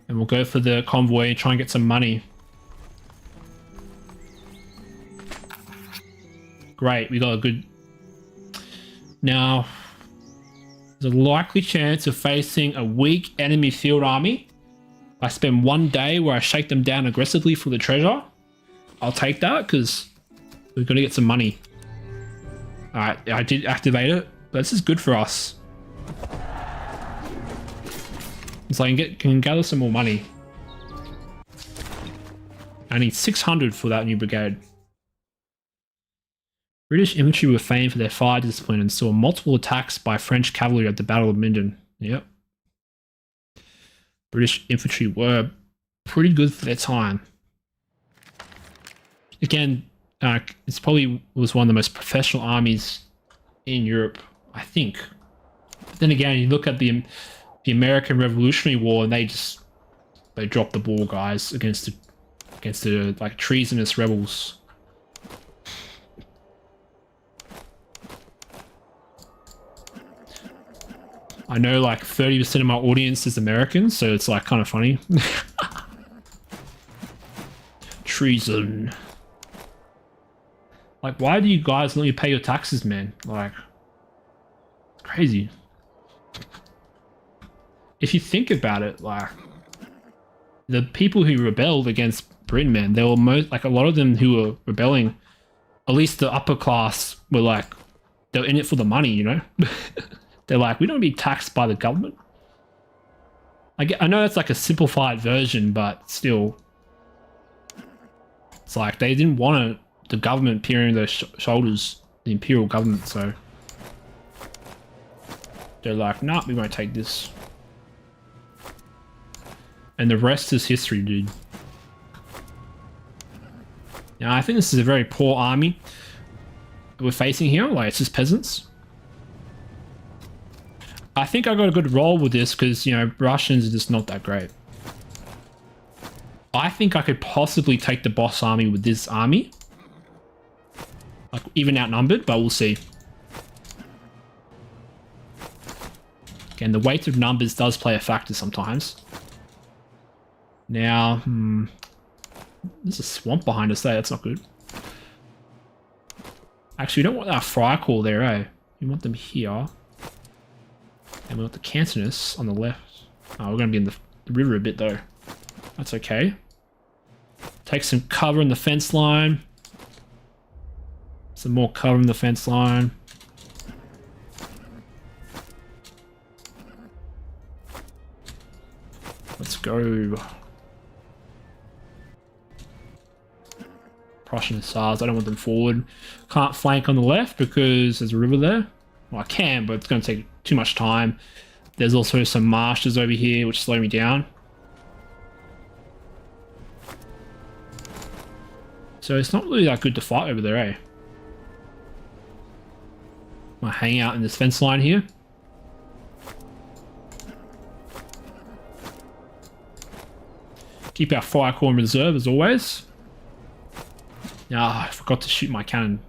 And we'll go for the convoy and try and get some money. Great, we got a good... Now, there's a likely chance of facing a weak enemy field army. I spend one day where I shake them down aggressively for the treasure. I'll take that because we've got to get some money. Alright, I did activate it. But this is good for us. So I can gather some more money. I need 600 for that new brigade. British infantry were famed for their fire discipline and saw multiple attacks by French cavalry at the Battle of Minden. Yep. British infantry were pretty good for their time. Again, it's probably was one of the most professional armies in Europe, I think. But then again, you look at the American Revolutionary War and they dropped the ball, guys, against the like treasonous rebels. I know like 30% of my audience is American, so it's like kind of funny. Treason. Like, why do you guys let you pay your taxes, man? Like, it's crazy. If you think about it, like, the people who rebelled against Britain, man, they were like a lot of them who were rebelling, at least the upper class were like, they were in it for the money, you know? They're like, we don't want to be taxed by the government. I know it's like a simplified version, but still. It's like they didn't want the government peering their shoulders, the imperial government, so. They're like, nah, we won't take this. And the rest is history, dude. Now, I think this is a very poor army we're facing here. Like, it's just peasants. I think I got a good roll with this because, you know, Russians are just not that great. I think I could possibly take the boss army with this army. Like, even outnumbered, but we'll see. Again, the weight of numbers does play a factor sometimes. Now, there's a swamp behind us there. That's not good. Actually, we don't want our fire core there, eh? We want them here. And we want the Cantonus on the left. Oh, we're going to be in the river a bit, though. That's okay. Take some cover in the fence line. Some more cover in the fence line. Let's go. Prussian hussars, I don't want them forward. Can't flank on the left because there's a river there. Well, I can, but it's going to take too much time. There's also some marshes over here which slow me down. So it's not really that good to fight over there, eh? I'm going to hang out in this fence line here. Keep our fire core in reserve as always. Ah, I forgot to shoot my cannon.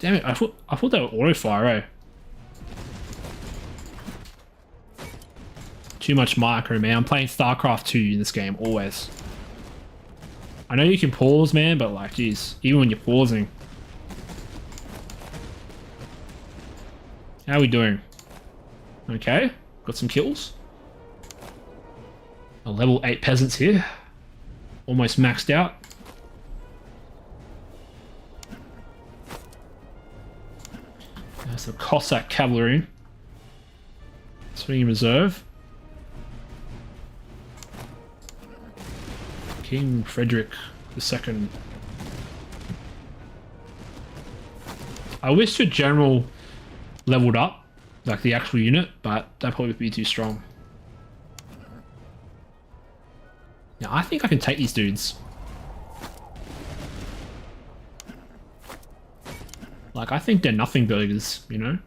Damn it, I thought they were auto fire, eh? Too much micro, man. I'm playing StarCraft 2 in this game, always. I know you can pause, man, but like, geez, even when you're pausing. How are we doing? Okay, got some kills. A level 8 peasants here. Almost maxed out. There's the Cossack cavalry. Swinging reserve. King Frederick II. I wish the general leveled up, like the actual unit, but that'd probably be too strong. Now I think I can take these dudes. Like, I think they're nothing burgers, you know?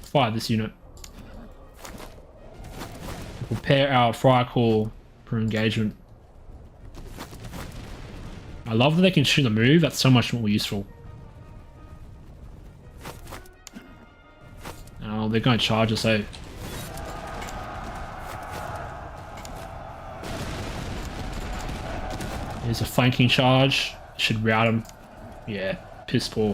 Fire this unit. Prepare our fire call for engagement. I love that they can shoot a move. That's so much more useful. Oh, they're going to charge us, eh? There's a flanking charge. Should rout them. Yeah, piss poor.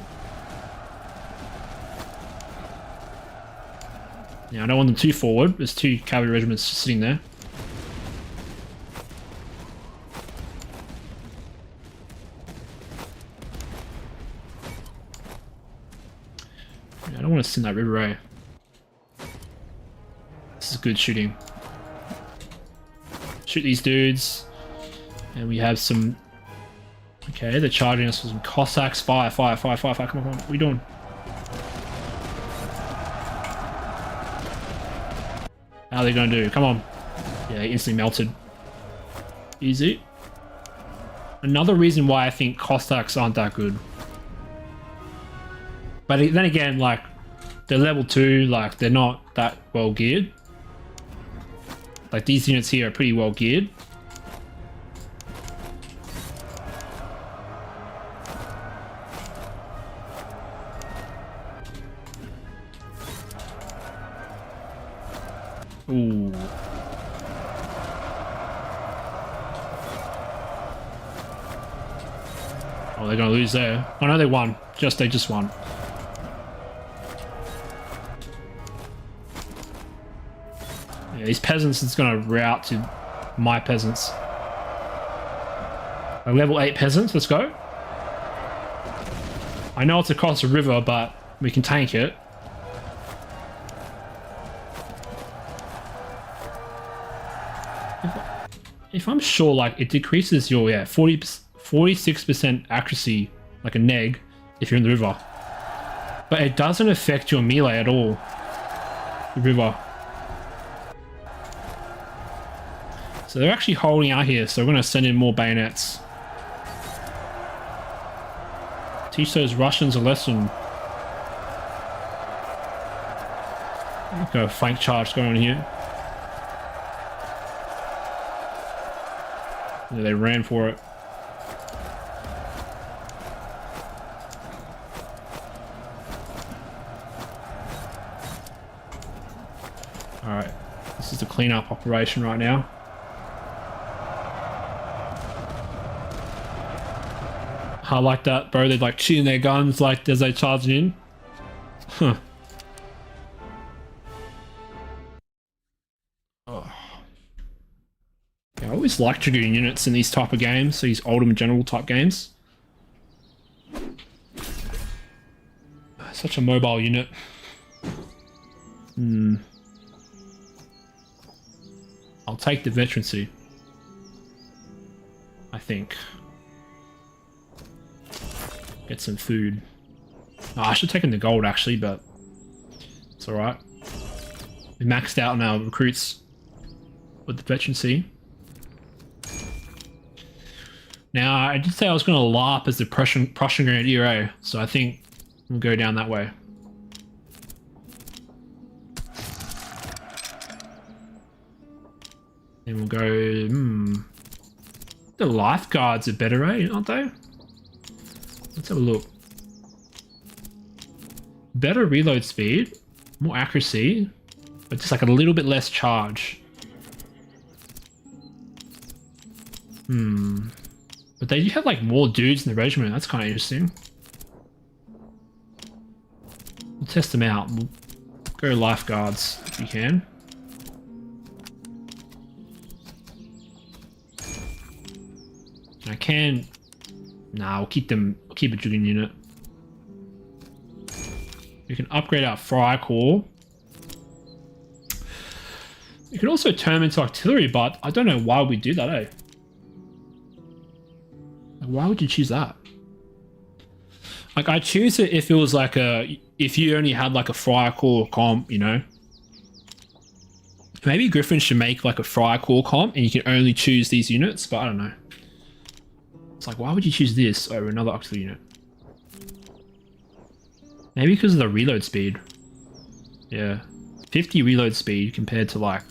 Now, I don't want them too forward. There's 2 cavalry regiments sitting there. I don't want to send that river, eh? This is good shooting. Shoot these dudes. And we have some... Okay, they're charging us with some Cossacks. Fire, fire, fire, fire, fire. Come on, come on. What are we doing? How are they going to do? Come on. Yeah, they instantly melted. Easy. Another reason why I think Cossacks aren't that good. But then again, like, they're level 2, like, they're not that well geared. Like, these units here are pretty well geared. Ooh. Oh, they're gonna lose there. Oh no, they won. They just won. Yeah, these peasants is gonna rout to my peasants. A level 8 peasants, let's go. I know it's across the river, but we can tank it. If I'm sure, like, it decreases your 46% accuracy, like a neg, if you're in the river, but it doesn't affect your melee at all. The river. So they're actually holding out here, so we're going to send in more bayonets. Teach those Russians a lesson. Got a flank charge going on here. Yeah, they ran for it. Alright, this is the cleanup operation right now. I like that, bro. They're like shooting their guns like as they charge in. Huh. I always like triggering units in these type of games, these Ultimate General type games. Such a mobile unit. I'll take the veterancy, I think. Get some food. Oh, I should have taken the gold actually, but it's alright. We maxed out on our recruits with the veterancy. Now, I did say I was going to LARP as the Prussian Grenadier, eh? So I think we'll go down that way. And we'll go... The lifeguards are better, right? Aren't they? Let's have a look. Better reload speed, more accuracy, but just like a little bit less charge. But they do have like more dudes in the regiment. That's kind of interesting. We'll test them out. We'll go lifeguards if you can. I can. Nah, we'll keep them. We'll keep a Dragoon unit. We can upgrade our fry core. You can also turn them into artillery, but I don't know why we do that, eh? Like, why would you choose that? Like, I choose it if it was like a... If you only had like a fry core comp, you know? Maybe Griffin should make like a fry core comp and you can only choose these units, but I don't know. It's like, why would you choose this over another auxiliary unit? Maybe because of the reload speed. Yeah. 50 reload speed compared to like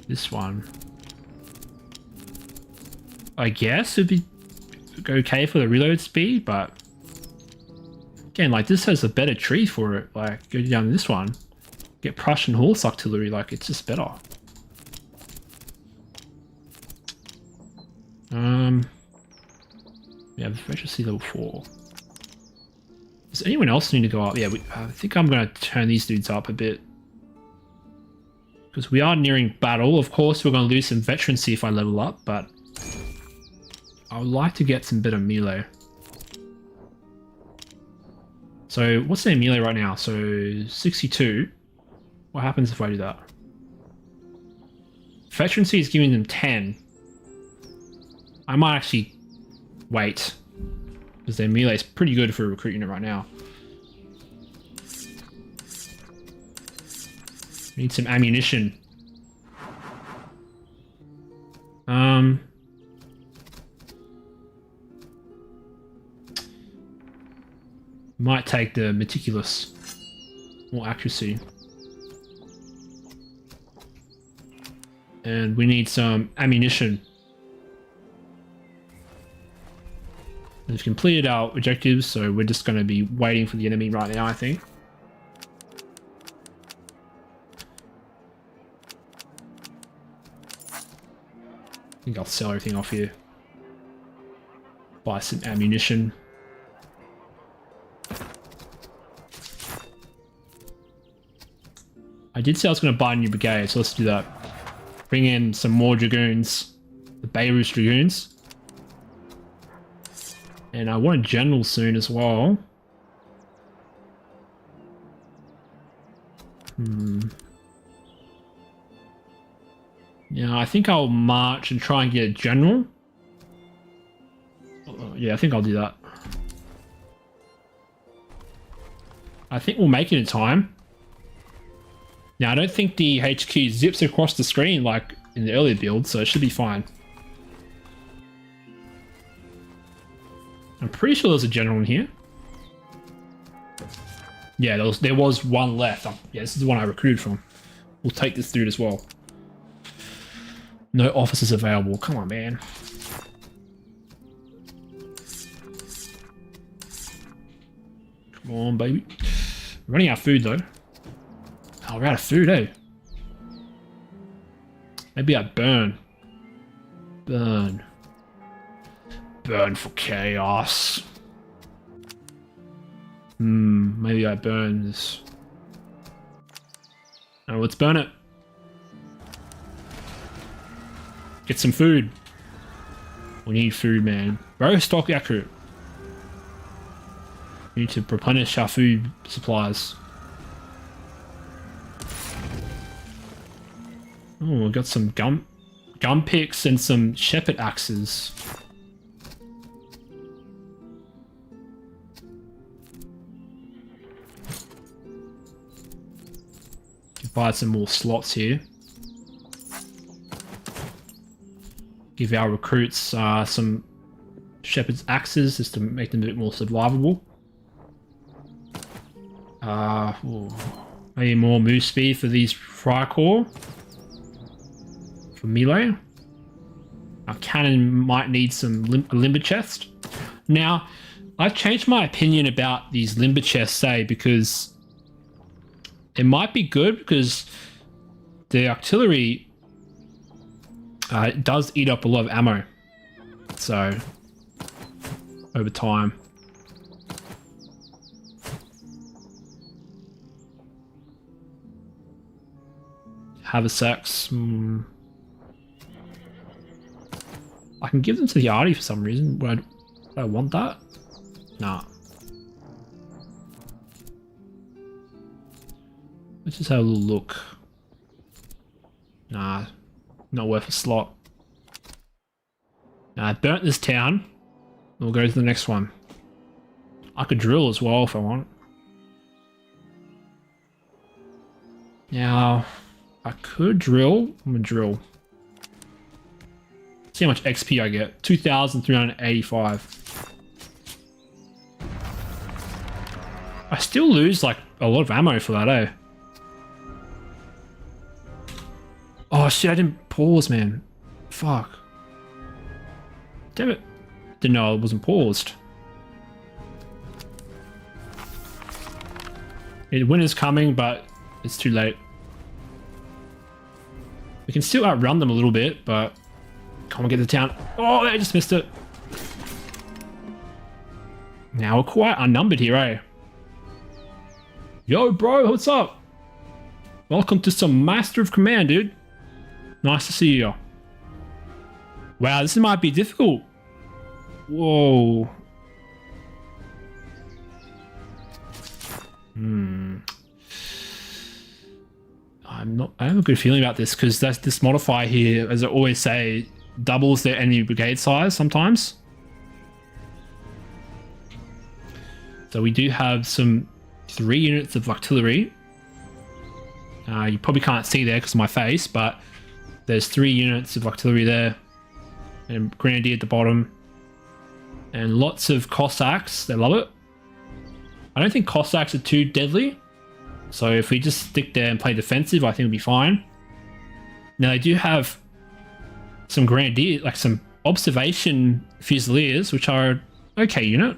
this one. I guess it'd be okay for the reload speed, but again, like this has a better tree for it. Like go down this one, get Prussian horse artillery, like it's just better. Yeah, efficiency level 4. Does anyone else need to go up? Yeah, I think I'm going to turn these dudes up a bit. Because we are nearing battle. Of course, we're going to lose some veterancy if I level up, but I would like to get some better melee. So, what's their melee right now? So, 62. What happens if I do that? Veterancy is giving them 10. I might actually wait. Because their melee is pretty good for a recruit unit right now. Need some ammunition. Might take the meticulous. More accuracy. And we need some ammunition. We've completed our objectives, so we're just going to be waiting for the enemy right now, I think. I think I'll sell everything off here. Buy some ammunition. I did say I was going to buy a new brigade, so let's do that. Bring in some more Dragoons. The Beirut Dragoons. And I want a general soon as well. Yeah, I think I'll march and try and get a general. Yeah, I think I'll do that. I think we'll make it in time. Now, I don't think the HQ zips across the screen like in the earlier build, so it should be fine. I'm pretty sure there's a general in here. Yeah, there was one left. Yeah, this is the one I recruited from. We'll take this dude as well. No officers available. Come on, man. Come on, baby. We're running out of food, though. Oh, we're out of food, eh? Maybe I burn. Burn. Burn for chaos. Maybe I burn this. Oh, let's burn it. Get some food. We need food, man. Very stock accurate. We need to replenish our food supplies. Oh, we got some gun picks and some shepherd axes. Buy some more slots here. Give our recruits some shepherd's axes just to make them a bit more survivable. Maybe more move speed for these fry core. For melee. Our cannon might need some limber chest. Now, I've changed my opinion about these limber chests, because it might be good because the artillery does eat up a lot of ammo. So, over time. Haversacks. I can give them to the arty for some reason. Would I want that? Nah. Let's just have a little look. Nah, not worth a slot. Now I burnt this town. We'll go to the next one. I could drill as well if I want. Now, I could drill. I'm gonna drill. See how much XP I get. 2,385. I still lose like a lot of ammo for that, eh? Oh shit, I didn't pause, man. Fuck. Damn it. Didn't know it wasn't paused. The winter's coming, but it's too late. We can still outrun them a little bit, but come on, get the town. Oh, I just missed it. Now we're quite unnumbered here, eh? Yo, bro, what's up? Welcome to some Master of Command, dude. Nice to see you. Wow, this might be difficult. Whoa. I have a good feeling about this because this modifier here, as I always say, doubles their enemy brigade size sometimes. So we do have some 3 units of artillery. You probably can't see there because of my face, but there's 3 units of artillery there, and grenadier at the bottom, and lots of Cossacks. They love it. I don't think Cossacks are too deadly, so if we just stick there and play defensive, I think we'll be fine. Now they do have some grenadier, like some observation fusiliers, which are okay unit.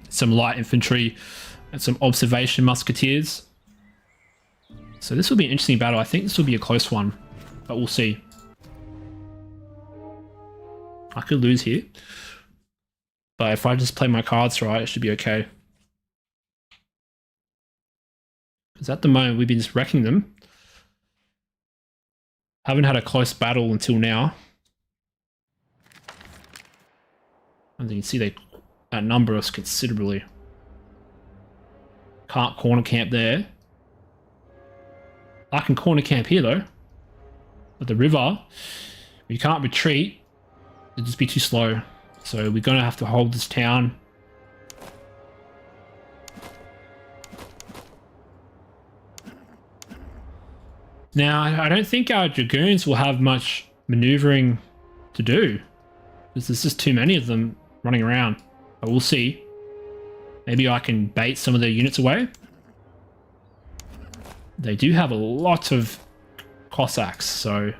Some light infantry and some observation musketeers. So this will be an interesting battle. I think this will be a close one, but we'll see. I could lose here, but if I just play my cards right, it should be okay. Because at the moment, we've been just wrecking them. Haven't had a close battle until now. And you can see they outnumber us considerably. Can't corner camp there. I can corner camp here though. At the river, you can't retreat. It'd just be too slow. So we're gonna have to hold this town. Now, I don't think our dragoons will have much maneuvering to do, because there's just too many of them running around. But we'll see. Maybe I can bait some of their units away. They do have a lot of Cossacks, so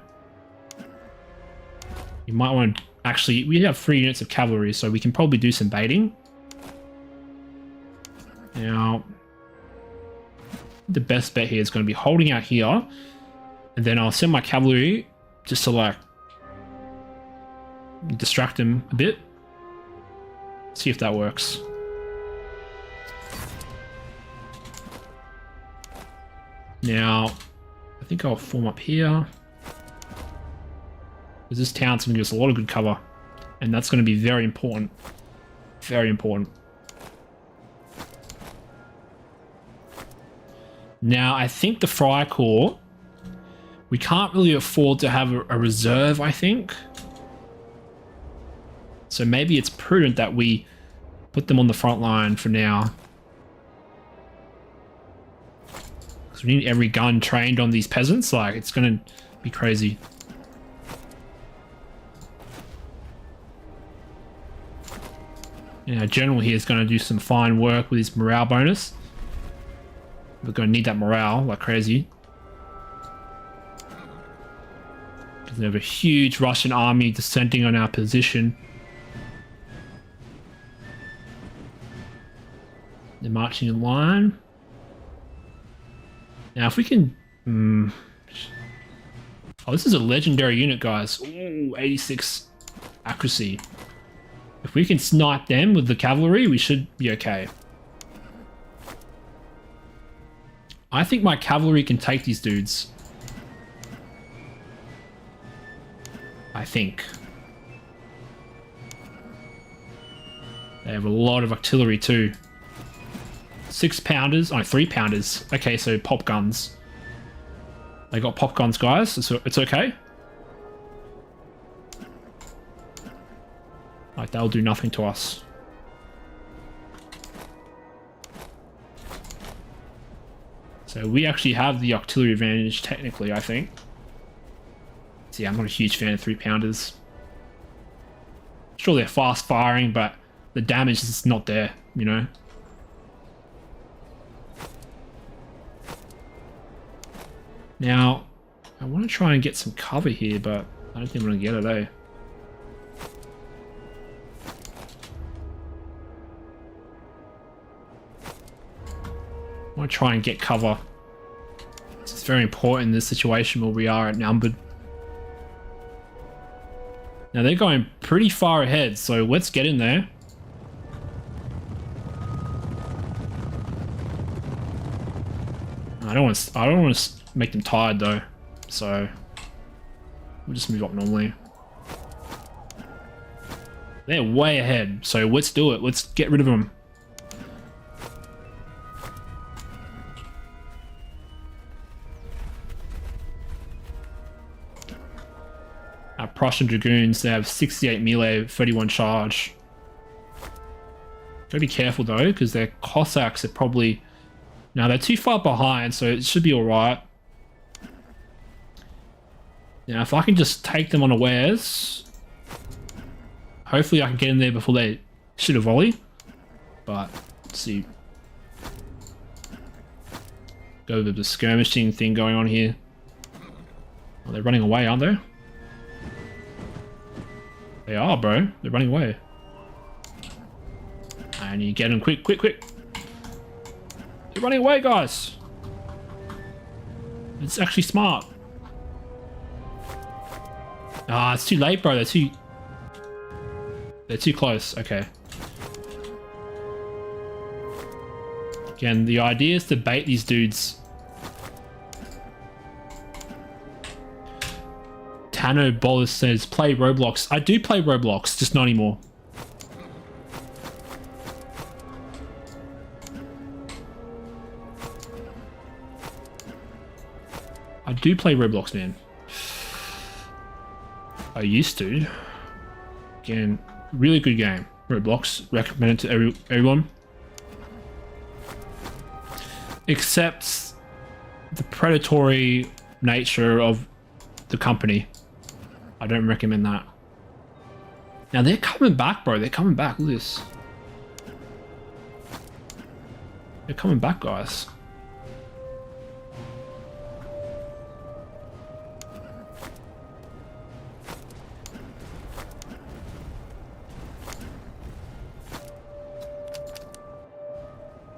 you might want to actually... We have 3 units of cavalry, so we can probably do some baiting. Now, the best bet here is going to be holding out here, and then I'll send my cavalry just to like distract them a bit. See if that works. Now, I think I'll form up here. Because this town's going to give us a lot of good cover. And that's going to be very important. Very important. Now, I think the Fry Corps, we can't really afford to have a reserve, I think. So maybe it's prudent that we put them on the front line for now. Because we need every gun trained on these peasants. Like, it's going to be crazy. Our general here is going to do some fine work with his morale bonus. We're going to need that morale like crazy. Because they have a huge Russian army descending on our position. They're marching in line. Now, if we can... Oh, this is a legendary unit, guys. Ooh, 86 accuracy. If we can snipe them with the cavalry, we should be okay. I think my cavalry can take these dudes. I think. They have a lot of artillery too. 6-pounders, oh, 3-pounders. Okay, so pop guns. They got pop guns, guys. It's okay. Like, they'll do nothing to us. So we actually have the artillery advantage, technically, I think. See, I'm not a huge fan of 3-pounders. Sure, they're fast firing, but the damage is just not there, you know? Now, I want to try and get some cover here, but I don't think I'm going to get it, eh? I want to try and get cover. It's very important in this situation where we are outnumbered. Now they're going pretty far ahead, so let's get in there. I don't want to make them tired though, so we'll just move up normally. They're way ahead, so let's do it. Let's get rid of them. Our Prussian Dragoons, they have 68 melee, 31 charge. Gotta be careful though, because their Cossacks are probably... Now they're too far behind, so it should be alright. Now if I can just take them unawares, hopefully I can get in there before they shoot a volley. But, let's see. Go with the skirmishing thing going on here. Oh, they're running away, aren't they? They are, bro. They're running away. And you get them quick, quick, quick. They're running away, guys. It's actually smart. Ah, it's too late, bro. They're too close. Okay. Again, the idea is to bait these dudes. Tano Bolus says, play Roblox. I do play Roblox, just not anymore. I do play Roblox, man. I used to. Again, really good game. Roblox, recommend it to everyone. Except the predatory nature of the company. I don't recommend that. Now they're coming back, bro. They're coming back. Look at this. They're coming back, guys.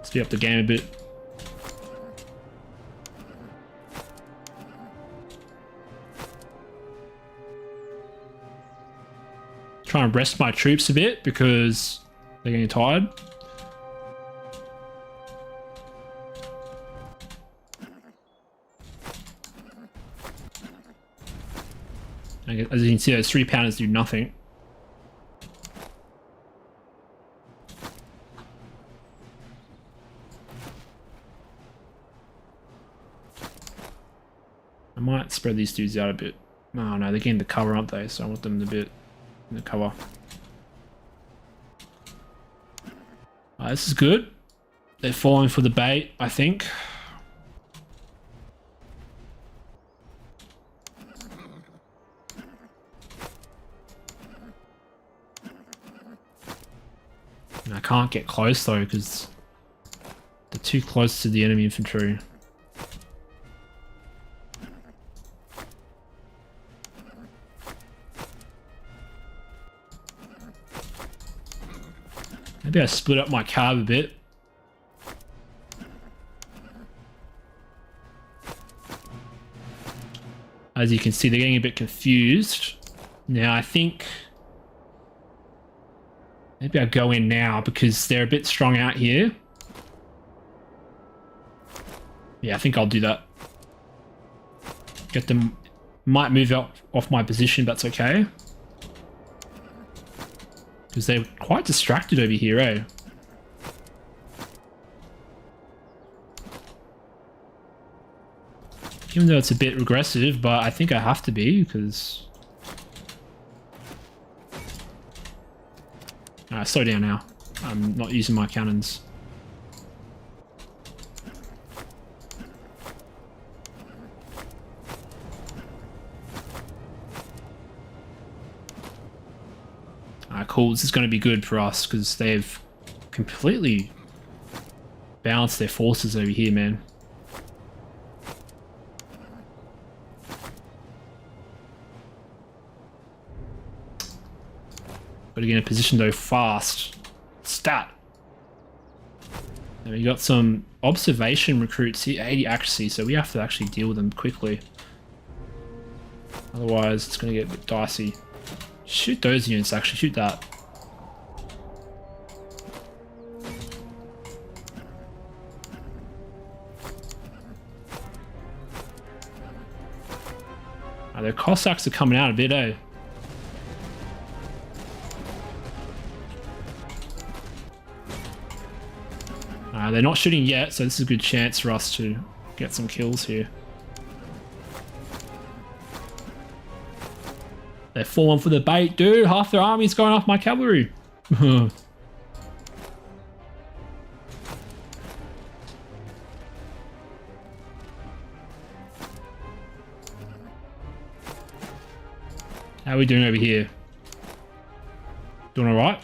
Speed up the game a bit. Try and rest my troops a bit because they're getting tired. As you can see, those 3-pounders do nothing. I might spread these dudes out a bit. Oh no, they're getting the cover, aren't they? So I want them a bit in the cover. This is good. They're falling for the bait, I think. And I can't get close though because they're too close to the enemy infantry. Maybe I split up my carb a bit. As you can see, they're getting a bit confused. Now, I think maybe I'll go in now because they're a bit strong out here. Yeah, I think I'll do that. Get them, might move up off my position, but that's okay. Because they're quite distracted over here, eh? Even though it's a bit regressive, but I think I have to be, because... Alright, slow down now. I'm not using my cannons. Alright, cool. This is going to be good for us, because they've completely balanced their forces over here, man. Gotta get in a position though fast. Stat. And we got some observation recruits here, 80 accuracy, so we have to actually deal with them quickly. Otherwise it's gonna get a bit dicey. Shoot those units, actually, shoot that. Their Cossacks are coming out a bit, eh? They're not shooting yet, so this is a good chance for us to get some kills here. They're falling for the bait, dude. Half their army's going off my cavalry. How are we doing over here? Doing alright?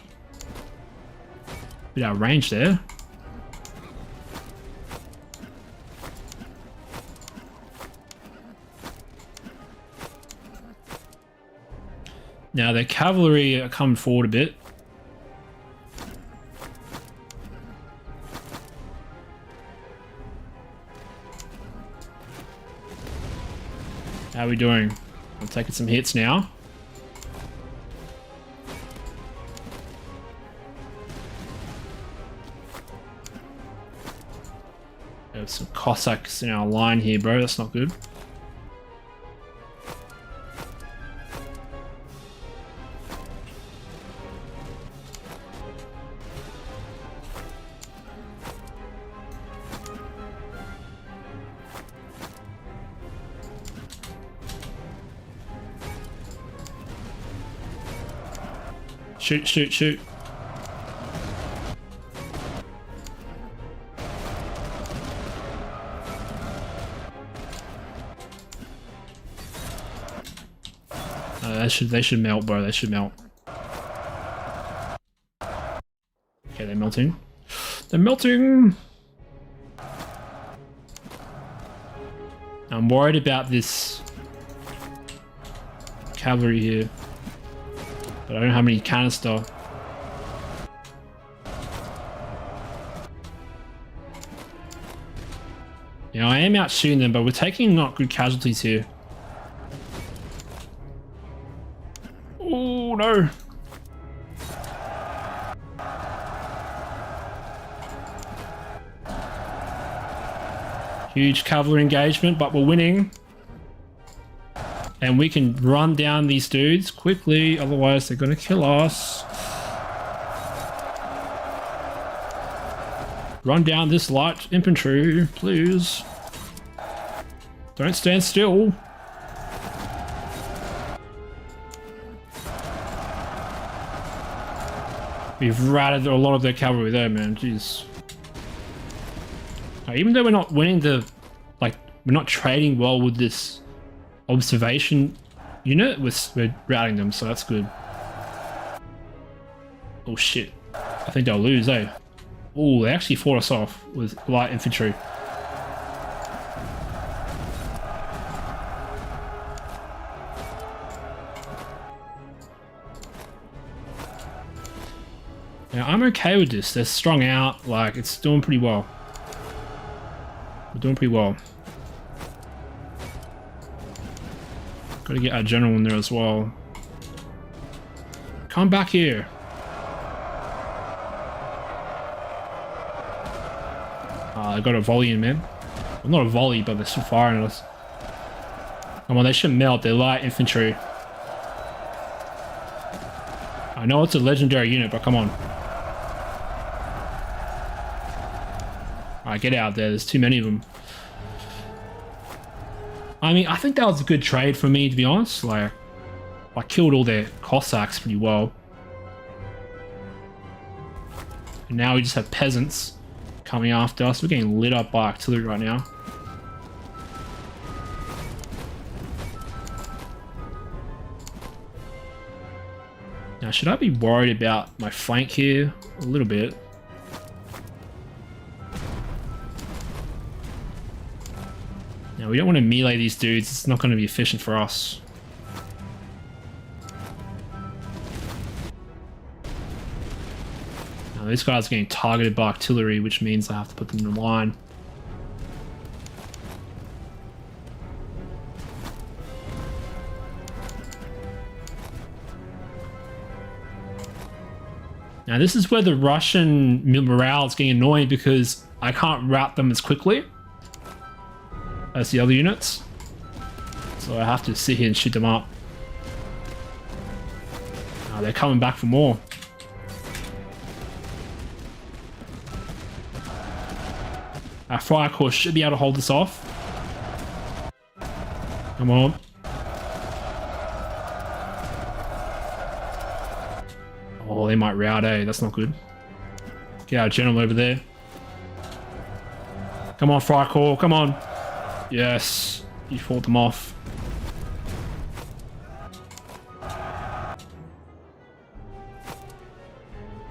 Bit out of range there. Now their cavalry are coming forward a bit. How are we doing? I'm taking some hits now. There's some Cossacks in our line here, bro. That's not good. Shoot, shoot, shoot. They should melt, bro. They should melt. Okay, they're melting. They're melting. I'm worried about this cavalry here. But I don't have any canister. You know, I am out shooting them, but we're taking not good casualties here. Oh no! Huge cavalry engagement, but we're winning. And we can run down these dudes quickly, otherwise they're gonna kill us. Run down this light infantry, please. Don't stand still. We've routed a lot of their cavalry there, man. Jeez. Even though we're not winning the... Like, we're not trading well with this observation unit, we're routing them, so that's good. Oh shit. I think they'll lose, eh? Oh, they actually fought us off with light infantry. Now, I'm okay with this. They're strung out. Like, it's doing pretty well. We're doing pretty well. Got to get our general in there as well. Come back here. I got a volley in, man. Well, not a volley, but they're still firing at us. Come on, they shouldn't melt. They're light infantry. I know it's a legendary unit, but come on. Alright, get out there. There's too many of them. I mean, I think that was a good trade for me, to be honest. Like, I killed all their Cossacks pretty well. And now we just have peasants coming after us. We're getting lit up by artillery right now. Now, should I be worried about my flank here? A little bit. Now, we don't want to melee these dudes. It's not going to be efficient for us. Now, these guys are getting targeted by artillery, which means I have to put them in line. Now, this is where the Russian morale is getting annoying because I can't route them as quickly as the other units. So I have to sit here and shoot them up. Now, they're coming back for more. Our fire corps should be able to hold this off. Come on. Oh, they might rout, eh? That's not good. Get our general over there. Come on, fire corps. Come on. Yes. You fought them off.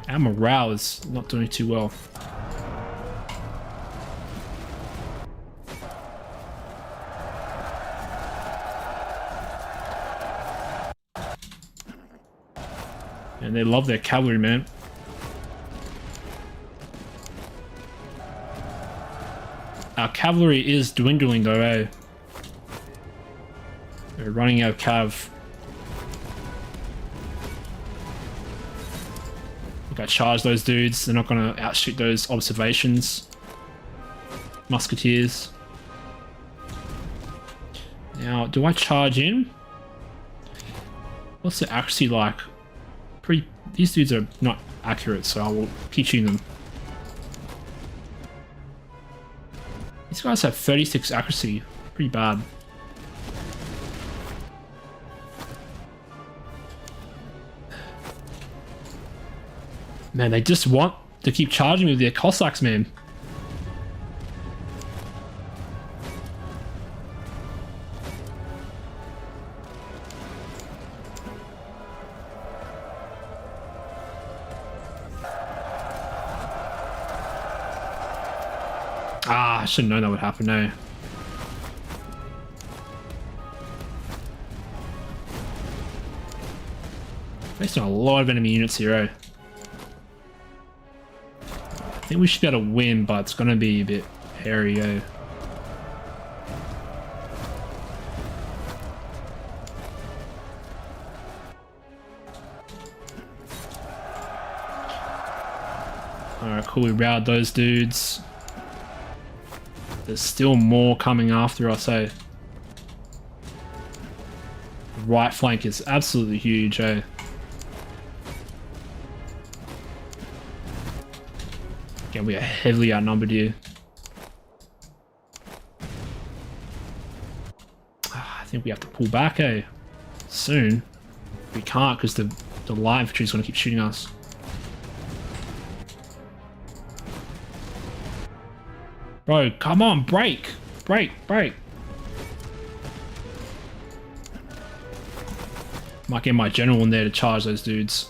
Our morale is not doing too well. And they love their cavalry, man. Our cavalry is dwindling though, eh? We're running out of cav. Look, I charge those dudes. They're not going to outshoot those observations. Musketeers. Now, do I charge in? What's the accuracy like? These dudes are not accurate, so I will keep shooting them. These guys have 36 accuracy. Pretty bad. Man, they just want to keep charging with their Cossacks, man. Ah, I should have known that would happen now. Facing a lot of enemy units here, eh? I think we should be able to win, but it's going to be a bit hairy, eh? Alright, cool. We routed those dudes. There's still more coming after us, eh? The right flank is absolutely huge, eh? Again, we are heavily outnumbered here. I think we have to pull back, eh? Soon. We can't because the light infantry is going to keep shooting us. Bro, come on, break! Break, break! Might get my general in there to charge those dudes.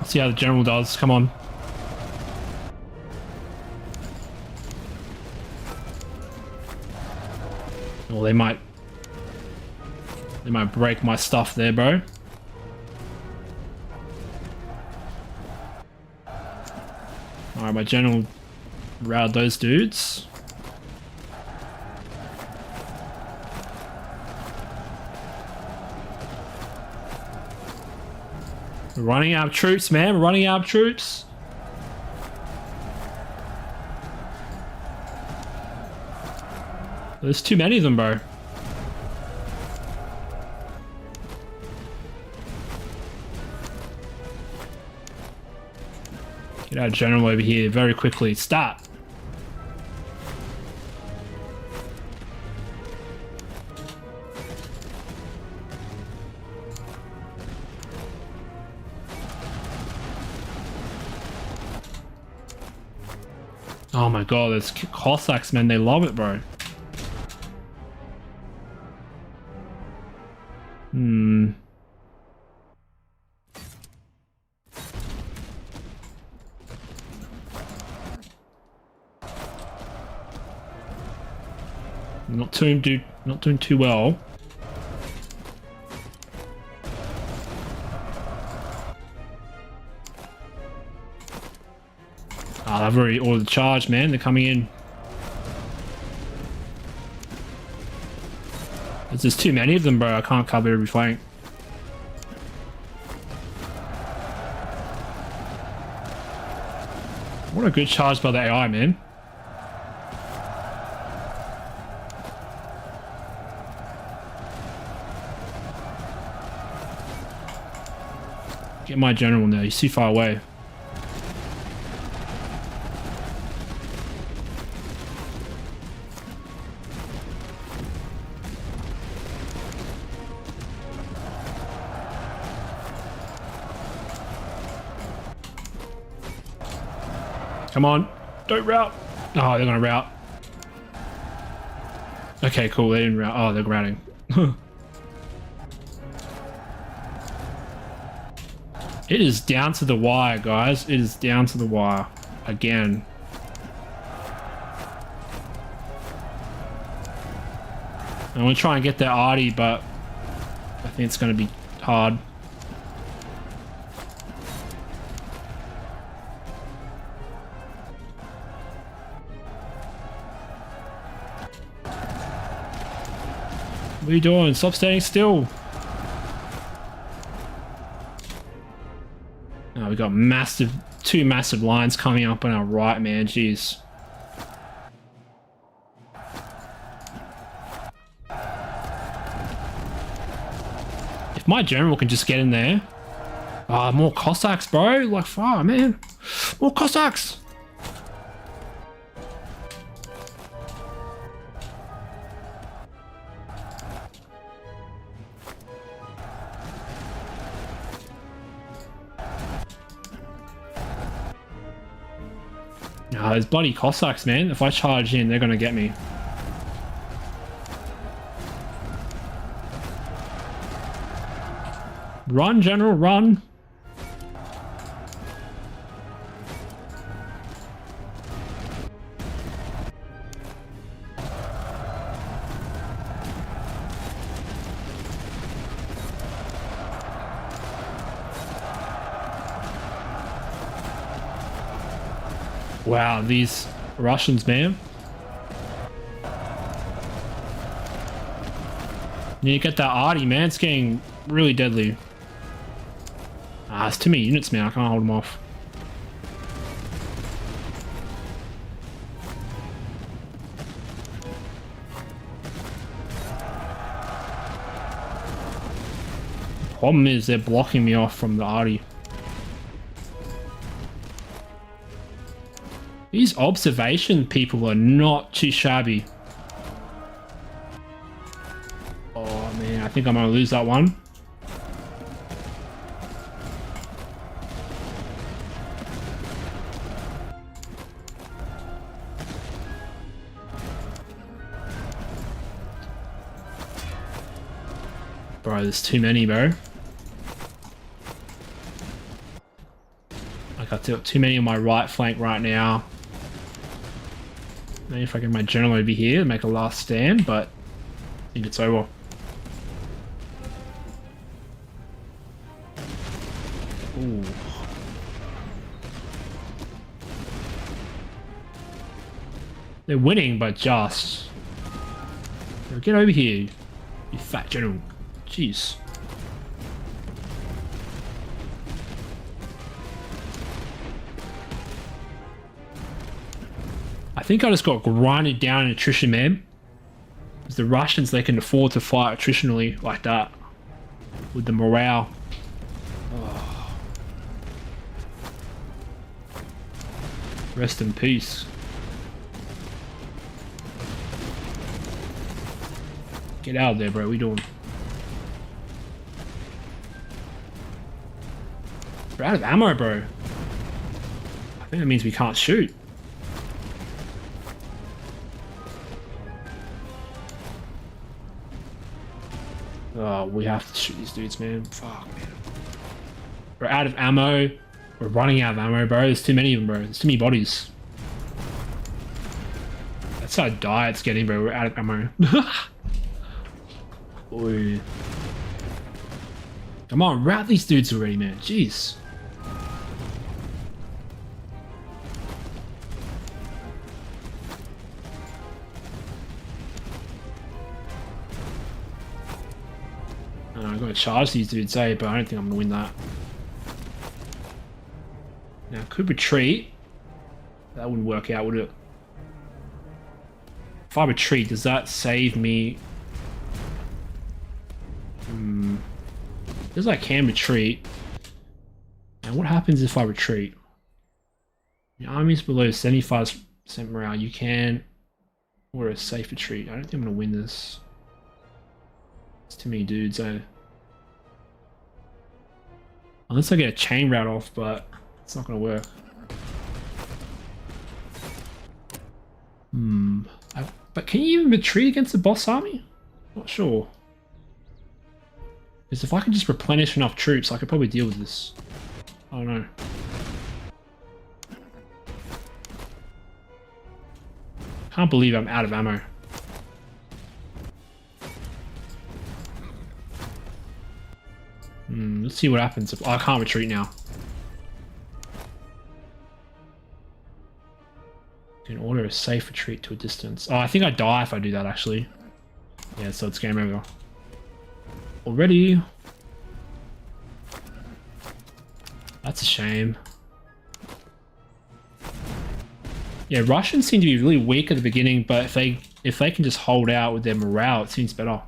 Let's see how the general does. Come on. Well, they might break my stuff there, bro. Alright, my general routed those dudes. We're running out of troops, man. We're running out of troops. There's too many of them, bro. Get our general over here very quickly. Start. Oh my god, there's Cossacks, man. They love it, bro. Not doing too well. Ah, I've already ordered the charge, man. They're coming in. There's just too many of them, bro. I can't cover every flank. What a good charge by the AI, man. Get my general now. He's too far away. Come on. Don't rout. Oh, they're gonna rout. Okay, cool. They didn't rout. Oh, they're routing. It is down to the wire, guys. It is down to the wire. Again. I'm gonna try and get that arty, but I think it's gonna be hard. What are you doing? Stop standing still. Oh, we got two massive lines coming up on our right, man. Jeez. If my general can just get in there. Ah, more Cossacks, bro. Like, far, man. More Cossacks. Oh, those bloody Cossacks, man. If I charge in, they're gonna get me. Run, General, run! Wow, these Russians, man. You need to get that arty, man. It's getting really deadly. Ah, it's too many units, man. I can't hold them off. The problem is they're blocking me off from the arty. These observation people are not too shabby. Oh man, I think I'm gonna lose that one. Bro, there's too many, bro. Like, I've got too many on my right flank right now. Maybe if I get my general over here and make a last stand, but I think it's over. Ooh. They're winning, but just. Get over here, you fat general. Jeez. I think I just got grinded down in attrition, man. Because the Russians, they can afford to fight attritionally like that. With the morale. Oh. Rest in peace. Get out of there, bro. What are we doing? We're out of ammo, bro. I think that means we can't shoot. Oh, we have to shoot these dudes, man. Fuck, man. We're out of ammo. We're running out of ammo, bro. There's too many of them, bro. There's too many bodies. That's how dire it's getting, bro. We're out of ammo. Oy. Come on, rout these dudes already, man. Jeez. I'm gonna charge these dudes, but I don't think I'm gonna win that. Now, I could retreat. That wouldn't work out, would it? If I retreat, does that save me? Because I can retreat. And what happens if I retreat? Your army's below 75% morale. You can order a safe retreat. I don't think I'm gonna win this. It's too many dudes, eh? Unless I get a chain route off, but it's not gonna work. But can you even retreat against the boss army? Not sure. Because if I can just replenish enough troops, I could probably deal with this. I don't know. Can't believe I'm out of ammo. Let's see what happens. Oh, I can't retreat now. You can order a safe retreat to a distance. Oh, I think I die if I do that, actually. Yeah, so it's game over. Already. That's a shame. Yeah, Russians seem to be really weak at the beginning, but if they can just hold out with their morale, it seems better.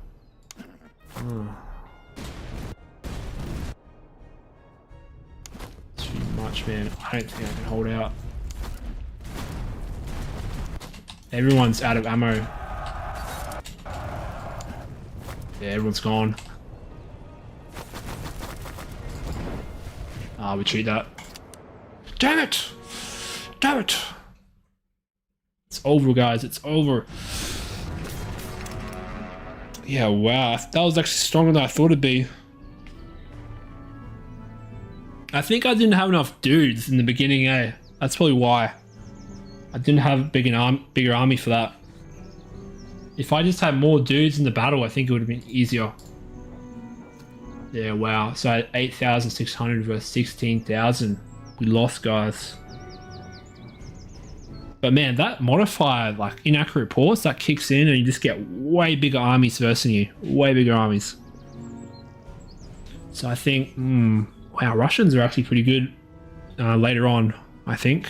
Too much, man. I don't think I can hold out. Everyone's out of ammo. Yeah, everyone's gone. Ah, retreat that. Damn it! Damn it! It's over, guys. It's over. Yeah, wow. That was actually stronger than I thought it'd be. I think I didn't have enough dudes in the beginning, eh? That's probably why. I didn't have a bigger army for that. If I just had more dudes in the battle, I think it would have been easier. Yeah, wow. So I had 8,600 versus 16,000. We lost, guys. But man, that modifier, like inaccurate reports, that kicks in and you just get way bigger armies versing you. Way bigger armies. So I think, wow, Russians are actually pretty good later on, I think.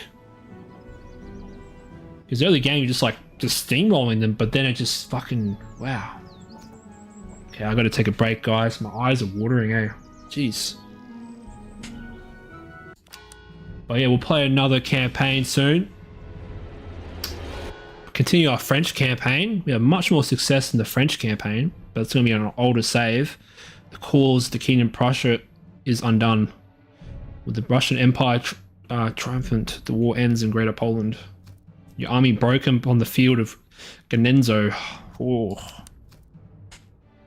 Because early game, you're just steamrolling them, but then it just fucking, wow. Okay, I gotta take a break, guys. My eyes are watering, eh? Jeez. But yeah, we'll play another campaign soon. Continue our French campaign. We have much more success in the French campaign, but it's gonna be on an older save. The cause of the Kingdom of Prussia is undone. With the Russian Empire triumphant, the war ends in Greater Poland. Your army broken on the field of Ganenzo. Oh.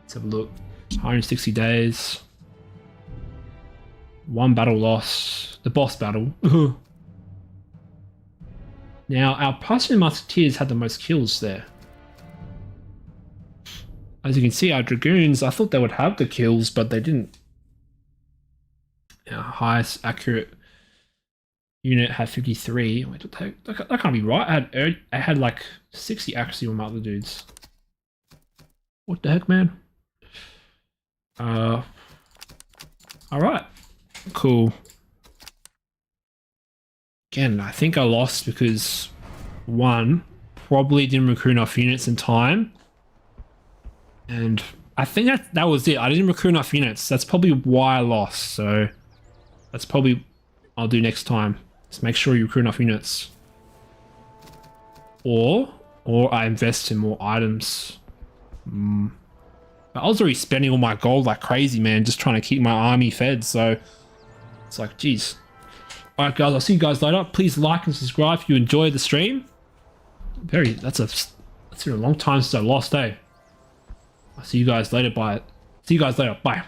Let's have a look. 160 days. 1 battle loss. The boss battle. Now, our Prussian musketeers had the most kills there. As you can see, our dragoons, I thought they would have the kills, but they didn't. Our highest accurate unit had 53. Wait, that can't be right. I had like 60 accuracy on my other dudes. What the heck, man? All right, cool. Again, I think I lost because one, probably didn't recruit enough units in time. And I think that was it. I didn't recruit enough units. That's probably why I lost. So that's probably I'll do next time. Just make sure you recruit enough units. Or I invest in more items. But I was already spending all my gold like crazy, man, just trying to keep my army fed. So it's like, geez. All right, guys, I'll see you guys later. Please like and subscribe if you enjoyed the stream. That's been a long time since I lost, eh? I'll see you guys later. Bye. See you guys later. Bye.